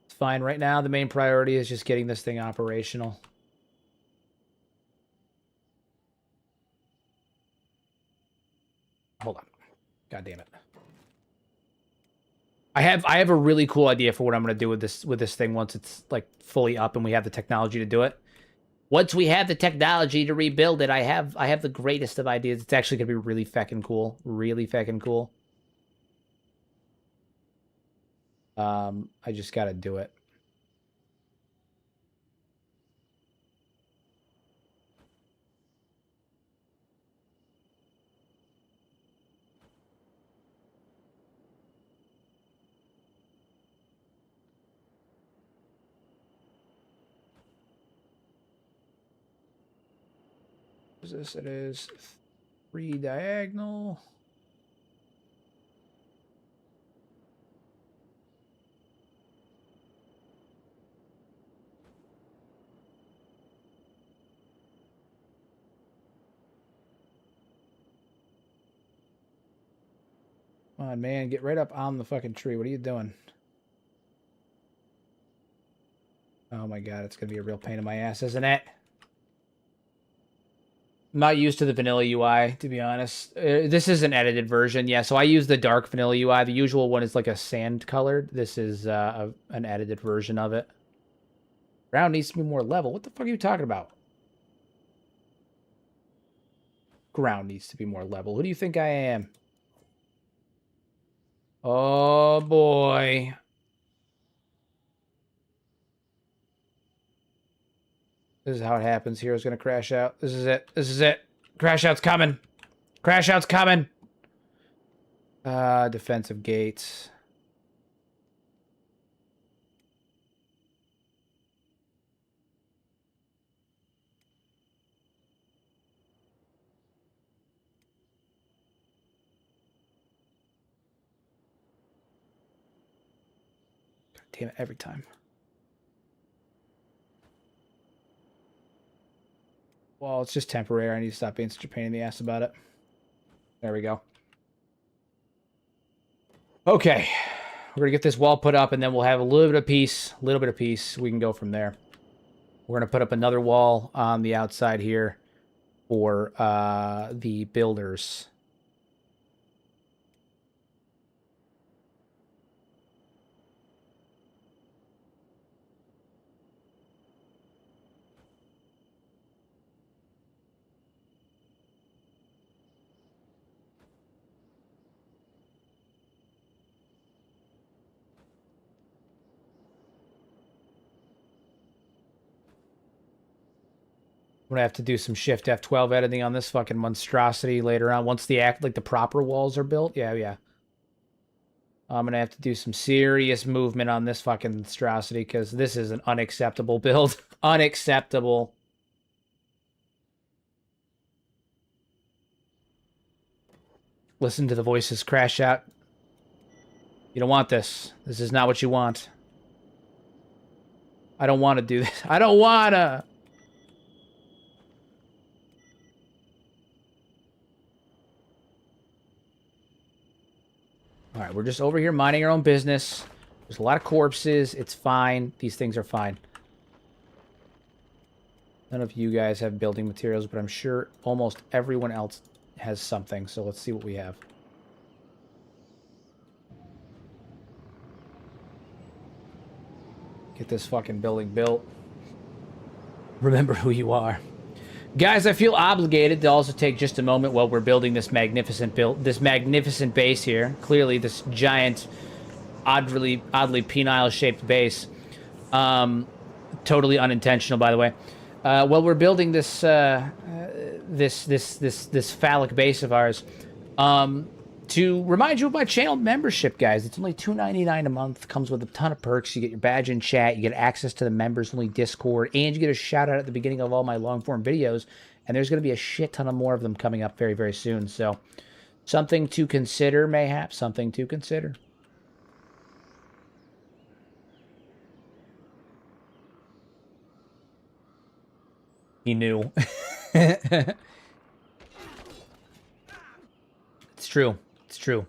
it's fine. Right now, the main priority is just getting this thing operational. Hold on. God damn it. I have a really cool idea for what I'm gonna do with this thing once it's like fully up and we have the technology to do it. Once we have the technology to rebuild it, I have the greatest of ideas. It's actually gonna be really feckin' cool. Really feckin' cool. I just gotta do it. What is this? It is 3 diagonal. Come on, man. Get right up on the fucking tree. What are you doing? Oh my god, it's going to be a real pain in my ass, isn't it? I'm not used to the vanilla UI, to be honest. This is an edited version, yeah. So I use the dark vanilla UI. The usual one is like a sand colored. This is an edited version of it. Ground needs to be more level. What the fuck are you talking about? Ground needs to be more level. Who do you think I am? Oh boy. This is how it happens. Hero's gonna crash out. This is it. This is it. Crash out's coming. Crash out's coming. Defensive gates. God damn it, every time. Well, it's just temporary. I need to stop being such a pain in the ass about it. There we go. Okay. We're going to get this wall put up, and then we'll have a little bit of peace. A little bit of peace. We can go from there. We're going to put up another wall on the outside here for the builders. I'm gonna have to do some Shift F12 editing on this fucking monstrosity later on. Once the proper walls are built. Yeah. I'm gonna have to do some serious movement on this fucking monstrosity because this is an unacceptable build. Unacceptable. Listen to the voices crash out. You don't want this. This is not what you want. I don't want to do this. I don't wanna. All right, we're just over here minding our own business. There's a lot of corpses. It's fine. These things are fine. None of you guys have building materials, but I'm sure almost everyone else has something. So let's see what we have. Get this fucking building built. Remember who you are. Guys, I feel obligated to also take just a moment while we're building this magnificent base here. Clearly, this giant, oddly penile-shaped base. Totally unintentional, by the way. While we're building this this phallic base of ours, to remind you of my channel membership, guys. It's only $2.99 a month. Comes with a ton of perks. You get your badge in chat. You get access to the members-only Discord. And you get a shout-out at the beginning of all my long-form videos. And there's going to be a shit ton of more of them coming up very, very soon. So Something to consider, mayhap. Something to consider. He knew. It's true. It's true.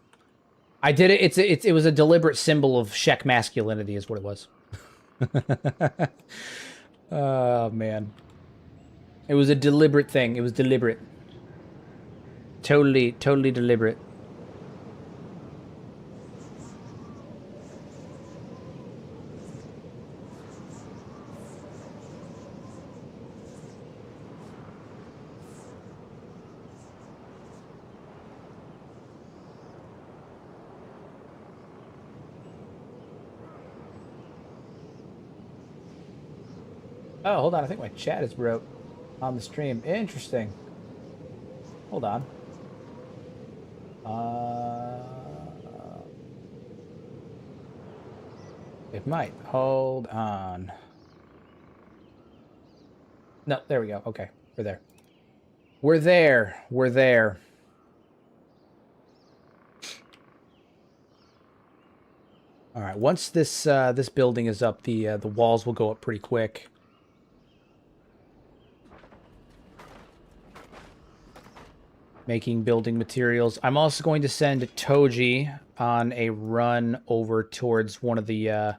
I did it. It was a deliberate symbol of Shek masculinity, is what it was. Oh man, it was a deliberate thing. It was deliberate. Totally deliberate. Oh, hold on. I think my chat is broke on the stream. Interesting. Hold on. It might. Hold on. No, there we go. Okay, we're there. We're there. We're there. All right. Once this this building is up, the walls will go up pretty quick. Making building materials. I'm also going to send Toji on a run over towards one of the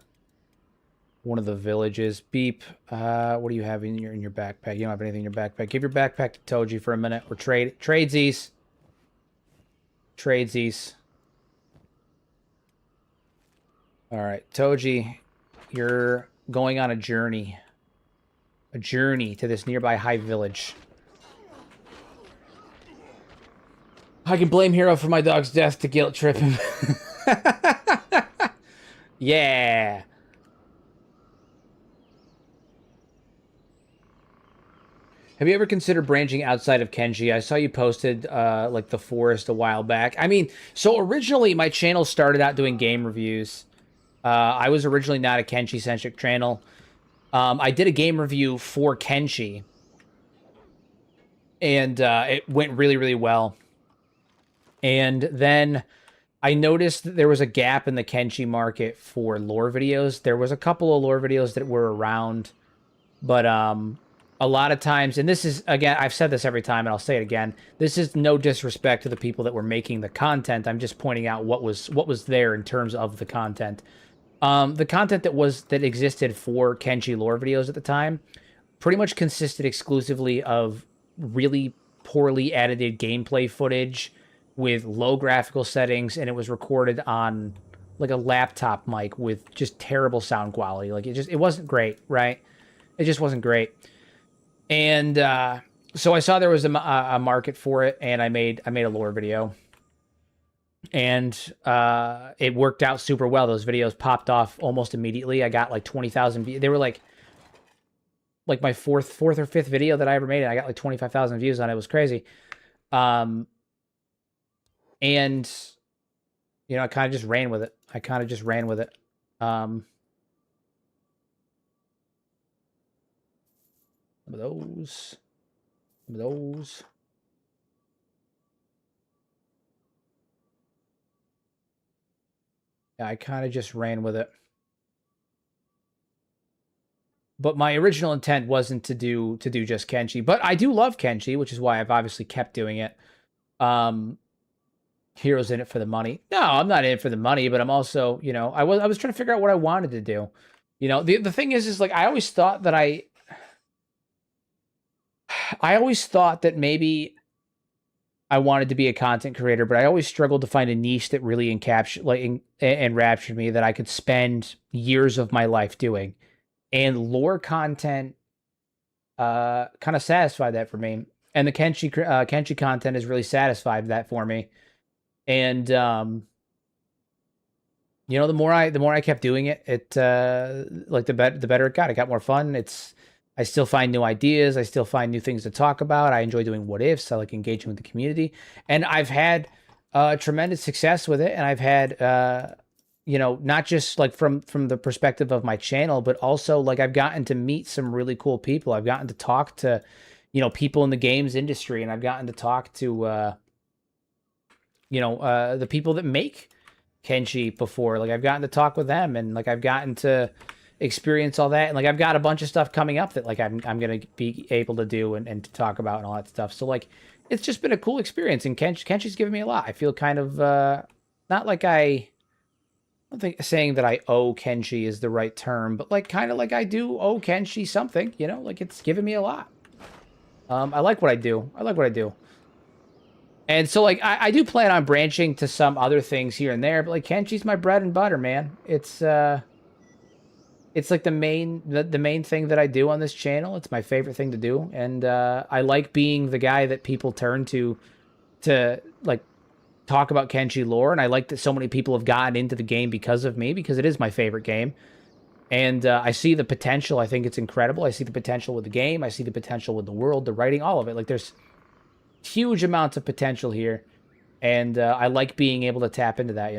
villages. Beep. What do you have in your backpack? You don't have anything in your backpack. Give your backpack to Toji for a minute. Or tradesies. Tradesies. All right, Toji, you're going on a journey. A journey to this nearby Hive village. I can blame Hero for my dog's death to guilt trip him. Yeah. Have you ever considered branching outside of Kenshi? I saw you posted like the forest a while back. I mean, so originally my channel started out doing game reviews. I was originally not a Kenshi-centric channel. I did a game review for Kenshi. And it went really, really well. And then I noticed that there was a gap in the Kenshi market for lore videos. There was a couple of lore videos that were around. But a lot of times, and this is, again, I've said this every time, and I'll say it again. This is no disrespect to the people that were making the content. I'm just pointing out what was there in terms of the content. The content that existed for Kenshi lore videos at the time pretty much consisted exclusively of really poorly edited gameplay footage with low graphical settings, and it was recorded on like a laptop mic with just terrible sound quality. Like it wasn't great, right? It just wasn't great. And so I saw there was a market for it, and I made a lore video. And it worked out super well. Those videos popped off almost immediately. I got like 20,000 views. They were like my fourth or fifth video that I ever made. And I got like 25,000 views on it. It was crazy. And you know, I kind of just ran with it. Some of those. Yeah, I kind of just ran with it. But my original intent wasn't to do just Kenshi. But I do love Kenshi, which is why I've obviously kept doing it. Hero's in it for the money. No, I'm not in it for the money, but I'm also, you know, I was trying to figure out what I wanted to do. You know, the thing is like I always thought that maybe I wanted to be a content creator, but I always struggled to find a niche that really enraptured me, that I could spend years of my life doing. And lore content kind of satisfied that for me. And the Kenshi content has really satisfied that for me. And you know, the more I kept doing it, like the better it got. It got more fun. I still find new ideas. I still find new things to talk about. I enjoy doing what ifs. I like engaging with the community, and I've had tremendous success with it. And I've had, you know, not just like from the perspective of my channel, but also like I've gotten to meet some really cool people. I've gotten to talk to, you know, people in the games industry, and I've gotten to talk to, the people that make Kenshi before. Like, I've gotten to talk with them, and like I've gotten to experience all that, and like I've got a bunch of stuff coming up that like I'm gonna be able to do and to talk about and all that stuff. So like it's just been a cool experience, and Kenshi's given me a lot. I feel kind of not like I don't think saying that I owe Kenshi is the right term, but like kind of like I do owe Kenshi something, like it's given me a lot. I like what I do. I like what I do. And so like I do plan on branching to some other things here and there, but like Kenshi's my bread and butter, man. It's like the main thing that I do on this channel. It's my favorite thing to do, and I like being the guy that people turn to like talk about Kenshi lore, and I like that so many people have gotten into the game because of me, because it is my favorite game. And I see the potential. I think it's incredible. I see the potential with the game. I see the potential with the world, the writing, all of it. Like, there's huge amounts of potential here, and I like being able to tap into that,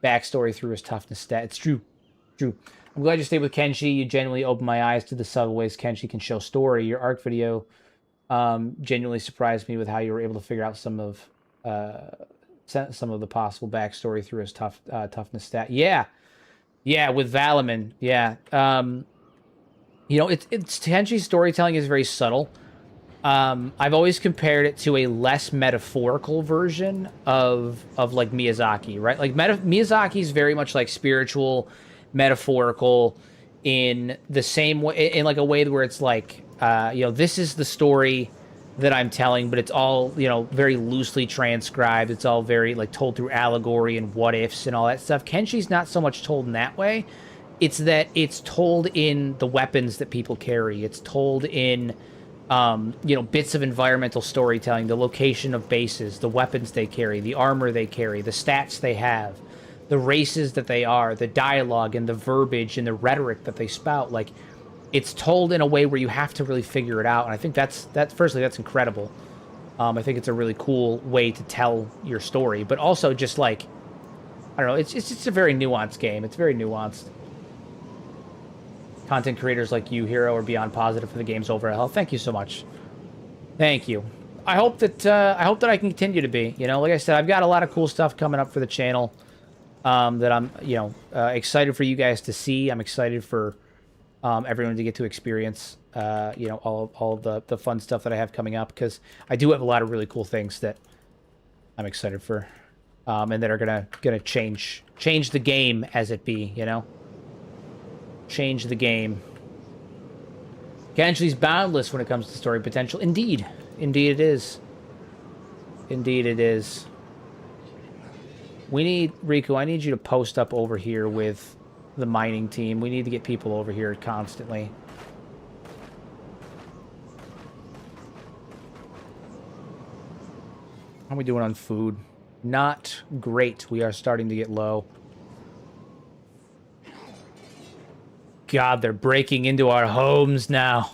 Backstory through his toughness stat. It's true. True. I'm glad you stayed with Kenshi. You genuinely opened my eyes to the subtle ways Kenshi can show story. Your arc video genuinely surprised me with how you were able to figure out some of the possible backstory through his toughness stat. Yeah, with Valaman. Yeah, it's Kenshi's storytelling is very subtle. I've always compared it to a less metaphorical version of like Miyazaki, right? Like Miyazaki's very much like spiritual, metaphorical, in the same way, in like a way where it's like, this is the story that I'm telling, but it's all, very loosely transcribed. It's all very like told through allegory and what ifs and all that stuff. Kenshi's not so much told in that way. It's that it's told in the weapons that people carry. It's told in bits of environmental storytelling, the location of bases, the weapons they carry, the armor they carry, the stats they have, the races that they are, the dialogue and the verbiage and the rhetoric that they spout. Like, it's told in a way where you have to really figure it out. And I think that's firstly, that's incredible. I think it's a really cool way to tell your story, but also just like, I don't know, it's just a very nuanced game. It's very nuanced. Content creators like you, Hero, are beyond positive for the game's overall health. Thank you so much. Thank you. I hope that I can continue to be. Like I said, I've got a lot of cool stuff coming up for the channel that I'm excited for you guys to see. I'm excited for everyone to get to experience all of the fun stuff that I have coming up, because I do have a lot of really cool things that I'm excited for, and that are gonna change the game as it be. Change the game. Kenshi's boundless when it comes to story potential. Indeed. Indeed it is. Indeed it is. We need, Riku, I need you to post up over here with the mining team. We need to get people over here constantly. How are we doing on food? Not great. We are starting to get low. God, they're breaking into our homes now.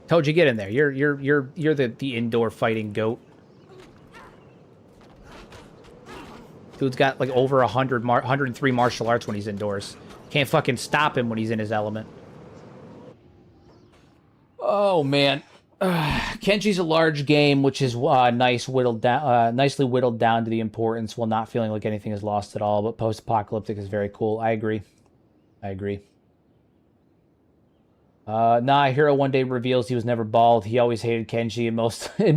Toji, get in there. You're the indoor fighting goat. Dude's got like over 103 martial arts when he's indoors. Can't fucking stop him when he's in his element. Oh man, Kenshi's a large game, which is nicely whittled down to the importance, while not feeling like anything is lost at all. But post-apocalyptic is very cool. I agree. Hero one day reveals he was never bald. He always hated Kenshi, and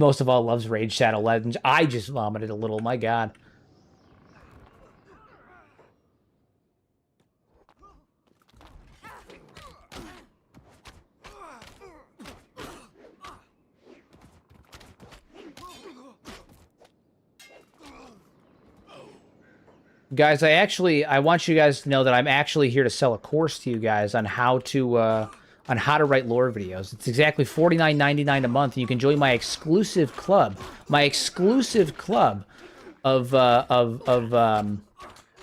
most of all loves Raid Shadow Legends. I just vomited a little. My God. Guys, I want you guys to know that I'm actually here to sell a course to you guys on how to write lore videos. It's exactly $49.99 a month, and you can join my exclusive club. My exclusive club of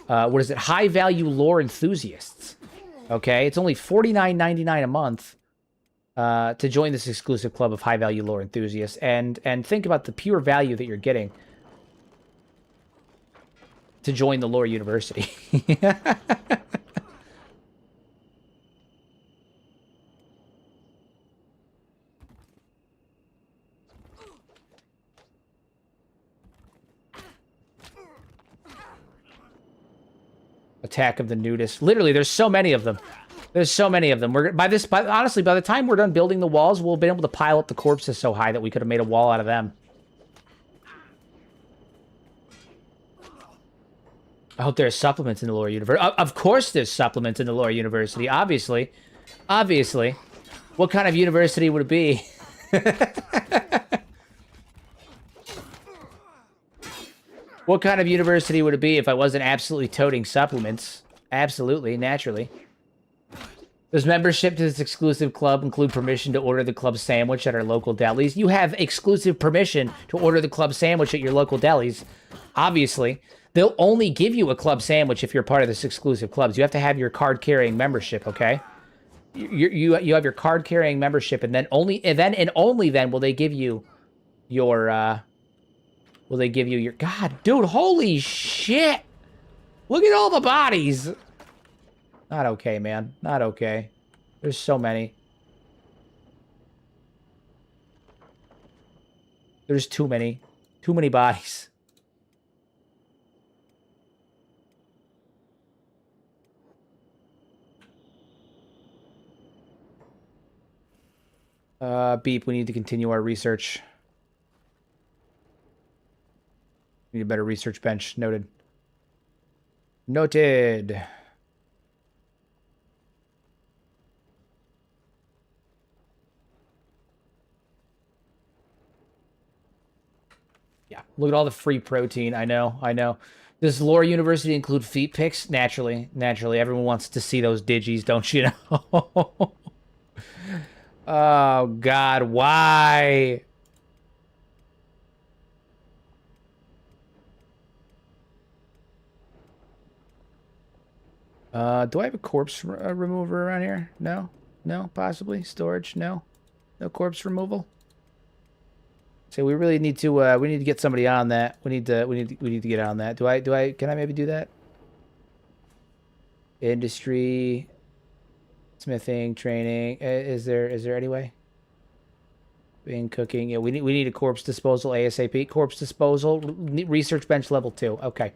what is it? High value lore enthusiasts. Okay, it's only $49.99 a month to join this exclusive club of high value lore enthusiasts, and think about the pure value that you're getting. to join the lore university. Attack of the Nudists. Literally, there's so many of them. There's so many of them. Honestly, by the time we're done building the walls, we'll be able to pile up the corpses so high that we could have made a wall out of them. I hope there's supplements in the lore universe. Of course there's supplements in the lore university, obviously. Obviously. What kind of university would it be? What kind of university would it be if I wasn't absolutely toting supplements? Absolutely, naturally. Does membership to this exclusive club include permission to order the club sandwich at our local delis? You have exclusive permission to order the club sandwich at your local delis. Obviously. They'll only give you a club sandwich if you're part of this exclusive clubs. You have to have your card-carrying membership, okay? You have your card-carrying membership, and then only then will they give you your God, dude, holy shit! Look at all the bodies! Not okay, man. Not okay. There's so many. There's too many. Too many bodies. Beep, we need to continue our research. We need a better research bench. Noted. Noted. Yeah, look at all the free protein. I know, I know. Does Lore University include feet pics? Naturally, naturally. Everyone wants to see those digis, don't you know? Oh, God, why? Do I have a corpse remover around here? No? No? Possibly? Storage? No? No corpse removal? So we really need to, we need to get somebody on that. We need to get on that. Can I maybe do that? Industry... Smithing, training. Is there any way? Being cooking. Yeah, we need a corpse disposal ASAP. Corpse disposal. Research bench level 2. Okay.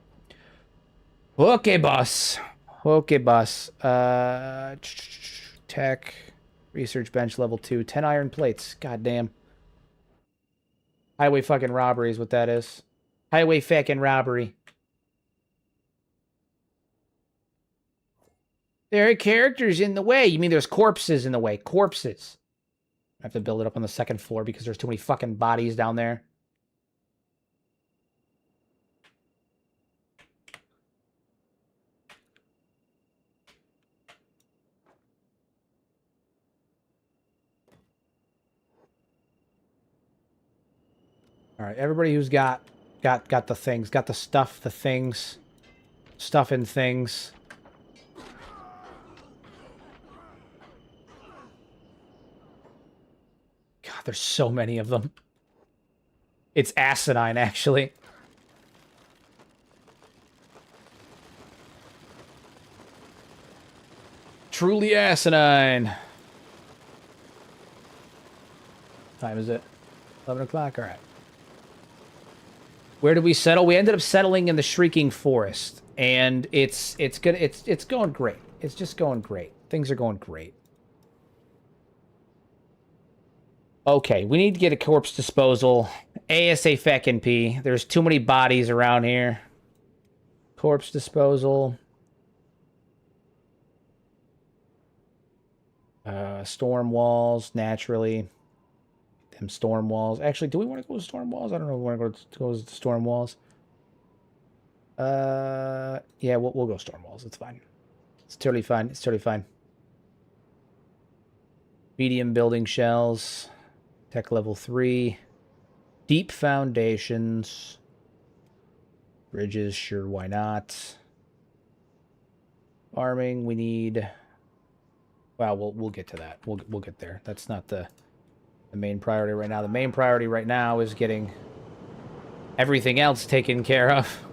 Okay, boss. Okay, boss. Tech. Research bench level 2. 10 iron plates. God damn. Highway fucking robbery is what that is. Highway fucking robbery. There are characters in the way. You mean there's corpses in the way? Corpses. I have to build it up on the second floor because there's too many fucking bodies down there. All right, everybody who's got the things, got the stuff, the things, stuff and things. God, there's so many of them. It's asinine, actually. Truly asinine. Time is it? 11 o'clock? All right. Where did we settle? We ended up settling in the Shrieking Forest, and it's going great. It's just going great. Things are going great. Okay, we need to get a corpse disposal. ASA feckin' P. There's too many bodies around here. Corpse disposal. Storm walls, naturally. Them storm walls. Actually, do we want to go to storm walls? I don't know if we want to go to storm walls. Yeah, we'll go storm walls. It's fine. It's totally fine. It's totally fine. Medium building shells. Tech level 3. Deep foundations. Bridges, sure, why not? Farming, we need... Well, we'll get to that. We'll get there. That's not the main priority right now. The main priority right now is getting everything else taken care of.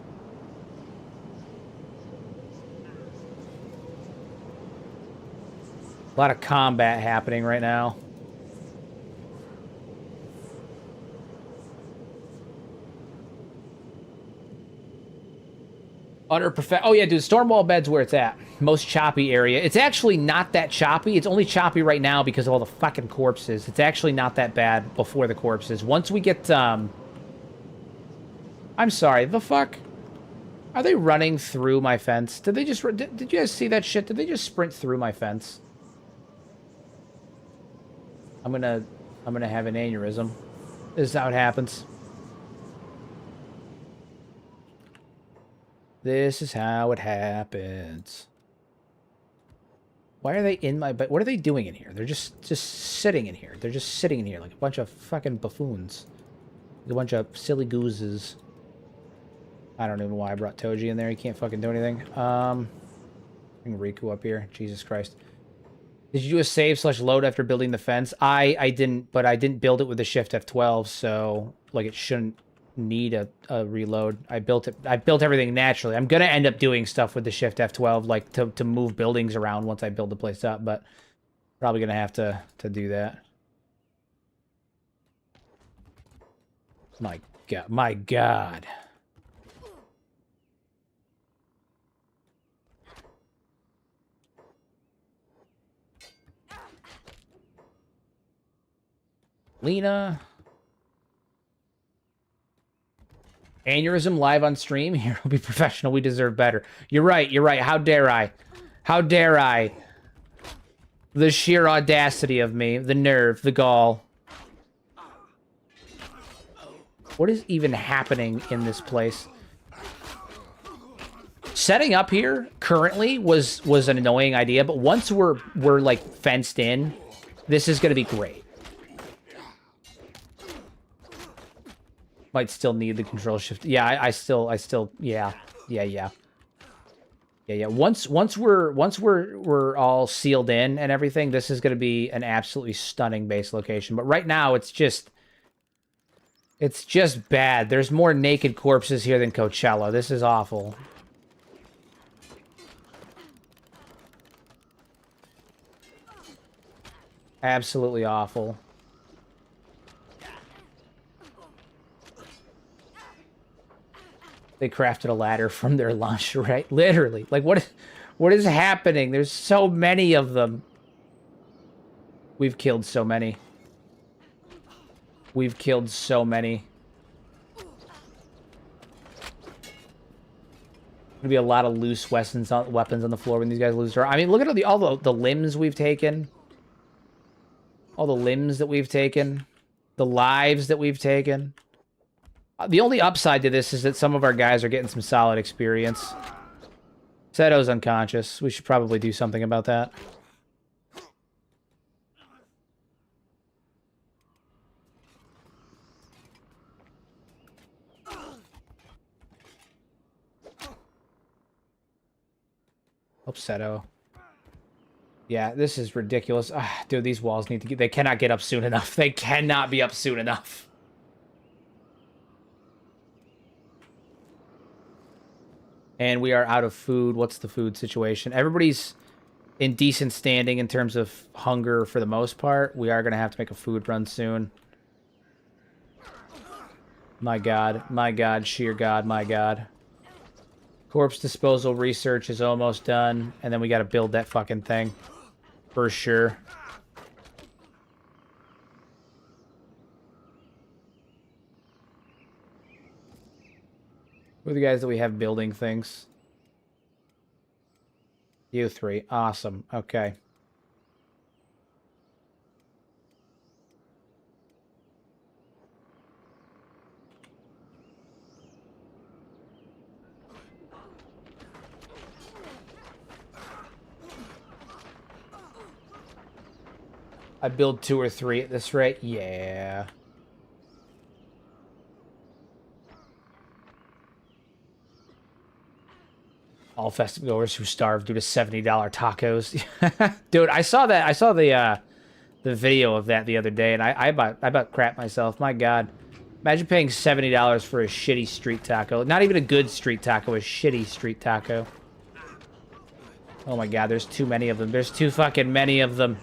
A lot of combat happening right now. Oh yeah, dude, Stormwall Bed's where it's at. Most choppy area. It's actually not that choppy. It's only choppy right now because of all the fucking corpses. It's actually not that bad before the corpses. Once we get, I'm sorry, the fuck? Are they running through my fence? Did they just, did you guys see that shit? Did they just sprint through my fence? I'm gonna have an aneurysm. This is how it happens. This is how it happens. Why are they in my bed? What are they doing in here? They're just sitting in here. They're just sitting in here like a bunch of fucking buffoons. Like a bunch of silly gooses. I don't even know why I brought Toji in there. He can't fucking do anything. Bring Riku up here. Jesus Christ. Did you do a save / load after building the fence? I didn't, but I didn't build it with the Shift F12, so like it shouldn't need a reload. I built everything naturally. I'm gonna end up doing stuff with the Shift F12, like to move buildings around once I build the place up, but probably gonna have to do that. My God, my God. Lena. Aneurysm live on stream? Here, we'll be professional. We deserve better. You're right. You're right. How dare I? How dare I? The sheer audacity of me. The nerve. The gall. What is even happening in this place? Setting up here currently was an annoying idea, but once we're like fenced in, this is going to be great. Might still need the control shift. Yeah, I still, yeah. Once we're all sealed in and everything, this is going to be an absolutely stunning base location. But right now, it's just bad. There's more naked corpses here than Coachella. This is awful. Absolutely awful. They crafted a ladder from their lingerie. Literally. Like, what is happening? There's so many of them. We've killed so many. We've killed so many. Gonna be a lot of loose weapons on the floor when these guys lose their... I mean, look at all the limbs we've taken. All the limbs that we've taken. The lives that we've taken. The only upside to this is that some of our guys are getting some solid experience. Setto's unconscious. We should probably do something about that. Oh, Setto. Yeah, this is ridiculous. Dude, these walls need to get... They cannot get up soon enough. They cannot be up soon enough. And we are out of food. What's the food situation? Everybody's in decent standing in terms of hunger for the most part. We are going to have to make a food run soon. My God. My God. Sheer God. My God. Corpse disposal research is almost done. And then we got to build that fucking thing. For sure. Who are the guys that we have building things? You three. Awesome. Okay. I build 2 or 3 at this rate? Yeah. All festive goers who starve due to $70 tacos. Dude, I saw that. I saw the video of that the other day, and I about crap myself. My God. Imagine paying $70 for a shitty street taco. Not even a good street taco, a shitty street taco. Oh my god, there's too many of them. There's too fucking many of them.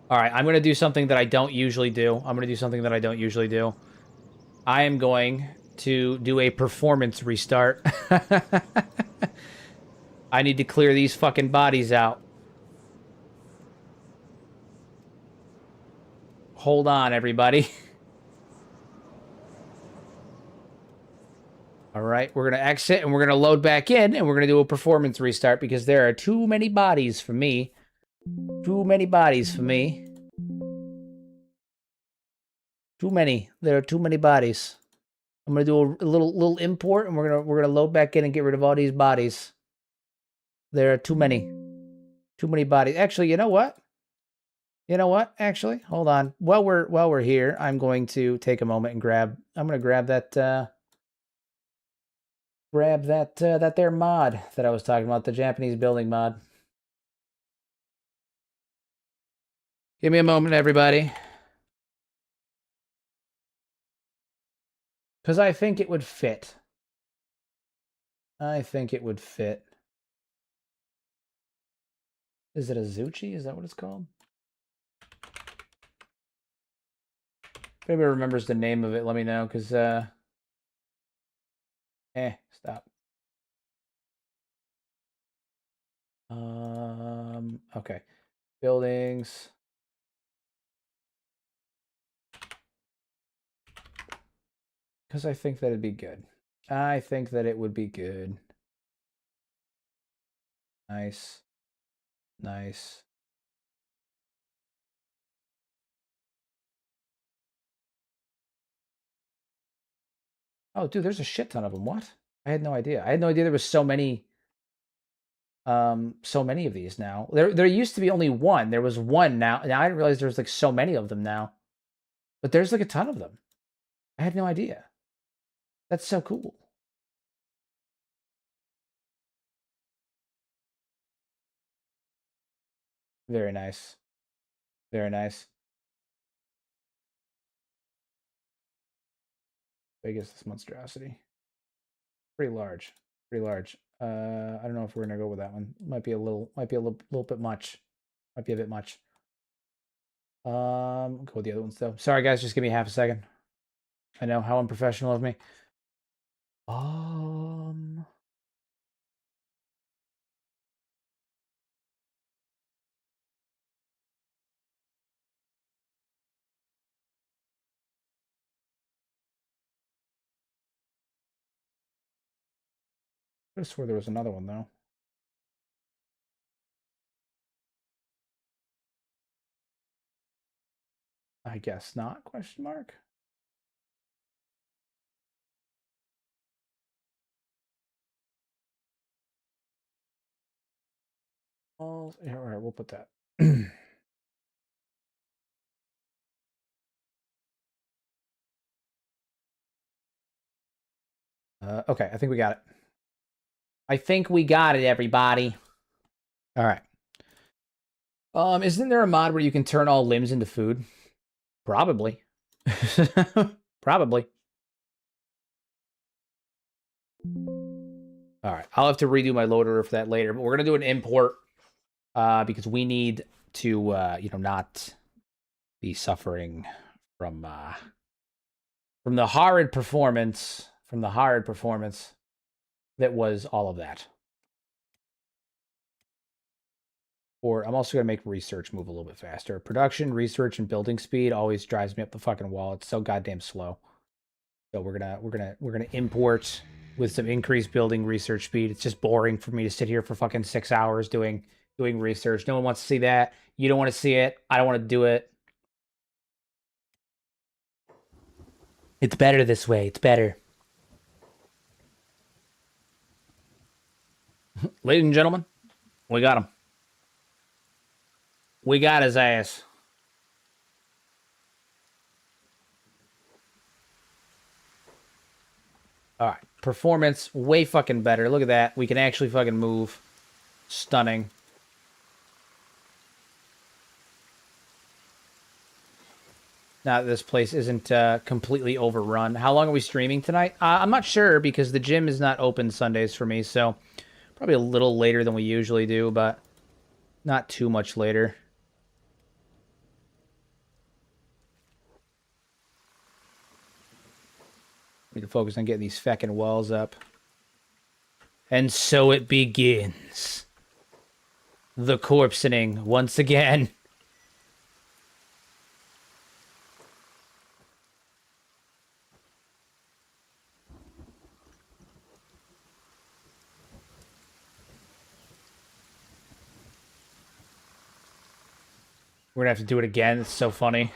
All right, I'm going to do something that I don't usually do. I am going to do a performance restart. I need to clear these fucking bodies out. Hold on, everybody. All right, we're going to exit and we're going to load back in and we're going to do a performance restart because there are too many bodies for me. Too many bodies for me. Too many. There are too many bodies. I'm going to do a little import and we're going to load back in and get rid of all these bodies. There are too many. Too many bodies. Actually, you know what? Actually, hold on. While we're here, I'm going to take a moment and grab that that there mod that I was talking about, the Japanese building mod. Give me a moment, everybody. Because I think it would fit. Is it a Zuchi? Is that what it's called? If anybody remembers the name of it, let me know, because, stop. Okay. Buildings. Because I think that it'd be good. I think that it would be good. Nice. Nice. Oh, dude, there's a shit ton of them. What? I had no idea. I had no idea there was so many of these now. There used to be only one. There was one now. Now I didn't realize there's like so many of them now. But there's like a ton of them. I had no idea. That's so cool. Very nice. Very nice. Big is this monstrosity? Pretty large. Pretty large. I don't know if we're gonna go with that one. Might be a little bit much. Might be a bit much. Go with the other ones though. Sorry guys, just give me half a second. I know how unprofessional of me. I swore there was another one though. I guess not, question mark. Oh, yeah, all right, we'll put that. Okay, I think we got it. I think we got it, everybody. All right. Isn't there a mod where you can turn all limbs into food? Probably. Probably. All right, I'll have to redo my loader for that later, but we're gonna do an import because we need to, not be suffering from the horrid performance, that was all of that. Or I'm also gonna make research move a little bit faster. Production, research, and building speed always drives me up the fucking wall. It's so goddamn slow. So we're gonna import with some increased building research speed. It's just boring for me to sit here for fucking 6 hours doing research. No one wants to see that. You don't want to see it. I don't want to do it. It's better this way. It's better. Ladies and gentlemen, we got him. We got his ass. All right. Performance, way fucking better. Look at that. We can actually fucking move. Stunning. Now that this place isn't completely overrun. How long are we streaming tonight? I'm not sure because the gym is not open Sundays for me, so probably a little later than we usually do, but not too much later. We need to focus on getting these feckin' walls up. And so it begins. The corpsening once again. We're gonna have to do it again. It's so funny.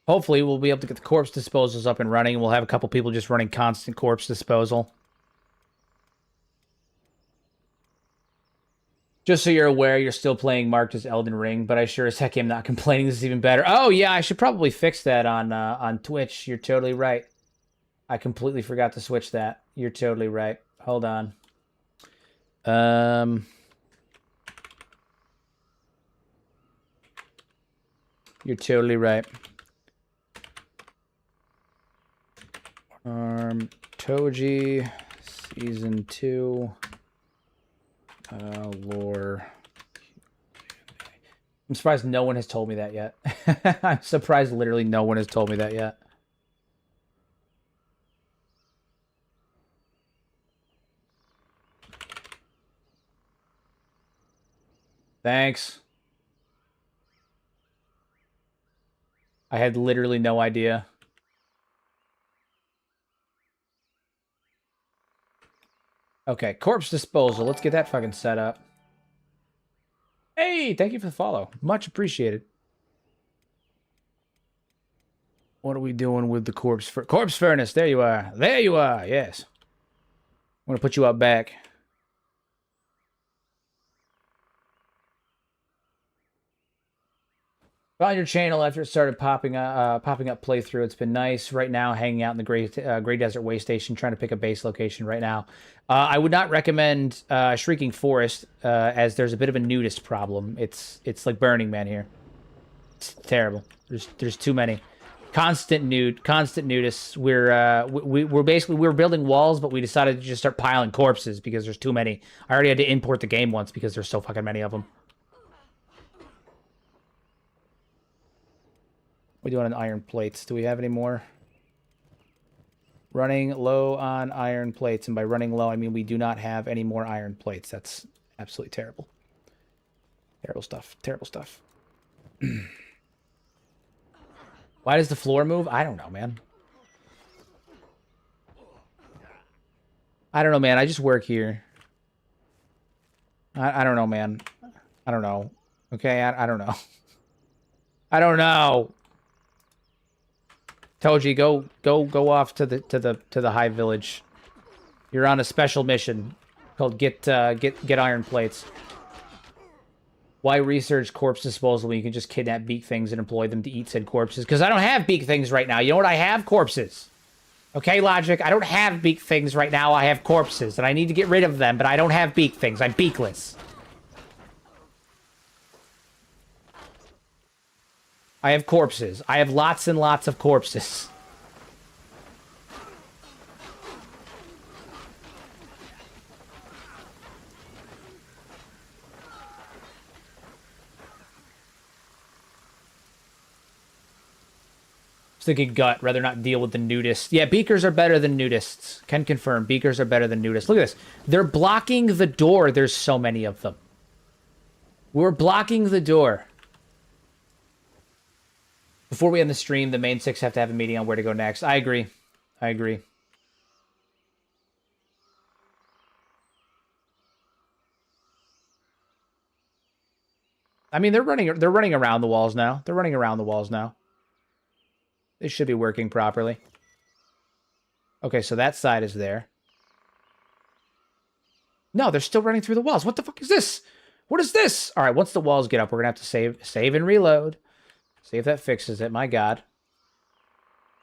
Hopefully, we'll be able to get the corpse disposals up and running, and we'll have a couple people just running constant corpse disposal. Just so you're aware, you're still playing marked as Elden Ring, but I sure as heck am not complaining. This is even better. Oh, yeah, I should probably fix that on Twitch. You're totally right. I completely forgot to switch that. You're totally right. Hold on. You're totally right. Toji, Season 2, lore. I'm surprised no one has told me that yet. I'm surprised literally no one has told me that yet. Thanks. I had literally no idea. Okay, corpse disposal. Let's get that fucking set up. Hey, thank you for the follow. Much appreciated. What are we doing with the corpse furnace? There you are. There you are. Yes. I'm going to put you out back. Found your channel after it started popping up playthrough. It's been nice. Right now, hanging out in the Gray Desert Way Station, trying to pick a base location right now. I would not recommend Shrieking Forest, as there's a bit of a nudist problem. It's like Burning Man here. It's terrible. There's too many. Constant nudists. We're building walls, but we decided to just start piling corpses because there's too many. I already had to import the game once because there's so fucking many of them. What are we doing on iron plates? Do we have any more? Running low on iron plates. And by running low, I mean we do not have any more iron plates. That's absolutely terrible. Terrible stuff. Terrible stuff. Why does the floor move? I don't know, man. I don't know, man. I just work here. I don't know, man. I don't know. Okay, I don't know. I don't know. Toji, go off to the Hive village. You're on a special mission called get iron plates. Why research corpse disposal when you can just kidnap beak things and employ them to eat said corpses? Because I don't have beak things right now. You know what? I have corpses. Okay, Logic. I don't have beak things right now. I have corpses, and I need to get rid of them, but I don't have beak things. I'm beakless. I have corpses. I have lots and lots of corpses. I was thinking gut, rather not deal with the nudists. Yeah, beakers are better than nudists. Can confirm, beakers are better than nudists. Look at this. They're blocking the door. There's so many of them. We're blocking the door. Before we end the stream, the main six have to have a meeting on where to go next. I agree. I agree. I mean, they're running around the walls now. They're running around the walls now. They should be working properly. Okay, so that side is there. No, they're still running through the walls. What the fuck is this? What is this? All right, once the walls get up, we're going to have to save and reload. See if that fixes it. My God.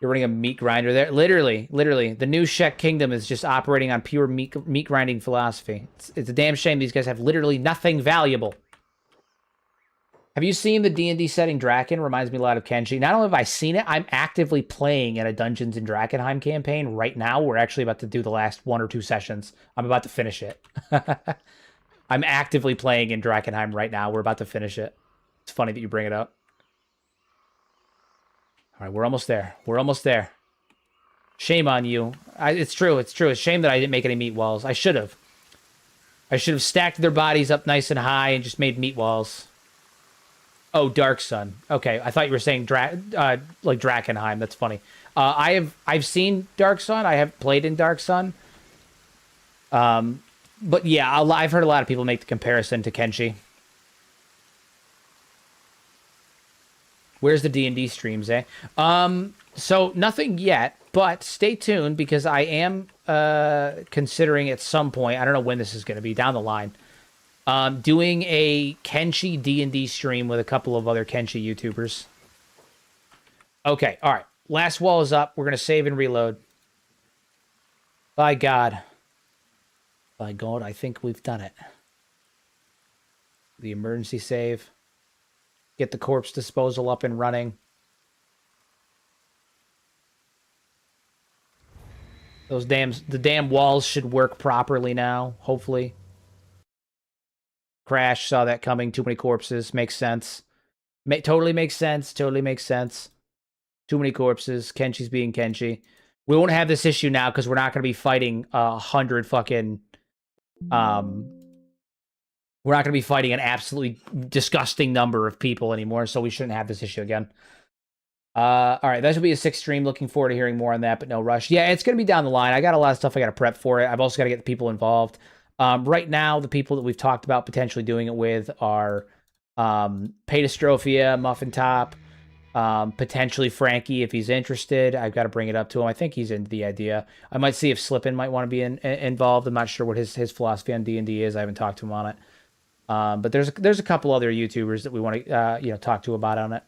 You're running a meat grinder there. Literally, the new Shek Kingdom is just operating on pure meat grinding philosophy. It's a damn shame these guys have literally nothing valuable. Have you seen the D&D setting Draken? Reminds me a lot of Kenshi. Not only have I seen it, I'm actively playing in a Dungeons & Drakenheim campaign right now. We're actually about to do the last 1 or 2 sessions. I'm about to finish it. I'm actively playing in Drakenheim right now. We're about to finish it. It's funny that you bring it up. All right, we're almost there. We're almost there. Shame on you. It's true. It's true. It's a shame that I didn't make any meat walls. I should have. I should have stacked their bodies up nice and high and just made meat walls. Oh, Dark Sun. Okay, I thought you were saying like Drakenheim. That's funny. I've seen Dark Sun. I have played in Dark Sun. But yeah, I've heard a lot of people make the comparison to Kenshi. Where's the D&D streams, eh? So nothing yet, but stay tuned because I am considering at some point, I don't know when this is going to be, down the line, doing a Kenshi D&D stream with a couple of other Kenshi YouTubers. Okay, all right. Last wall is up. We're going to save and reload. By God. By God, I think we've done it. The emergency save. Get the corpse disposal up and running. The damn walls should work properly now, hopefully. Crash, saw that coming. Too many corpses. Makes sense. Totally makes sense. Totally makes sense. Too many corpses. Kenshi's being Kenshi. We won't have this issue now because we're not going to be fighting 100 fucking... We're not going to be fighting an absolutely disgusting number of people anymore, so we shouldn't have this issue again. All right, that should be a 6th stream. Looking forward to hearing more on that, but no rush. Yeah, it's going to be down the line. I got a lot of stuff I got to prep for it. I've also got to get the people involved. Right now, the people that we've talked about potentially doing it with are Paydystrophia, Muffin Top, potentially Frankie if he's interested. I've got to bring it up to him. I think he's into the idea. I might see if Slippin might want to be involved. I'm not sure what his philosophy on D&D is. I haven't talked to him on it. But there's a couple other YouTubers that we want to talk to about on it.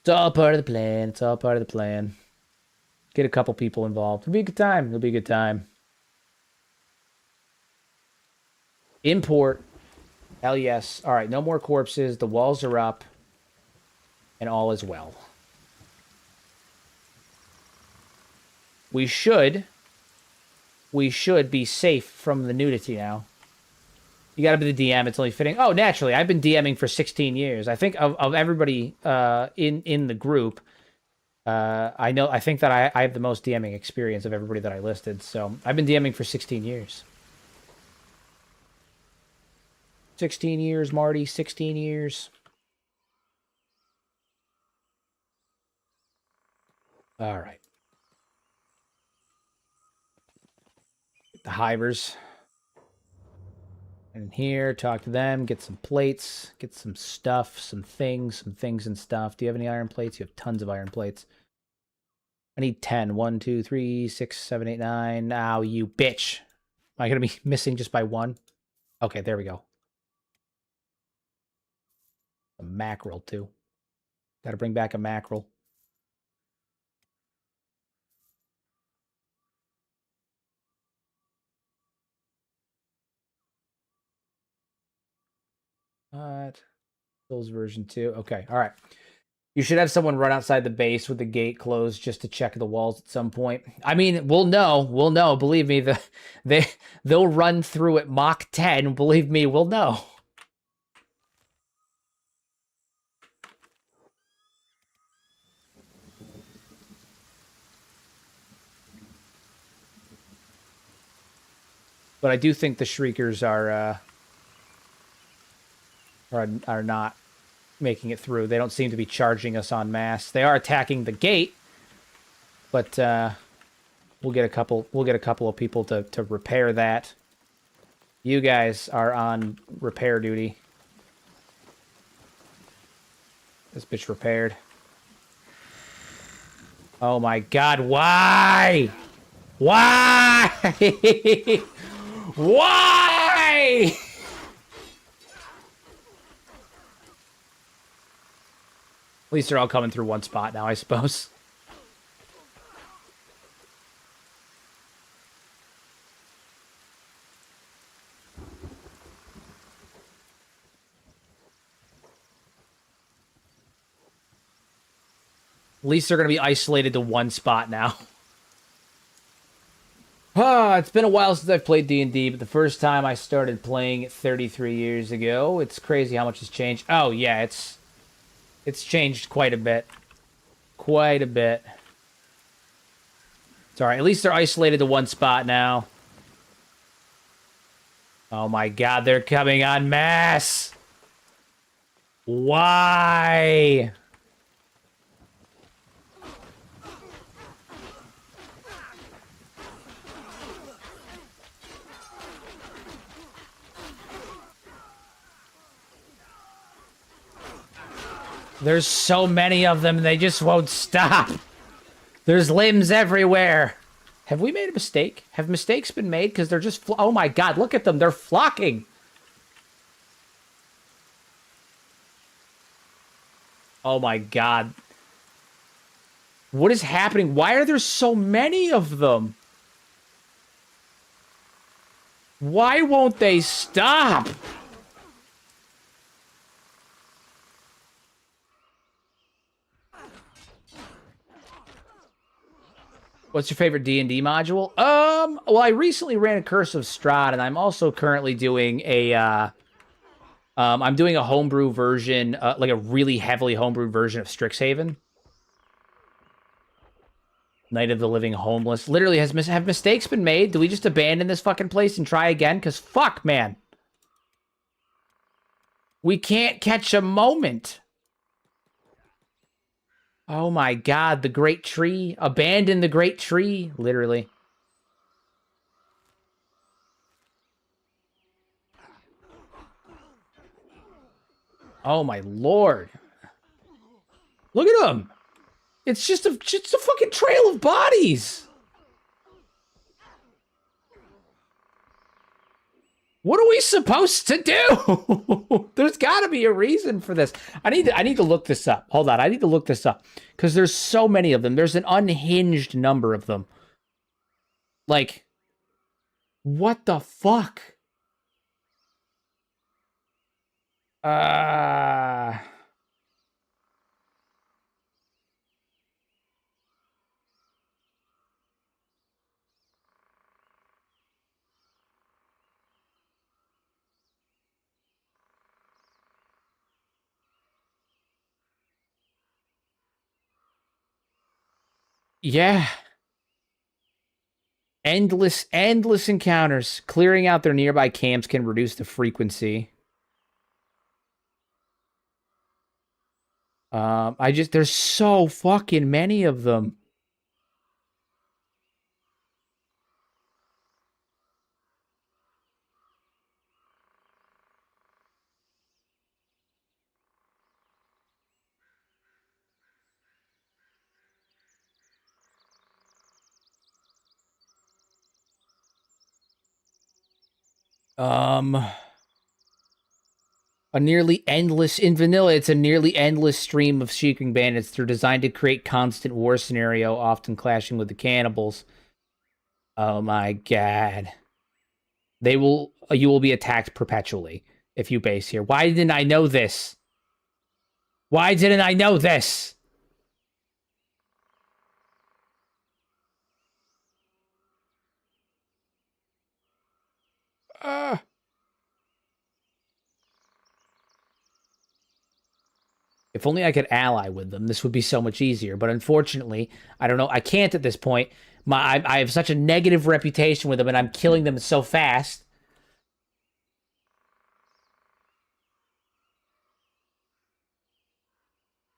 It's all part of the plan. It's all part of the plan. Get a couple people involved. It'll be a good time. It'll be a good time. Import. Hell yes. All right, no more corpses. The walls are up. And all is well. We should be safe from the nudity now. You gotta be the DM. It's only fitting. Oh, naturally. I've been DMing for 16 years. I think of everybody in the group, I think that I have the most DMing experience of everybody that I listed. So I've been DMing for 16 years. 16 years, Marty. 16 years. All right. The Hivers. In here, talk to them, get some plates, get some stuff, some things and stuff. Do you have any iron plates? You have tons of iron plates. I need 10. 1, 2, 3, 6, 7, 8, 9. Ow, you bitch. Am I going to be missing just by 1? Okay, there we go. A mackerel, too. Got to bring back a mackerel. Those version 2. Okay, all right. You should have someone run outside the base with the gate closed just to check the walls at some point. I mean, we'll know. We'll know. Believe me, they'll run through at Mach 10. Believe me, we'll know. But I do think the Shriekers are not making it through. They don't seem to be charging us en masse. They are attacking the gate, but we'll get a couple of people to repair that. You guys are on repair duty. This bitch repaired. Oh my God, why? Why? Why? At least they're all coming through one spot now, I suppose. least they're going to be isolated to one spot now. It's been a while since I've played D&D, but the first time I started playing it 33 years ago. It's crazy how much has changed. Oh, yeah, it's changed quite a bit. Quite a bit. It's alright. At least they're isolated to one spot now. Oh my god, they're coming en masse! Why? There's so many of them, they just won't stop. There's limbs everywhere. Have we made a mistake? Have mistakes been made? Because they're just... oh my god, look at them. They're flocking. Oh my god. What is happening? Why are there so many of them? Why won't they stop? What's your favorite D&D module? Well, I recently ran a Curse of Strahd, and I'm also currently doing a, I'm doing a homebrew version, like a really heavily homebrewed version of Strixhaven. Night of the Living Homeless. Literally, have mistakes been made? Do we just abandon this fucking place and try again? Because fuck, man. We can't catch a moment. Oh my god, the Great Tree. Abandon the Great Tree, literally. Oh my lord. Look at them. It's just a fucking trail of bodies. What are we supposed to do? There's got to be a reason for this. I need to look this up. Hold on. I need to look this up because there's so many of them. There's an unhinged number of them. Like, what the fuck? Yeah. Endless encounters. Clearing out their nearby camps can reduce the frequency. There's so fucking many of them. A nearly endless, in vanilla, it's a nearly endless stream of shrieking bandits. They're designed to create constant war scenario, often clashing with the cannibals. Oh my god. You will be attacked perpetually if you base here. Why didn't I know this? Why didn't I know this? If only I could ally with them, this would be so much easier. But unfortunately, I don't know. I can't at this point. I have such a negative reputation with them, and I'm killing them so fast.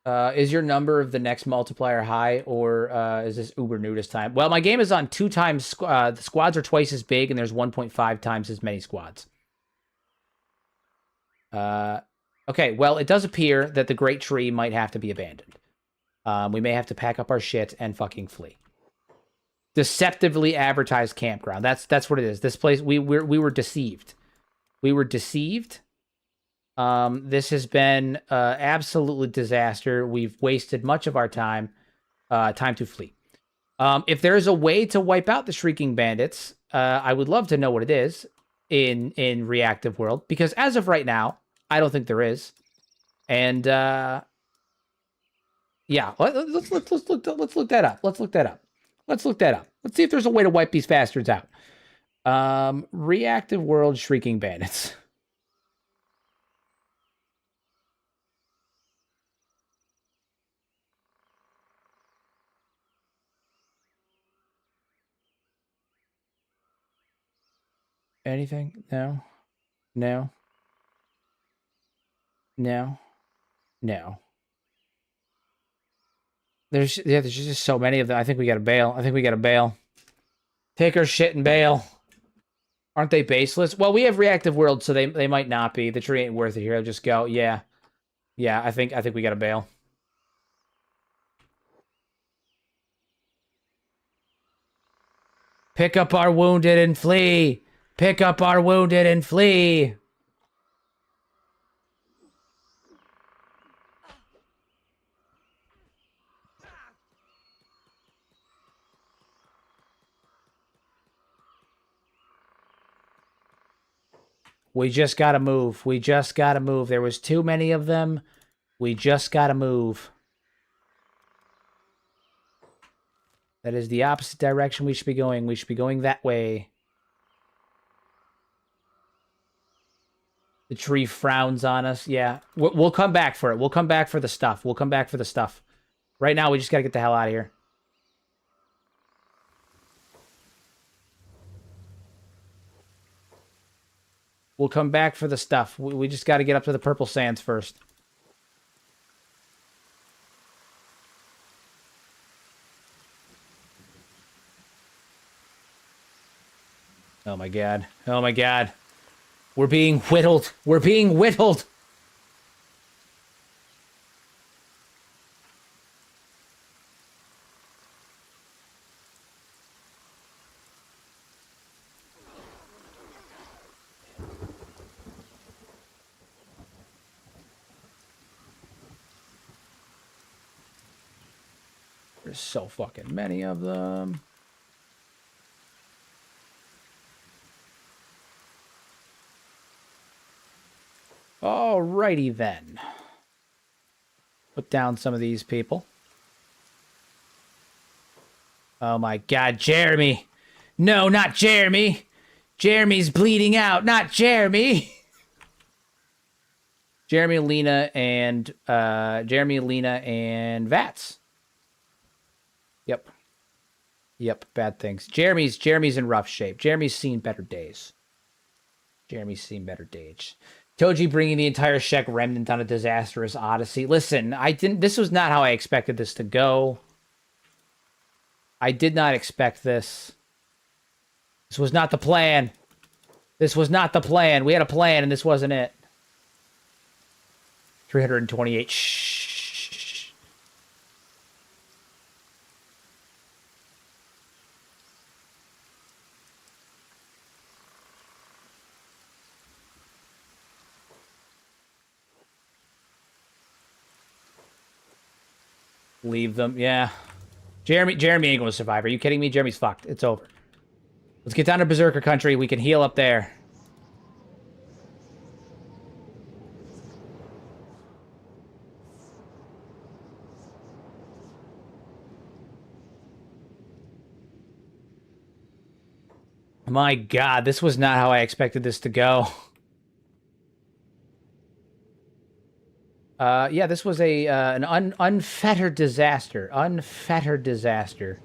Is your number of the next multiplier high, or is this uber new this time? Well, my game is on 2 times. The squads are twice as big, and there's 1.5 times as many squads. Okay, well, it does appear that the Great Tree might have to be abandoned. We may have to pack up our shit and fucking flee. Deceptively advertised campground. That's what it is. This place, we were deceived. We were deceived. This has been absolutely disaster. We've wasted much of our time. Time to flee. If there is a way to wipe out the Shrieking Bandits, I would love to know what it is in Reactive World, because as of right now, I don't think there is. And Yeah, let's look that up. Let's look that up. Let's look that up. Let's see if there's a way to wipe these bastards out. Reactive world shrieking bandits. Anything? No. No. No. No. There's just so many of them. I think we gotta bail. I think we gotta bail. Take our shit and bail. Aren't they baseless? Well, we have reactive worlds, so they might not be. The tree ain't worth it here. I'll just go. Yeah. Yeah, I think we gotta bail. Pick up our wounded and flee. Pick up our wounded and flee. We just gotta move. We just gotta move. There was too many of them. We just gotta move. That is the opposite direction we should be going. We should be going that way. The tree frowns on us. Yeah. We'll come back for it. We'll come back for the stuff. We'll come back for the stuff. Right now, we just gotta get the hell out of here. We'll come back for the stuff. We just got to get up to the purple sands first. Oh my god. Oh my god. We're being whittled. We're being whittled. There's so fucking many of them. Alrighty then. Put down some of these people. Oh my god, Jeremy! No, not Jeremy! Jeremy's bleeding out, not Jeremy! Jeremy, Lena, and Vats. Yep. Yep, bad things. Jeremy's in rough shape. Jeremy's seen better days. Jeremy's seen better days. Toji bringing the entire Shek remnant on a disastrous odyssey. Listen, this was not how I expected this to go. I did not expect this. This was not the plan. This was not the plan. We had a plan and this wasn't it. 328. Shh. Leave them, yeah. Jeremy ain't gonna survive. Are you kidding me? Jeremy's fucked. It's over. Let's get down to Berserker country. We can heal up there. My god, this was not how I expected this to go. Yeah, this was an unfettered disaster. Unfettered disaster.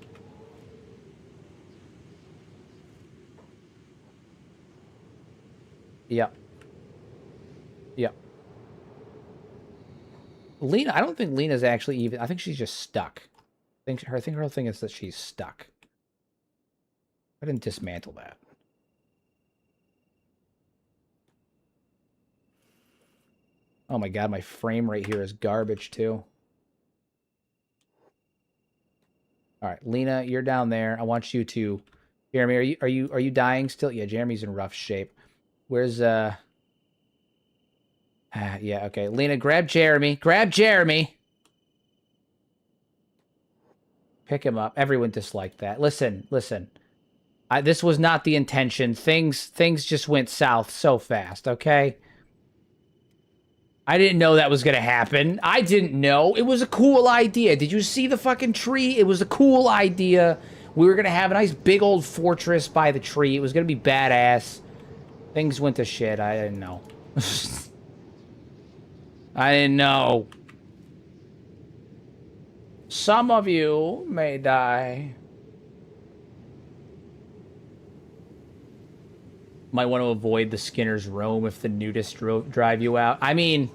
Yep. Yep. Lena, I don't think Lena's actually even... I think she's just stuck. I think her thing is that she's stuck. I didn't dismantle that. Oh my god, my frame rate here is garbage too. All right, Lena, you're down there. I want you to... Jeremy, are you dying still? Yeah, Jeremy's in rough shape. Where's yeah, okay. Lena, grab Jeremy. Grab Jeremy. Pick him up. Everyone disliked that. Listen. This was not the intention. Things just went south so fast, okay? I didn't know that was gonna happen. I didn't know. It was a cool idea. Did you see the fucking tree? It was a cool idea. We were gonna have a nice big old fortress by the tree. It was gonna be badass. Things went to shit. I didn't know. I didn't know. Some of you may die. Might want to avoid the Skinner's Room if the nudists drive you out. I mean,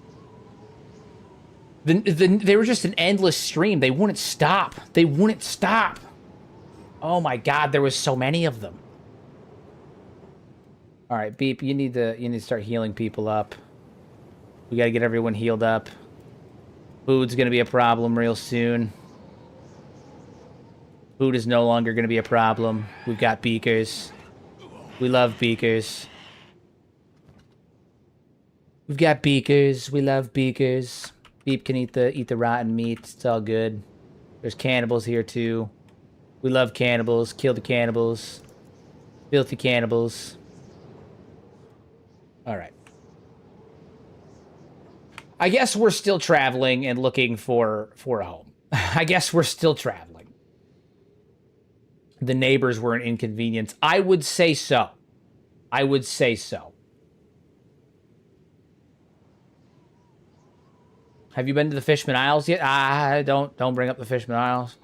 they were just an endless stream. They wouldn't stop. They wouldn't stop. Oh my god, there was so many of them. All right, Beep, you need to start healing people up. We gotta get everyone healed up. Food's gonna be a problem real soon. Food is no longer gonna be a problem. We've got beakers. We love beakers. We've got beakers. We love beakers. Beep can eat the rotten meat. It's all good. There's cannibals here too. We love cannibals. Kill the cannibals. Filthy cannibals. All right. I guess we're still traveling and looking for a home. I guess we're still traveling. The neighbors were an inconvenience. I would say so. I would say so. Have you been to the Fishman Isles yet? Don't bring up the Fishman Isles.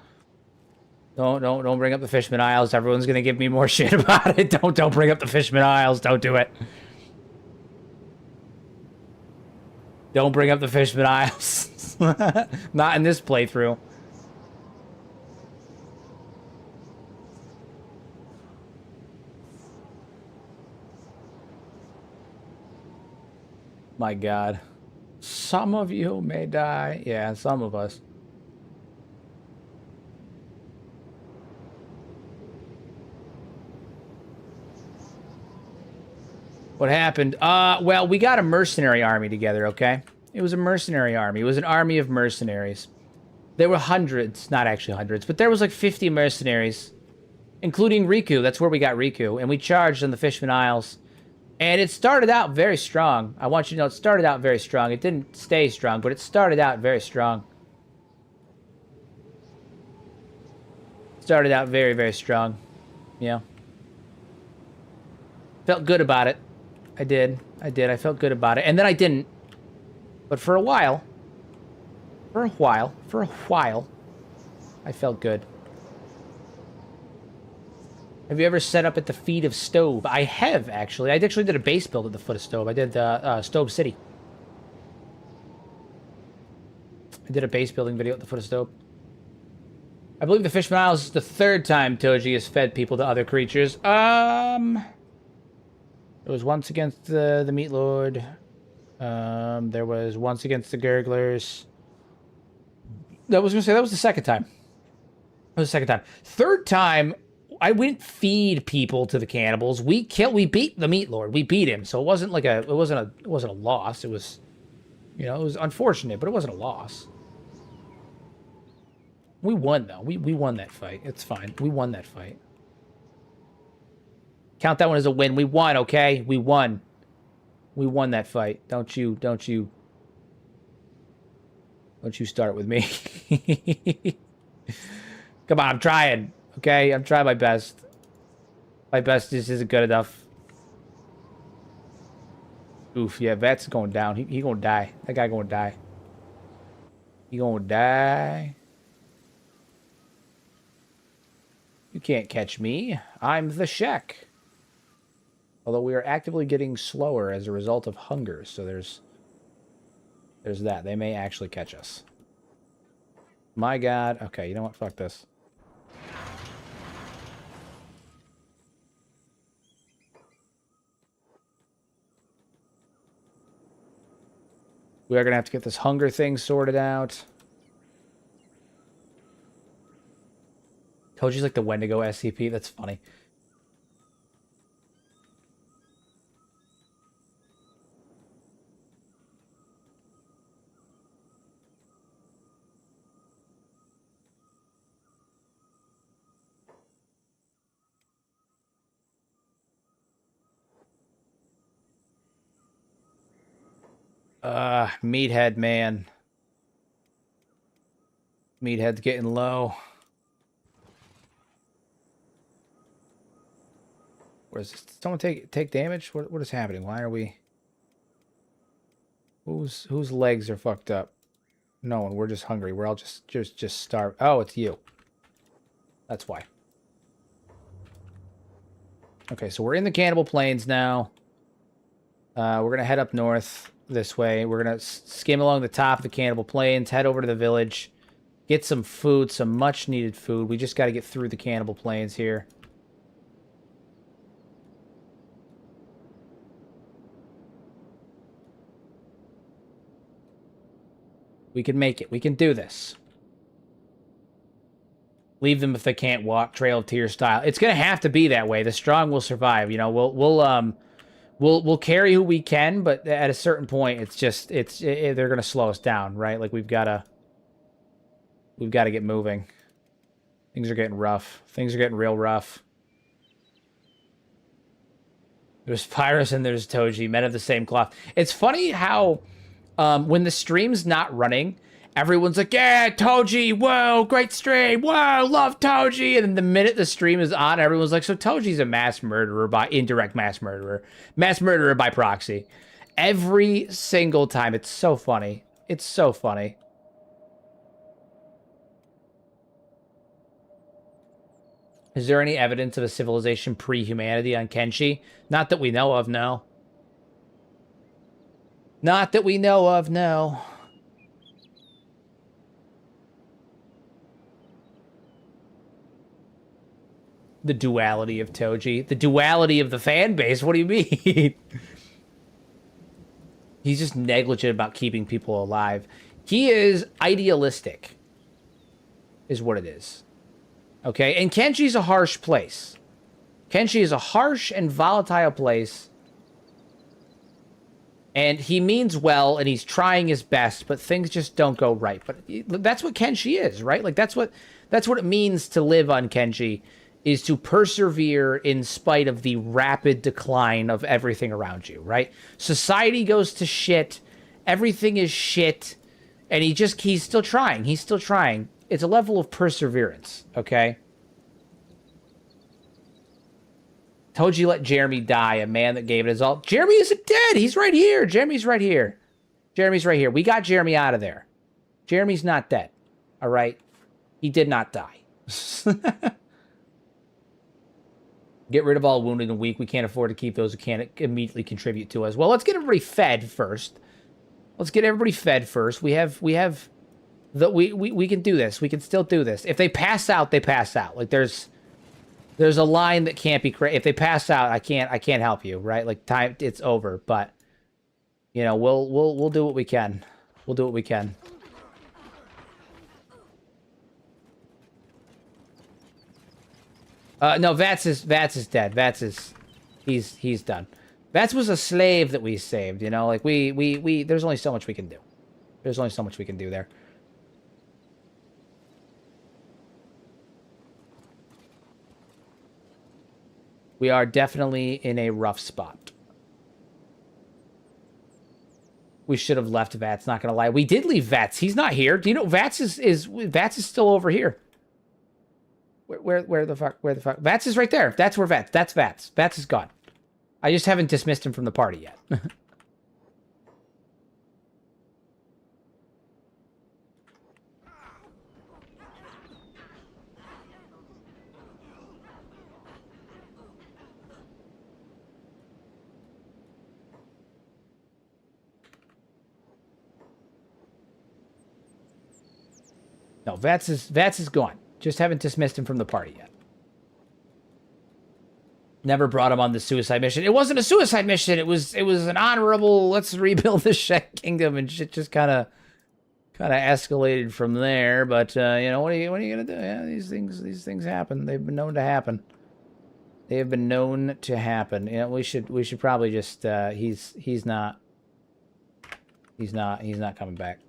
Don't bring up the Fishman Isles. Everyone's gonna give me more shit about it. Don't bring up the Fishman Isles. Don't do it. Don't bring up the Fishman Isles. Not in this playthrough. My god. Some of you may die. Yeah, some of us. What happened? Well, we got a mercenary army together, okay? It was a mercenary army. It was an army of mercenaries. There were hundreds, not actually hundreds, but there was like 50 mercenaries, including Riku. That's where we got Riku. And we charged on the Fishman Isles. And it started out very strong. I want you to know it started out very strong. It didn't stay strong, but it started out very strong. Started out very, very strong. Yeah. Felt good about it. I did. I felt good about it. And then I didn't. But for a while, I felt good. Have you ever set up at the feet of Stove? I have, actually. I actually did a base build at the foot of Stove. I did Stove City. I did a base building video at the foot of Stove. I believe the Fishman Isles is the third time Toji has fed people to other creatures. It was once against the Meat Lord. There was once against the Gurglers. I was going to say, that was the second time. That was the second time. Third time, I wouldn't feed people to the cannibals. We beat the Meat Lord. We beat him. So it wasn't like it wasn't a loss. It was, you know, it was unfortunate, but it wasn't a loss. We won though. We won that fight. It's fine. We won that fight. Count that one as a win. We won, okay? We won. We won that fight. Don't you start with me. Come on, I'm trying. Okay, I'm trying my best. My best just isn't good enough. Oof, yeah, Vet's going down. He gonna die. That guy gonna die. He gonna die. You can't catch me. I'm the Shek. Although we are actively getting slower as a result of hunger, so there's that. They may actually catch us. My god. Okay, you know what? Fuck this. We are going to have to get this hunger thing sorted out. Toji's like the Wendigo SCP. That's funny. Meathead, man. Meathead's getting low. What is this? Did someone take damage? What is happening? Why are we... Whose legs are fucked up? No one. We're just hungry. We're all just starved. Oh, it's you. That's why. Okay, so we're in the Cannibal Plains now. We're gonna head up north this way. We're gonna skim along the top of the Cannibal Plains, head over to the village, get some food, some much-needed food. We just got to get through the Cannibal Plains here. We can make it. We can do this. Leave them if they can't walk. Trail of Tears style. It's gonna have to be that way. The strong will survive. You know, we'll carry who we can, but at a certain point, they're gonna slow us down, right? Like we've got to get moving. Things are getting rough. Things are getting real rough. There's Pyrus and there's Toji, men of the same cloth. It's funny how when the stream's not running, everyone's like, yeah, Toji, whoa, great stream, whoa, love Toji. And then the minute the stream is on, everyone's like, so Toji's a mass murderer by indirect mass murderer by proxy. Every single time. It's so funny. It's so funny. Is there any evidence of a civilization pre-humanity on Kenshi? Not that we know of, no. Not that we know of, no. The duality of Toji. The duality of the fan base? What do you mean? He's just negligent about keeping people alive. He is idealistic, is what it is. Okay? And Kenshi's a harsh place. Kenshi is a harsh and volatile place. And he means well, and he's trying his best, but things just don't go right. But that's what Kenshi is, right? Like, that's what it means to live on Kenshi, is to persevere in spite of the rapid decline of everything around you, right? Society goes to shit. Everything is shit. And he's still trying. He's still trying. It's a level of perseverance, okay? Toji let Jeremy die, a man that gave it his all. Jeremy isn't dead. He's right here. Jeremy's right here. Jeremy's right here. We got Jeremy out of there. Jeremy's not dead, all right? He did not die. Get rid of all wounded and weak. We can't afford to keep those who can't immediately contribute to us. Well, let's get everybody fed first. Let's get everybody fed first. We can do this. We can still do this. If they pass out, they pass out. Like there's a line that can't be if they pass out, I can't help you, right? Like time, it's over. But you know, we'll do what we can. We'll do what we can. No, Vats is dead. He's done. Vats was a slave that we saved, you know? Like, there's only so much we can do. There's only so much we can do there. We are definitely in a rough spot. We should have left Vats, not gonna lie. We did leave Vats. He's not here. Do you know Vats is still over here? Where the fuck? Vats is right there. That's where Vats. That's Vats. Vats is gone. I just haven't dismissed him from the party yet. No, Vats is gone. Just haven't dismissed him from the party yet. Never brought him on the suicide mission. It wasn't a suicide mission. It was an honorable, let's rebuild the Shek Kingdom, and shit just kind of escalated from there. But you know, what are you gonna do? Yeah, these things happen. They've been known to happen. They have been known to happen. You know, we should probably just he's not coming back.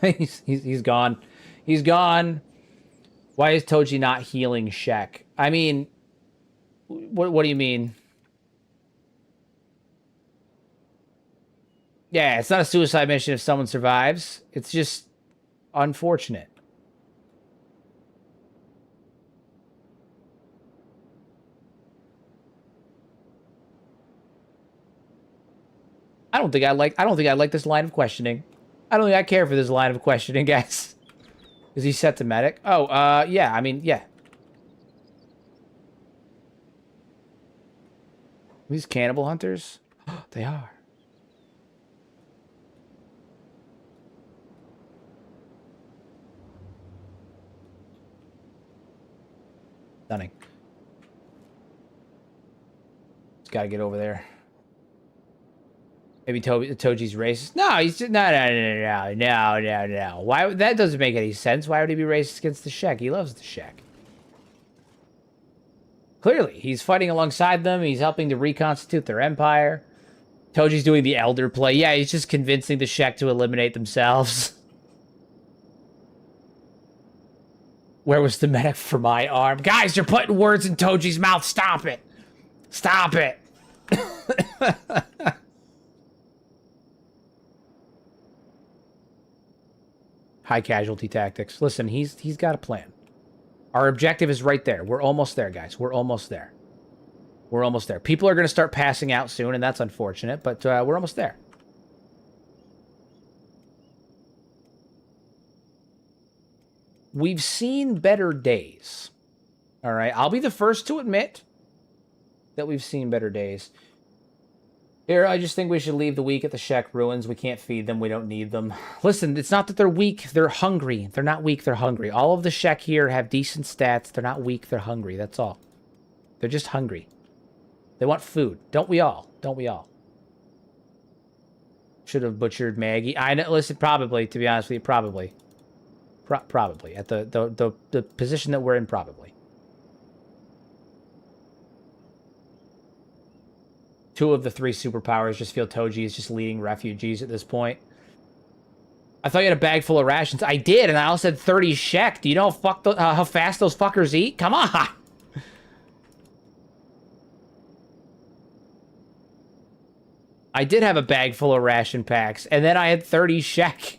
he's gone. He's gone. Why is Toji not healing Shek? I mean, what do you mean? Yeah, it's not a suicide mission if someone survives. It's just unfortunate. I don't think I like this line of questioning. I don't think I care for this line of questioning, guys. Is he set to medic? Oh, yeah, I mean, yeah. These cannibal hunters? They are. Stunning. Just gotta get over there. Maybe Toji's racist. No, he's just, no. Why? That doesn't make any sense. Why would he be racist against the Shek? He loves the Shek. Clearly, he's fighting alongside them. He's helping to reconstitute their empire. Toji's doing the elder play. Yeah, he's just convincing the Shek to eliminate themselves. Where was the medic for my arm? Guys, you're putting words in Toji's mouth. Stop it. Stop it. High casualty tactics. Listen, he's got a plan. Our objective is right there. We're almost there, guys. We're almost there. We're almost there. People are going to start passing out soon, and that's unfortunate, but we're almost there. We've seen better days. All right, I'll be the first to admit that we've seen better days. Here, I just think we should leave the weak at the Shek ruins. We can't feed them. We don't need them. Listen, it's not that they're weak. They're hungry. They're not weak. They're hungry. All of the Shek here have decent stats. They're not weak. They're hungry. That's all. They're just hungry. They want food. Don't we all? Don't we all? Should have butchered Maggie. I know. Listen, probably, to be honest with you, probably. Probably. At the position that we're in, probably. Two of the three superpowers just feel Toji is just leading refugees at this point. I thought you had a bag full of rations. I did, and I also had 30 Shek. Do you know how fast those fuckers eat? Come on! I did have a bag full of ration packs, and then I had 30 Shek.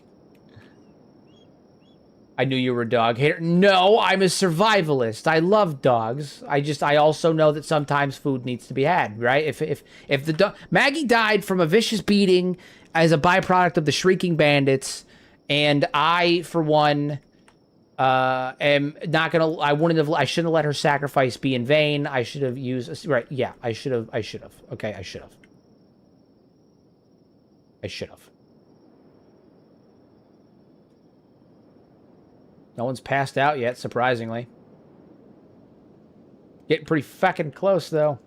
I knew you were a dog hater. No, I'm a survivalist. I love dogs. I also know that sometimes food needs to be had, right? If the dog... Maggie died from a vicious beating as a byproduct of the Shrieking Bandits, and I, for one, am not gonna... I shouldn't have let her sacrifice be in vain. I should have used... Right, yeah, I should have. Okay, I should have. No one's passed out yet, surprisingly. Getting pretty fucking close, though.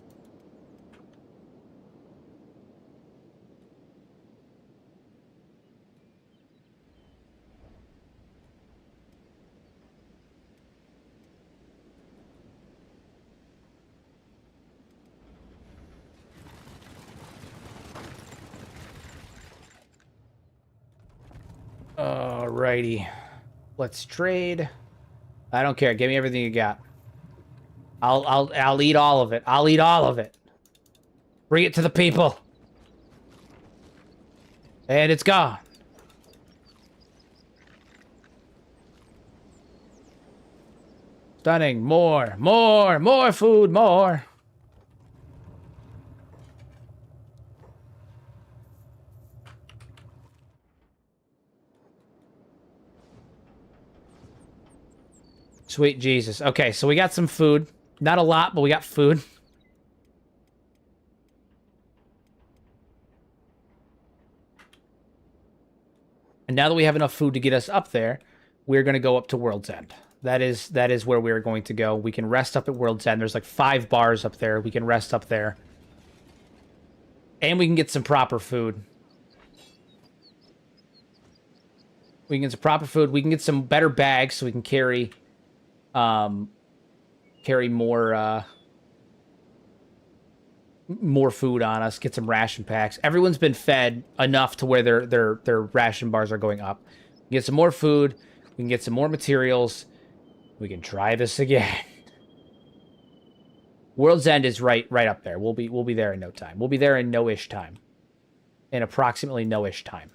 Alrighty. Let's trade. I don't care. Give me everything you got. I'll eat all of it. I'll eat all of it. Bring it to the people. And it's gone. Stunning. More food, more. Sweet Jesus. Okay, so we got some food. Not a lot, but we got food. And now that we have enough food to get us up there, we're going to go up to World's End. That is where we're going to go. We can rest up at World's End. There's like 5 bars up there. We can rest up there. And we can get some proper food. We can get some proper food. We can get some better bags so we can carry more food on us, get some ration packs. Everyone's been fed enough to where their ration bars are going up. We can get some more food, we can get some more materials, we can try this again. World's End is right up there. We'll be there in no time. We'll be there in no-ish time. in approximately no-ish time.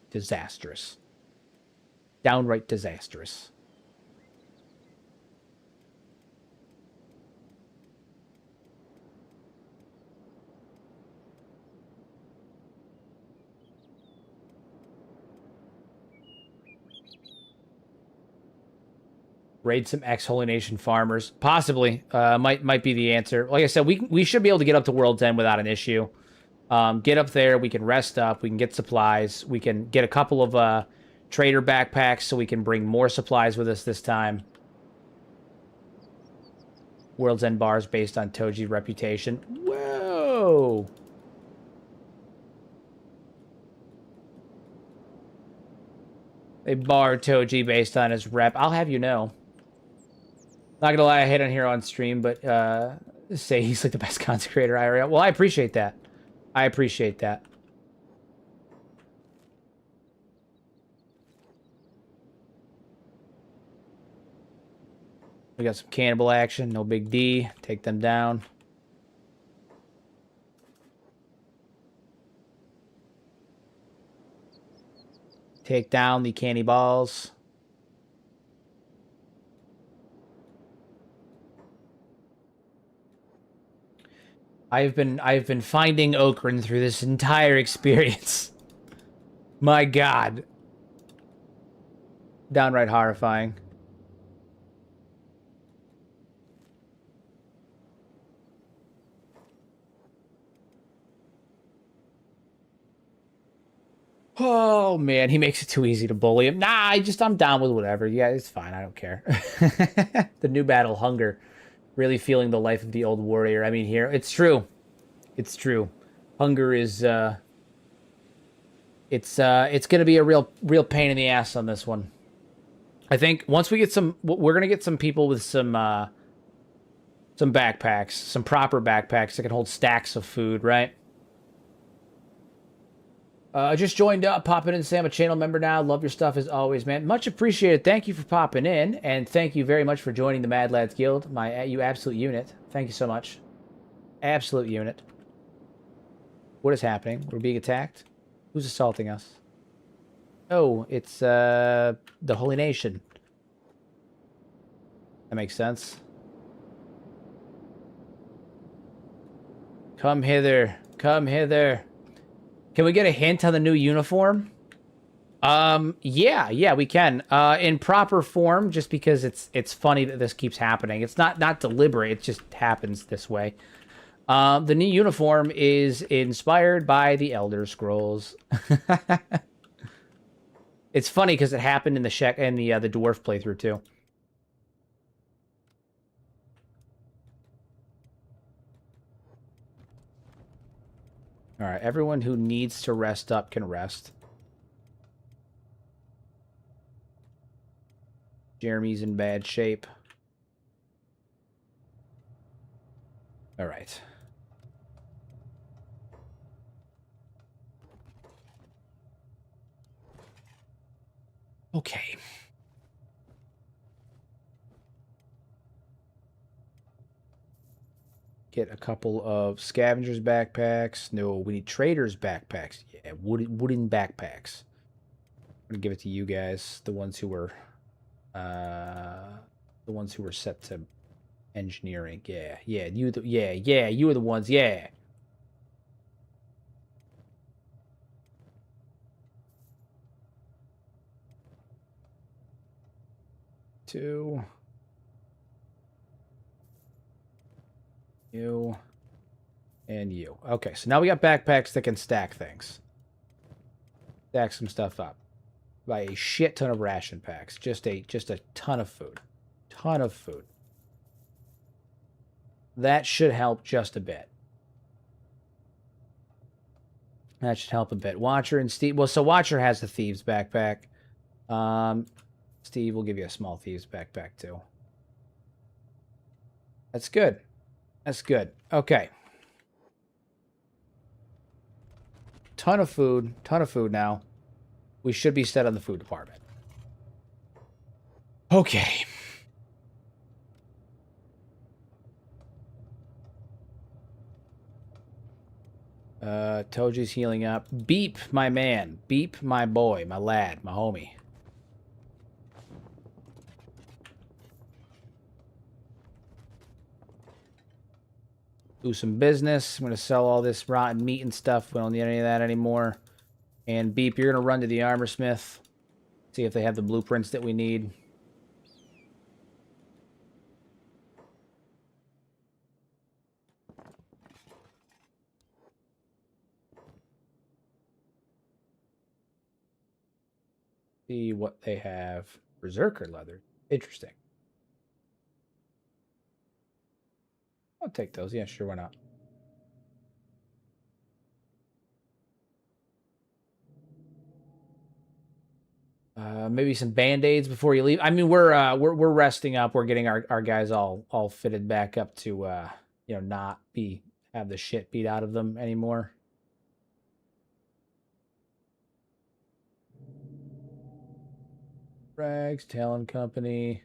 Disastrous. Downright disastrous. Raid some ex-Holy Nation farmers. Possibly. Might be the answer. Like I said, we should be able to get up to World's End without an issue. Get up there. We can rest up. We can get supplies. We can get a couple of trader backpacks so we can bring more supplies with us this time. World's End bars based on Toji reputation. Whoa! They bar Toji based on his rep. I'll have you know. Not gonna lie, I hate on here on stream, but say he's like the best content creator IRL. Well, I appreciate that. I appreciate that. We got some cannibal action. No big D. Take them down. Take down the cannibals. I've been finding Okran through this entire experience. My God. Downright horrifying. Oh man, he makes it too easy to bully him. Nah, I'm down with whatever. Yeah, it's fine. I don't care. The new battle, hunger. Really feeling the life of the old warrior. I mean, here, it's true. It's true. Hunger is, it's gonna be a real pain in the ass on this one. I think once we get we're gonna get some people with some backpacks, some proper backpacks that can hold stacks of food, right? Just joined up, popping in, Sam, a channel member now. Love your stuff as always, man. Much appreciated. Thank you for popping in, and thank you very much for joining the Mad Lads Guild. You absolute unit. Thank you so much. Absolute unit. What is happening? We're being attacked? Who's assaulting us? Oh, it's the Holy Nation. That makes sense. Come hither. Come hither. Can we get a hint on the new uniform? Yeah, we can. In proper form, just because it's funny that this keeps happening. It's not deliberate, it just happens this way. The new uniform is inspired by the Elder Scrolls. It's funny because it happened in the Shek and the dwarf playthrough too. All right, everyone who needs to rest up can rest. Jeremy's in bad shape. All right. Okay. Get a couple of scavengers backpacks. No, we need traders backpacks. Yeah, wooden backpacks. I'm gonna give it to you guys, the ones who were set to engineering. Yeah, you were the ones. Yeah. Two. You. And you. Okay, so now we got backpacks that can stack things. Stack some stuff up. Buy a shit ton of ration packs. Just a ton of food. Ton of food. That should help just a bit. That should help a bit. Watcher and Steve. Well, so Watcher has the Thieves backpack. Steve will give you a small Thieves backpack too. That's good. That's good. Okay. Ton of food now. We should be set on the food department. Okay. Toji's healing up. Beep, my man. Beep, my boy, my lad, my homie. Do some business. I'm going to sell all this rotten meat and stuff. We don't need any of that anymore. And Beep, you're going to run to the armor smith. See if they have the blueprints that we need. See what they have. Berserker leather. Interesting. I'll take those. Yeah, sure, why not? Maybe some band-aids before you leave. I mean, we're resting up. We're getting our guys all fitted back up to you know, not have the shit beat out of them anymore. Rags, Talon Company,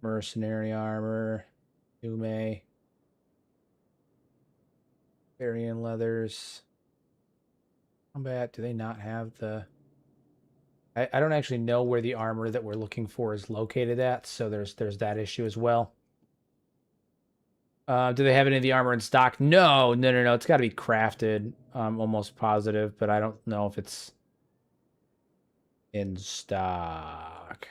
mercenary armor, Ume, Varian leathers. Combat, do they not have the... I don't actually know where the armor that we're looking for is located at, so there's that issue as well. Do they have any of the armor in stock? No. It's got to be crafted. I'm almost positive, but I don't know if it's in stock.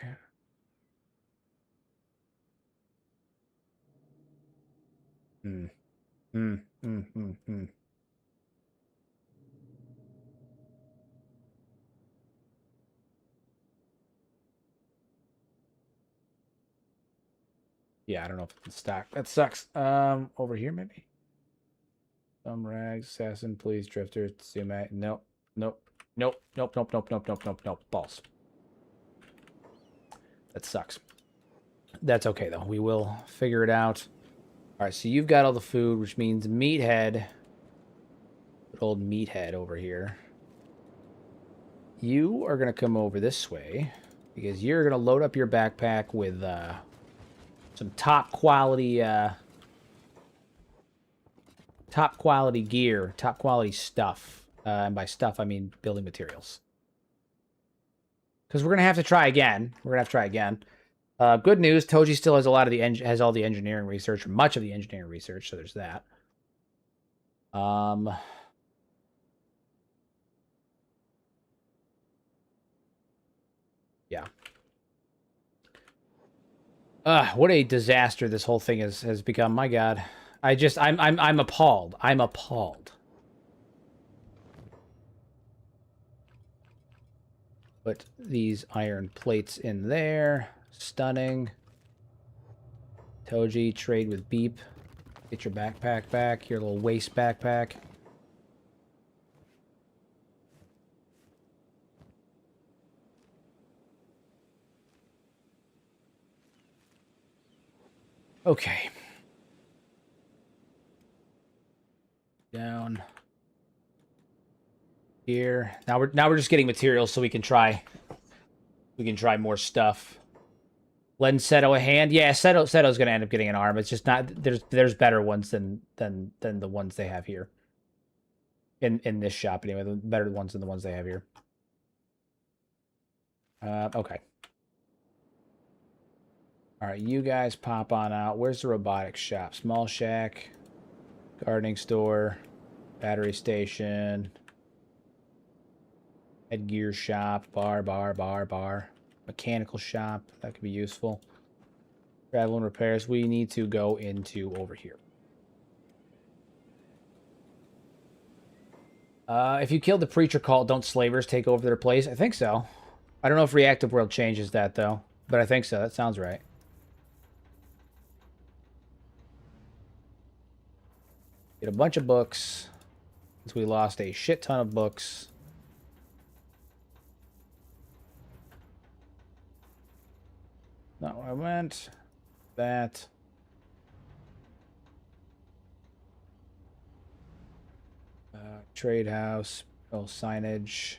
Yeah, I don't know if it's in stock. That sucks. Over here maybe. Some rags, assassin, please, drifter, Sumat. Nope. Balls. That sucks. That's okay though. We will figure it out. All right, so you've got all the food, which means Meathead. Good old Meathead over here. You are gonna come over this way because you're gonna load up your backpack with some top quality gear, top quality stuff. And by stuff, I mean building materials. Because we're gonna have to try again. Good news, Toji still has a lot of all the engineering research, or much of the engineering research, so there's that. Yeah. What a disaster this whole thing has become. My God. I'm appalled. I'm appalled. Put these iron plates in there. Stunning. Toji, trade with Beep. Get your backpack back. Your little waste backpack. Okay. Down here. Now we're just getting materials so we can try more stuff. Lend Setto a hand. Yeah, Setto's gonna end up getting an arm. It's just not there's better ones than the ones they have here. In this shop anyway, the better ones than the ones they have here. Okay. All right, you guys pop on out. Where's the robotics shop? Small shack, gardening store, battery station, headgear shop, bar, mechanical shop. That could be useful. Travel and repairs. We need to go into over here. If you kill the preacher cult, don't slavers take over their place? I think so. I don't know if Reactive World changes that, though. But I think so. That sounds right. Get a bunch of books. Since we lost a shit ton of books. Not where I went. That. Trade house. Oh, signage.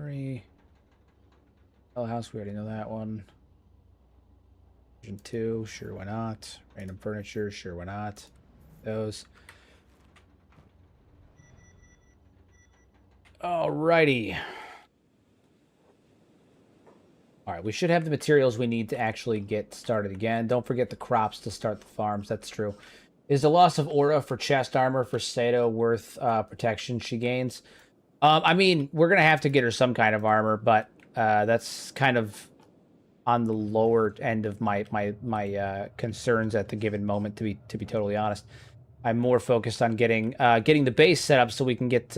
Armory. Oh, house, we already know that one. Version 2, sure, why not? Random furniture, sure, why not? Those. Alrighty. Alright, we should have the materials we need to actually get started again. Don't forget the crops to start the farms, that's true. Is the loss of aura for chest armor for Setto worth protection she gains? I mean, we're going to have to get her some kind of armor, but that's kind of on the lower end of my concerns at the given moment, to be totally honest. I'm more focused on getting the base set up so we can get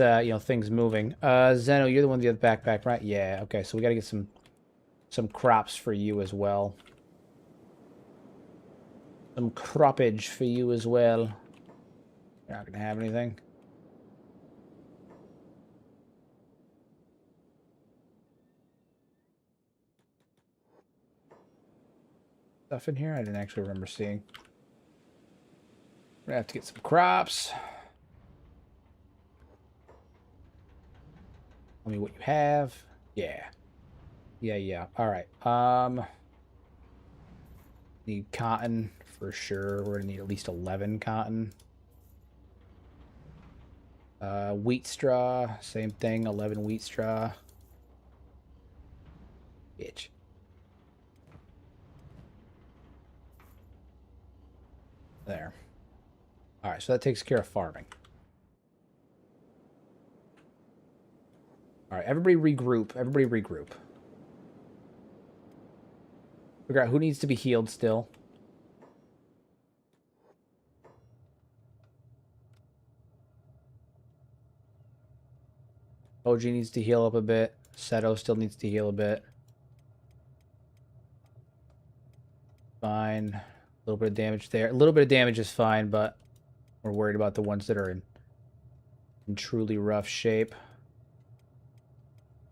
things moving. Zeno, you're the one with the other backpack, right? Yeah. Okay, so we got to get some crops for you as well. Some croppage for you as well. You're not gonna have anything. Stuff in here I didn't actually remember seeing. We're gonna have to get some crops. Tell me what you have. Yeah. Yeah. Alright. Need cotton for sure. We're gonna need at least 11 cotton. Wheat straw, same thing, 11 wheat straw. Bitch. There. Alright, so that takes care of farming. Alright, everybody regroup. Everybody regroup. Figure out who needs to be healed still. Toji needs to heal up a bit. Setto still needs to heal a bit. Fine. A little bit of damage there. A little bit of damage is fine, but we're worried about the ones that are in truly rough shape.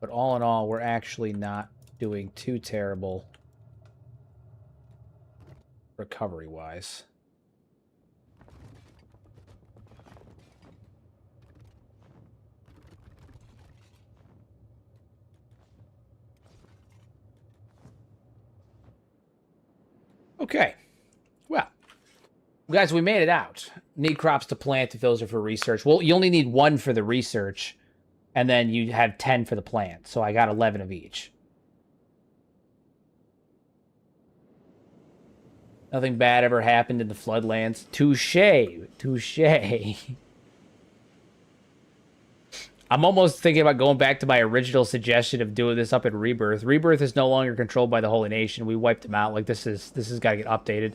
But all in all, we're actually not doing too terrible recovery-wise. Okay. Well, guys, we made it out. Need crops to plant if those are for research. Well, you only need 1 for the research, and then you have 10 for the plant. So I got 11 of each. Nothing bad ever happened in the Floodlands. Touché. Touché. I'm almost thinking about going back to my original suggestion of doing this up in Rebirth. Rebirth is no longer controlled by the Holy Nation. We wiped them out. Like, this has got to get updated.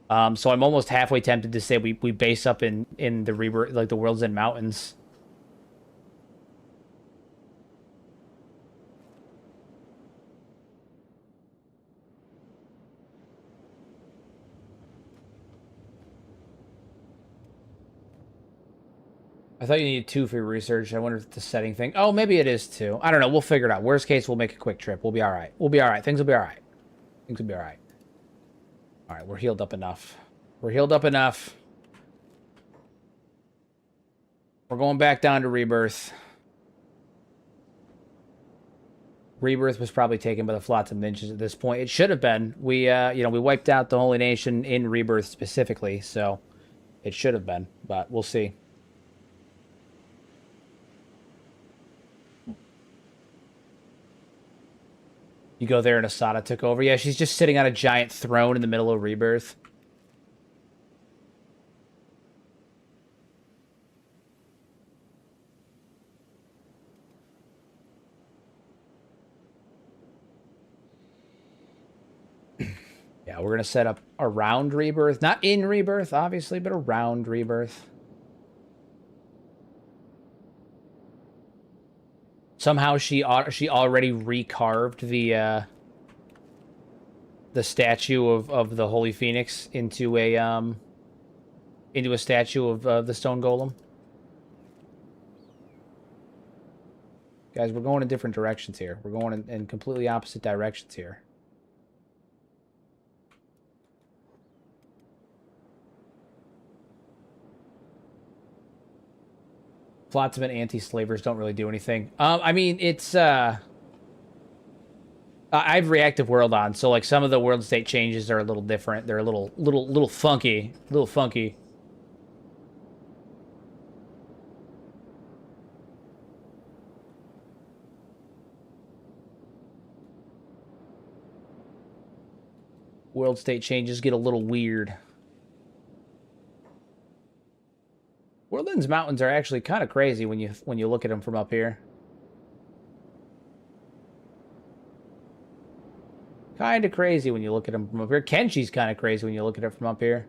So I'm almost halfway tempted to say we base up in the Rebirth, like the World's End Mountains. I thought you needed 2 for your research. I wonder if it's a setting thing. Oh, maybe it is 2. I don't know. We'll figure it out. Worst case, we'll make a quick trip. We'll be all right. We'll be all right. Things will be all right. Things will be all right. All right, we're healed up enough. We're healed up enough. We're going back down to Rebirth. Rebirth was probably taken by the Flotsam Ninjas at this point. It should have been. We wiped out the Holy Nation in Rebirth specifically, so it should have been, but we'll see. You go there and Asada took over. Yeah, she's just sitting on a giant throne in the middle of Rebirth. Yeah, we're going to set up around Rebirth. Not in Rebirth, obviously, but around Rebirth. Somehow she already recarved the statue of the Holy Phoenix into a statue of the Stone Golem. Guys, we're going in different directions here. We're going in completely opposite directions here. Flotsam and anti-slavers don't really do anything. I mean, it's I have reactive world on, so like some of the world state changes are a little different. They're a little funky, World state changes get a little weird. Worldend's mountains are actually kind of crazy when you look at them from up here. Kind of crazy when you look at them from up here. Kenshi's kind of crazy when you look at it from up here.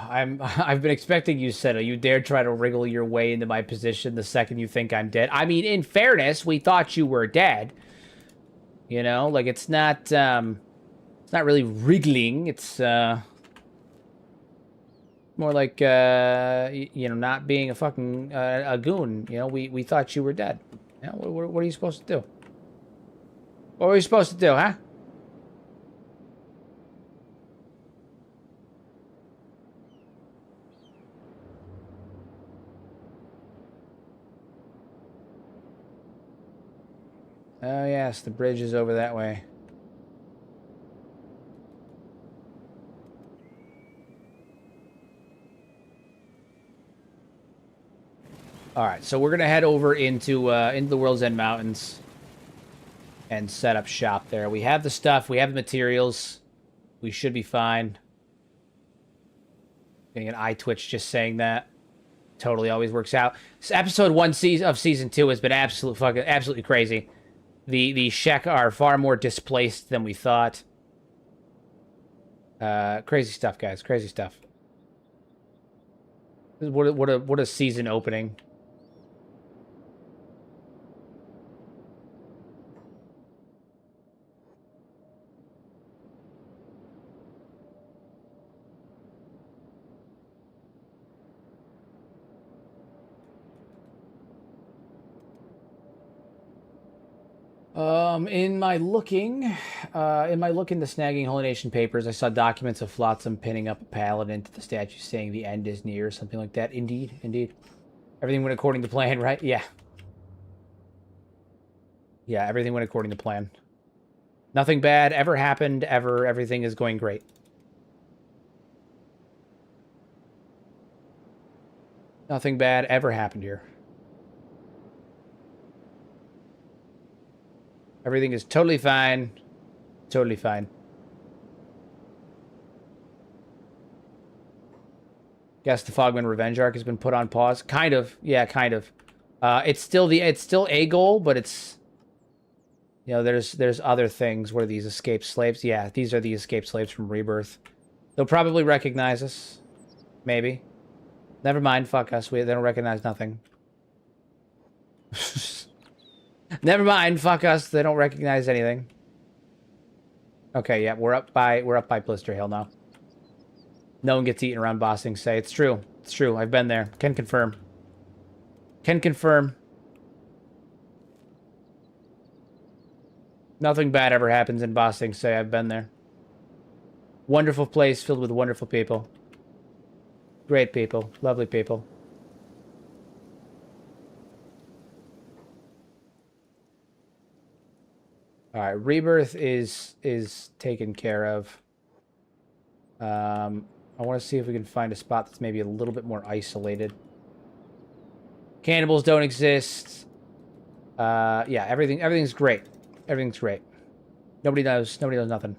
I've been expecting you, Setto. You dare try to wriggle your way into my position the second you think I'm dead. I mean, in fairness, we thought you were dead. You know, like it's not really wriggling. It's more like you know, not being a fucking a goon. You know, we thought you were dead. You know, what are you supposed to do? What were you supposed to do, huh? Oh, yes, the bridge is over that way. All right, so we're going to head over into the World's End Mountains and set up shop there. We have the stuff. We have the materials. We should be fine. Getting an eye twitch just saying that. Totally always works out. So episode 1 of season 2 has been absolutely crazy. The Shek are far more displaced than we thought. Crazy stuff, guys. Crazy stuff. What a season opening. In my looking to snagging Holy Nation papers, I saw documents of Flotsam pinning up a paladin to the statue saying the end is near, something like that. Indeed, indeed. Everything went according to plan, right? Yeah. Yeah, everything went according to plan. Nothing bad ever happened, ever. Everything is going great. Nothing bad ever happened here. Everything is totally fine. Totally fine. Guess the Fogman Revenge arc has been put on pause. Kind of. Yeah, kind of. It's still a goal, but it's, you know, there's other things. What are these escaped slaves? Yeah, these are the escaped slaves from Rebirth. They'll probably recognize us. Maybe. Never mind, fuck us. They don't recognize nothing. Never mind, fuck us. They don't recognize anything. Okay, yeah, we're up by Blister Hill now. No one gets eaten around Bossing Say. It's true. It's true. I've been there. Can confirm. Can confirm. Nothing bad ever happens in Bossing Say. I've been there. Wonderful place filled with wonderful people. Great people. Lovely people. All right, Rebirth is taken care of. I want to see if we can find a spot that's maybe a little bit more isolated. Cannibals don't exist. Yeah, everything's great. Everything's great. Nobody knows nothing.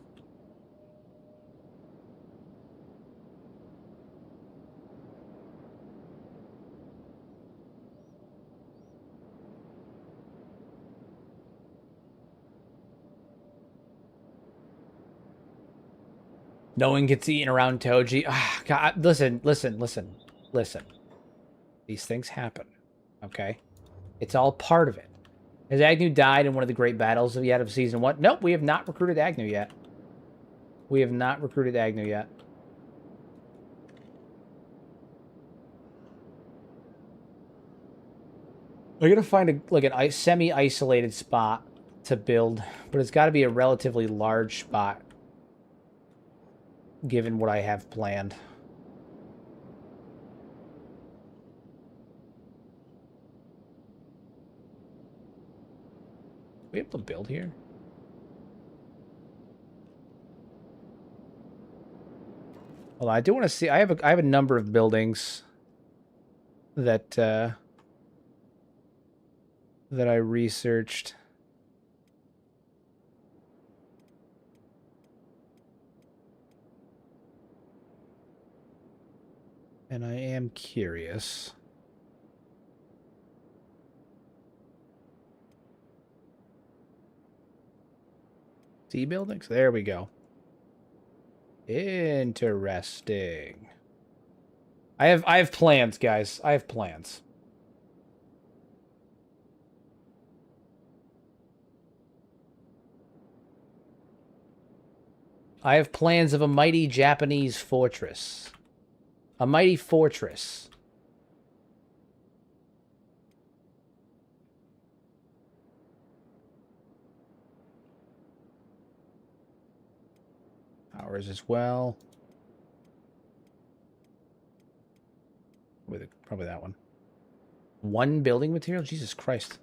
No one gets eaten around Toji. Ah, God, listen. These things happen, okay? It's all part of it. Has Agnew died in one of the great battles yet of Season 1? Nope, we have not recruited Agnew yet. We have not recruited Agnew yet. We're gonna find a semi-isolated spot to build, but it's got to be a relatively large spot, given what I have planned. Are we able to build here? Well, I do want to see. I have a number of buildings that that I researched. And I am curious. Sea buildings? There we go. Interesting. I have plans, guys. I have plans. I have plans of a mighty Japanese fortress. A mighty fortress. Ours as well. Probably that one. One building material? Jesus Christ.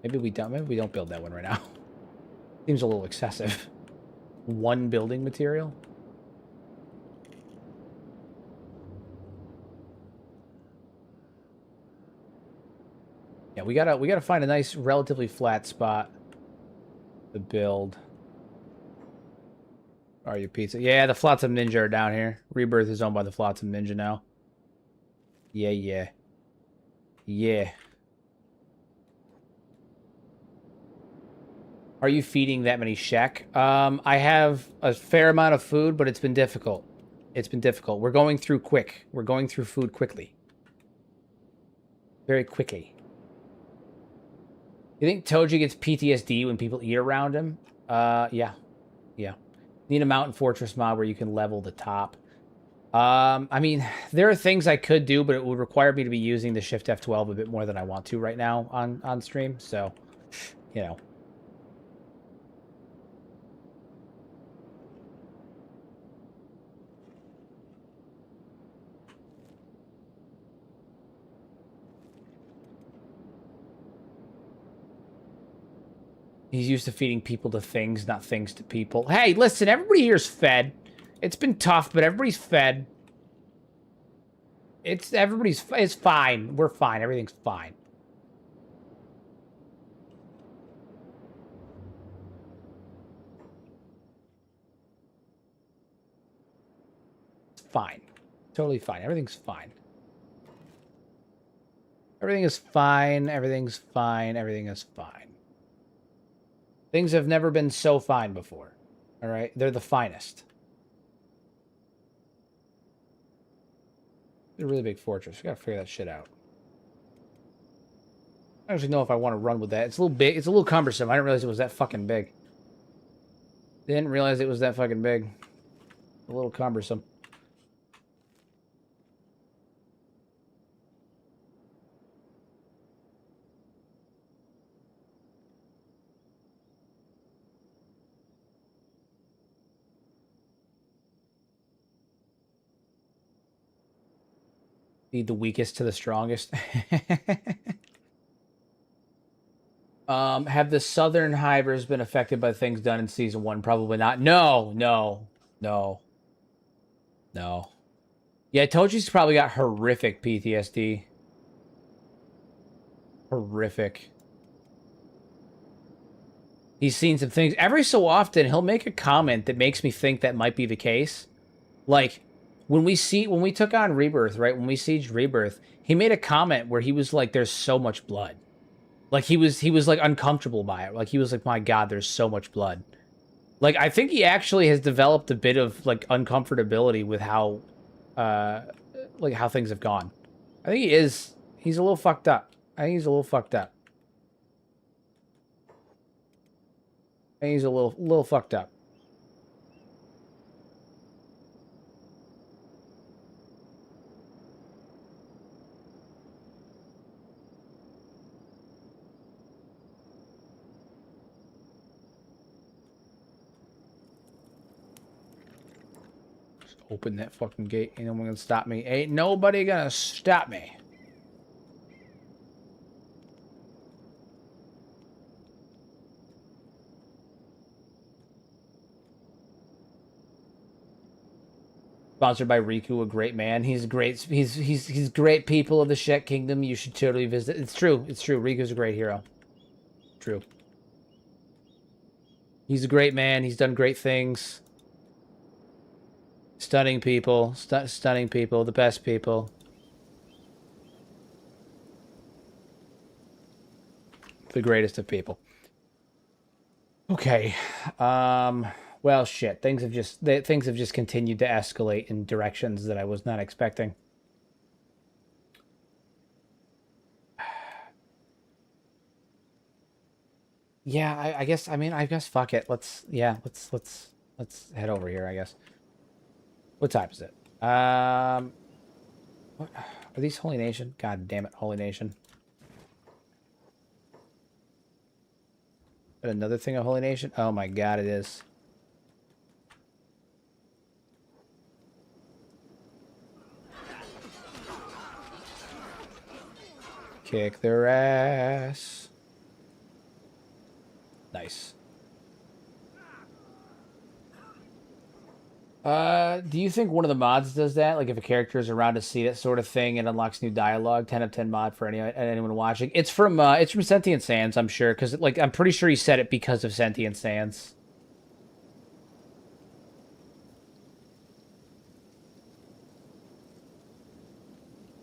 Maybe we don't build that one right now. Seems a little excessive. One building material? Yeah, we gotta find a nice, relatively flat spot to build. Are you pizza? Yeah, the Flotsam Ninja are down here. Rebirth is owned by the Flotsam Ninja now. Yeah, yeah. Yeah. Are you feeding that many Shek? I have a fair amount of food, but it's been difficult. It's been difficult. We're going through quick. We're going through food quickly. Very quickly. You think Toji gets PTSD when people eat around him? Yeah. Yeah. Need a mountain fortress mod where you can level the top. I mean, there are things I could do, but it would require me to be using the Shift F12 a bit more than I want to right now on stream. So, you know. He's used to feeding people to things, not things to people. Hey, listen, everybody here's fed. It's been tough, but everybody's fed. It's fine. We're fine. Everything's fine. It's fine. Totally fine. Everything's fine. Everything is fine. Everything's fine. Everything is fine. Things have never been so fine before. All right? They're the finest. It's a really big fortress. We gotta figure that shit out. I don't actually know if I want to run with that. It's a little big. It's a little cumbersome. I didn't realize it was that fucking big. Didn't realize it was that fucking big. A little cumbersome. Feed the weakest to the strongest. Have the Southern Hivers been affected by things done in Season 1? Probably not. No. Yeah, Toji's probably got horrific PTSD. Horrific. He's seen some things. Every so often, he'll make a comment that makes me think that might be the case. Like... When we took on Rebirth, right? When we sieged Rebirth, he made a comment where he was like, "There's so much blood." Like he was like uncomfortable by it. Like he was like, "My God, there's so much blood." Like I think he actually has developed a bit of like uncomfortability with how things have gone. I think he's a little fucked up. I think he's a little fucked up. I think he's a little fucked up. Just open that fucking gate. Ain't no one gonna stop me. Ain't nobody gonna stop me. Sponsored by Riku, a great man. He's great. He's great people of the Shek Kingdom. You should totally visit. It's true. It's true. Riku's a great hero. True. He's a great man. He's done great things. Stunning people. Stunning people. The best people. The greatest of people. Okay. Well, shit. Things have just continued to escalate in directions that I was not expecting. Yeah, I guess. I mean, I guess. Fuck it. Let's head over here. I guess. What time is it? What are these Holy Nation? God damn it, Holy Nation. Another thing of Holy Nation? Oh my god, it is. Kick their ass. Nice. Do you think one of the mods does that? Like if a character is around to see that sort of thing and unlocks new dialogue, 10 of 10 mod for anyone watching. It's from Sentient Sands, I'm sure, because like I'm pretty sure he said it because of Sentient Sands.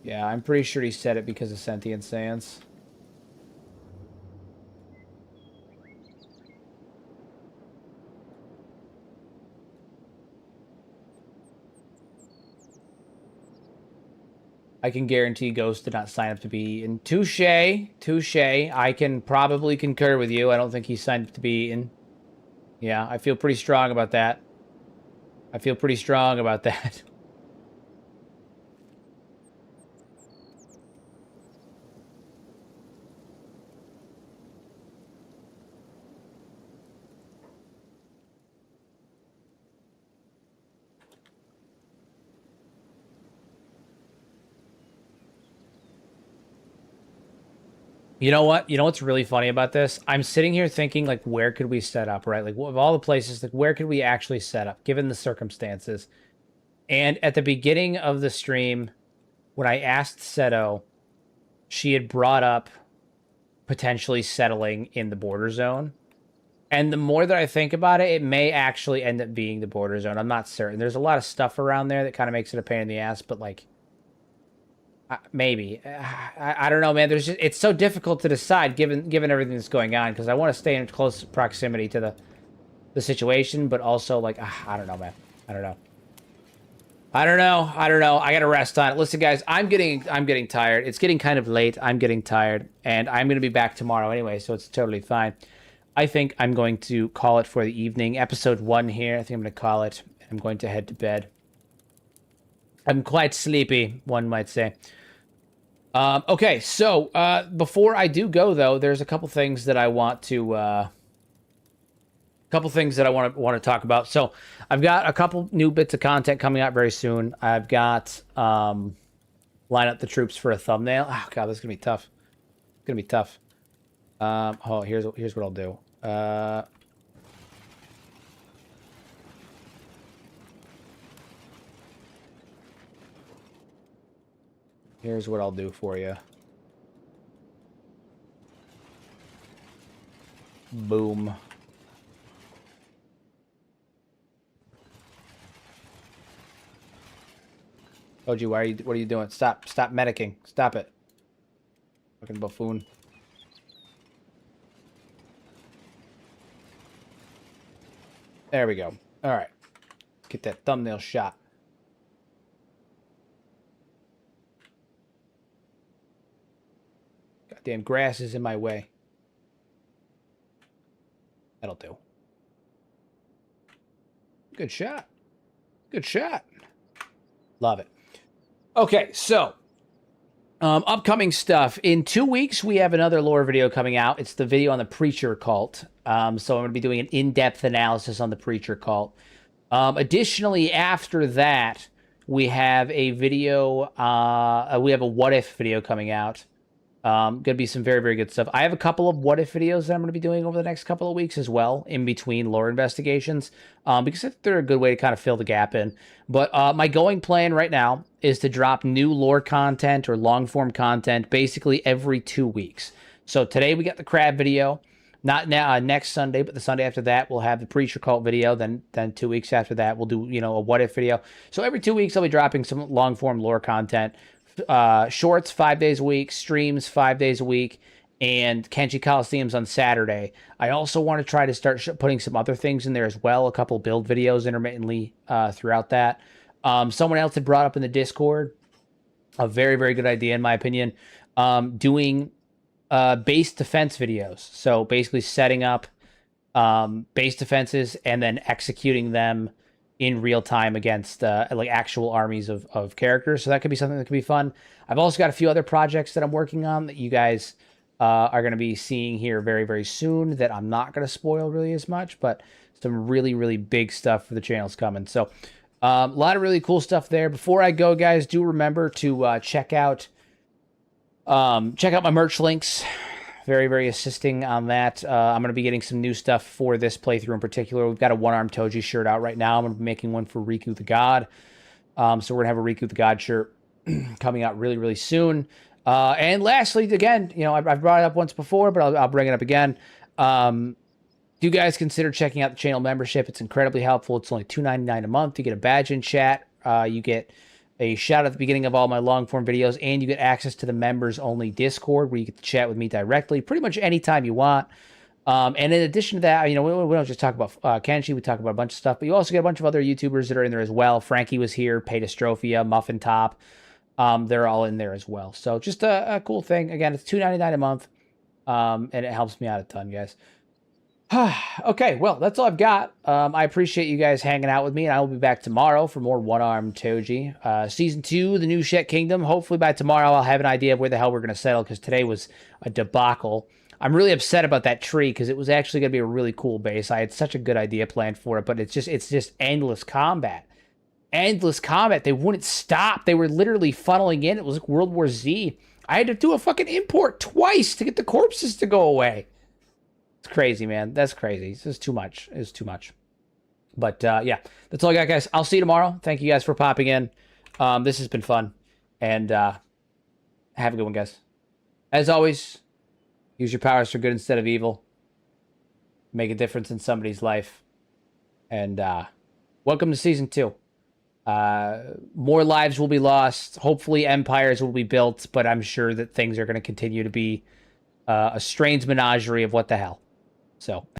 Yeah, I'm pretty sure he said it because of Sentient Sands. I can guarantee Ghost did not sign up to be in. Touche. Touche. I can probably concur with you. I don't think he signed up to be in. Yeah, I feel pretty strong about that. I feel pretty strong about that. You know what? You know what's really funny about this? I'm sitting here thinking, like, where could we set up, right? Like, of all the places, like, where could we actually set up, given the circumstances? And at the beginning of the stream, when I asked Setto, she had brought up potentially settling in the border zone. And the more that I think about it, it may actually end up being the border zone. I'm not certain. There's a lot of stuff around there that kind of makes it a pain in the ass, but, like, maybe I don't know, man. It's so difficult to decide given everything that's going on because I want to stay in close proximity to the situation, but also like I don't know, man. I don't know. I don't know. I gotta rest on it. Listen, guys, I'm getting tired. It's getting kind of late. I'm getting tired, and I'm gonna be back tomorrow anyway, so it's totally fine. I think I'm going to call it for the evening. Episode 1 here. I think I'm gonna call it. I'm going to head to bed. I'm quite sleepy, one might say. Okay, so before I do go though, there's a couple things that I want to want to talk about. So I've got a couple new bits of content coming out very soon. I've got line up the troops for a thumbnail. Oh god, this is gonna be tough. It's gonna be tough. Oh, here's what I'll do. Here's what I'll do for you. Boom. Toji, what are you doing? Stop medicing. Stop it. Fucking buffoon. There we go. All right. Get that thumbnail shot. Damn grass is in my way. That'll do. Good shot. Good shot. Love it. Okay, so upcoming stuff. In 2 weeks, we have another lore video coming out. It's the video on the Preacher cult. So I'm going to be doing an in-depth analysis on the Preacher cult. Additionally, after that, we have a video. We have a what if video coming out. Going to be some very, very good stuff. I have a couple of what if videos that I'm going to be doing over the next couple of weeks as well, in between lore investigations, because I think they're a good way to kind of fill the gap in. But my going plan right now is to drop new lore content or long form content basically every 2 weeks. So today we got the crab video. Not now, next Sunday, but the Sunday after that, we'll have the Preacher cult video. Then 2 weeks after that, we'll do, a what if video. So every 2 weeks, I'll be dropping some long form lore content. Shorts 5 days a week, streams 5 days a week, and Kenshi Coliseums on Saturday. I also want to try to start putting some other things in there as well, a couple build videos intermittently throughout that. Someone else had brought up in the Discord a very, very good idea, in my opinion, doing base defense videos. So basically setting up base defenses and then executing them in real time against like actual armies of characters. So that could be something that could be fun. I've also got a few other projects that I'm working on that you guys are going to be seeing here very, very soon that I'm not going to spoil really as much, but some really, really big stuff for the channel's coming. So a lot of really cool stuff there. Before I go, guys, do remember to check out my merch links. Very, very assisting on that. I'm going to be getting some new stuff for this playthrough in particular. We've got a one-armed Toji shirt out right now. I'm going to be making one for Riku the God. So we're going to have a Riku the God shirt coming out really, really soon. And lastly, again, I've brought it up once before, but I'll bring it up again. Do you guys consider checking out the channel membership? It's incredibly helpful. It's only $2.99 a month. You get a badge in chat. You get a shout at the beginning of all my long form videos, and you get access to the members only Discord where you get to chat with me directly pretty much anytime you want. And in addition to that, we don't just talk about Kenshi, we talk about a bunch of stuff, but you also get a bunch of other YouTubers that are in there as well. Frankie was here, Paydystrophia, Muffin Top. They're all in there as well. So just a cool thing. Again, it's $2.99 a month. And it helps me out a ton, guys. Okay, well, that's all I've got. I appreciate you guys hanging out with me, and I will be back tomorrow for more One-Armed Toji. Season 2, the new Shek Kingdom. Hopefully by tomorrow I'll have an idea of where the hell we're going to settle, because today was a debacle. I'm really upset about that tree, because it was actually going to be a really cool base. I had such a good idea planned for it, but it's just endless combat. Endless combat. They wouldn't stop. They were literally funneling in. It was like World War Z. I had to do a fucking import twice to get the corpses to go away. It's crazy, man. That's crazy. This is too much. It's too much. But, yeah, that's all I got, guys. I'll see you tomorrow. Thank you guys for popping in. This has been fun. And have a good one, guys. As always, use your powers for good instead of evil. Make a difference in somebody's life. And welcome to Season 2. More lives will be lost. Hopefully empires will be built. But I'm sure that things are going to continue to be a strange menagerie of what the hell. So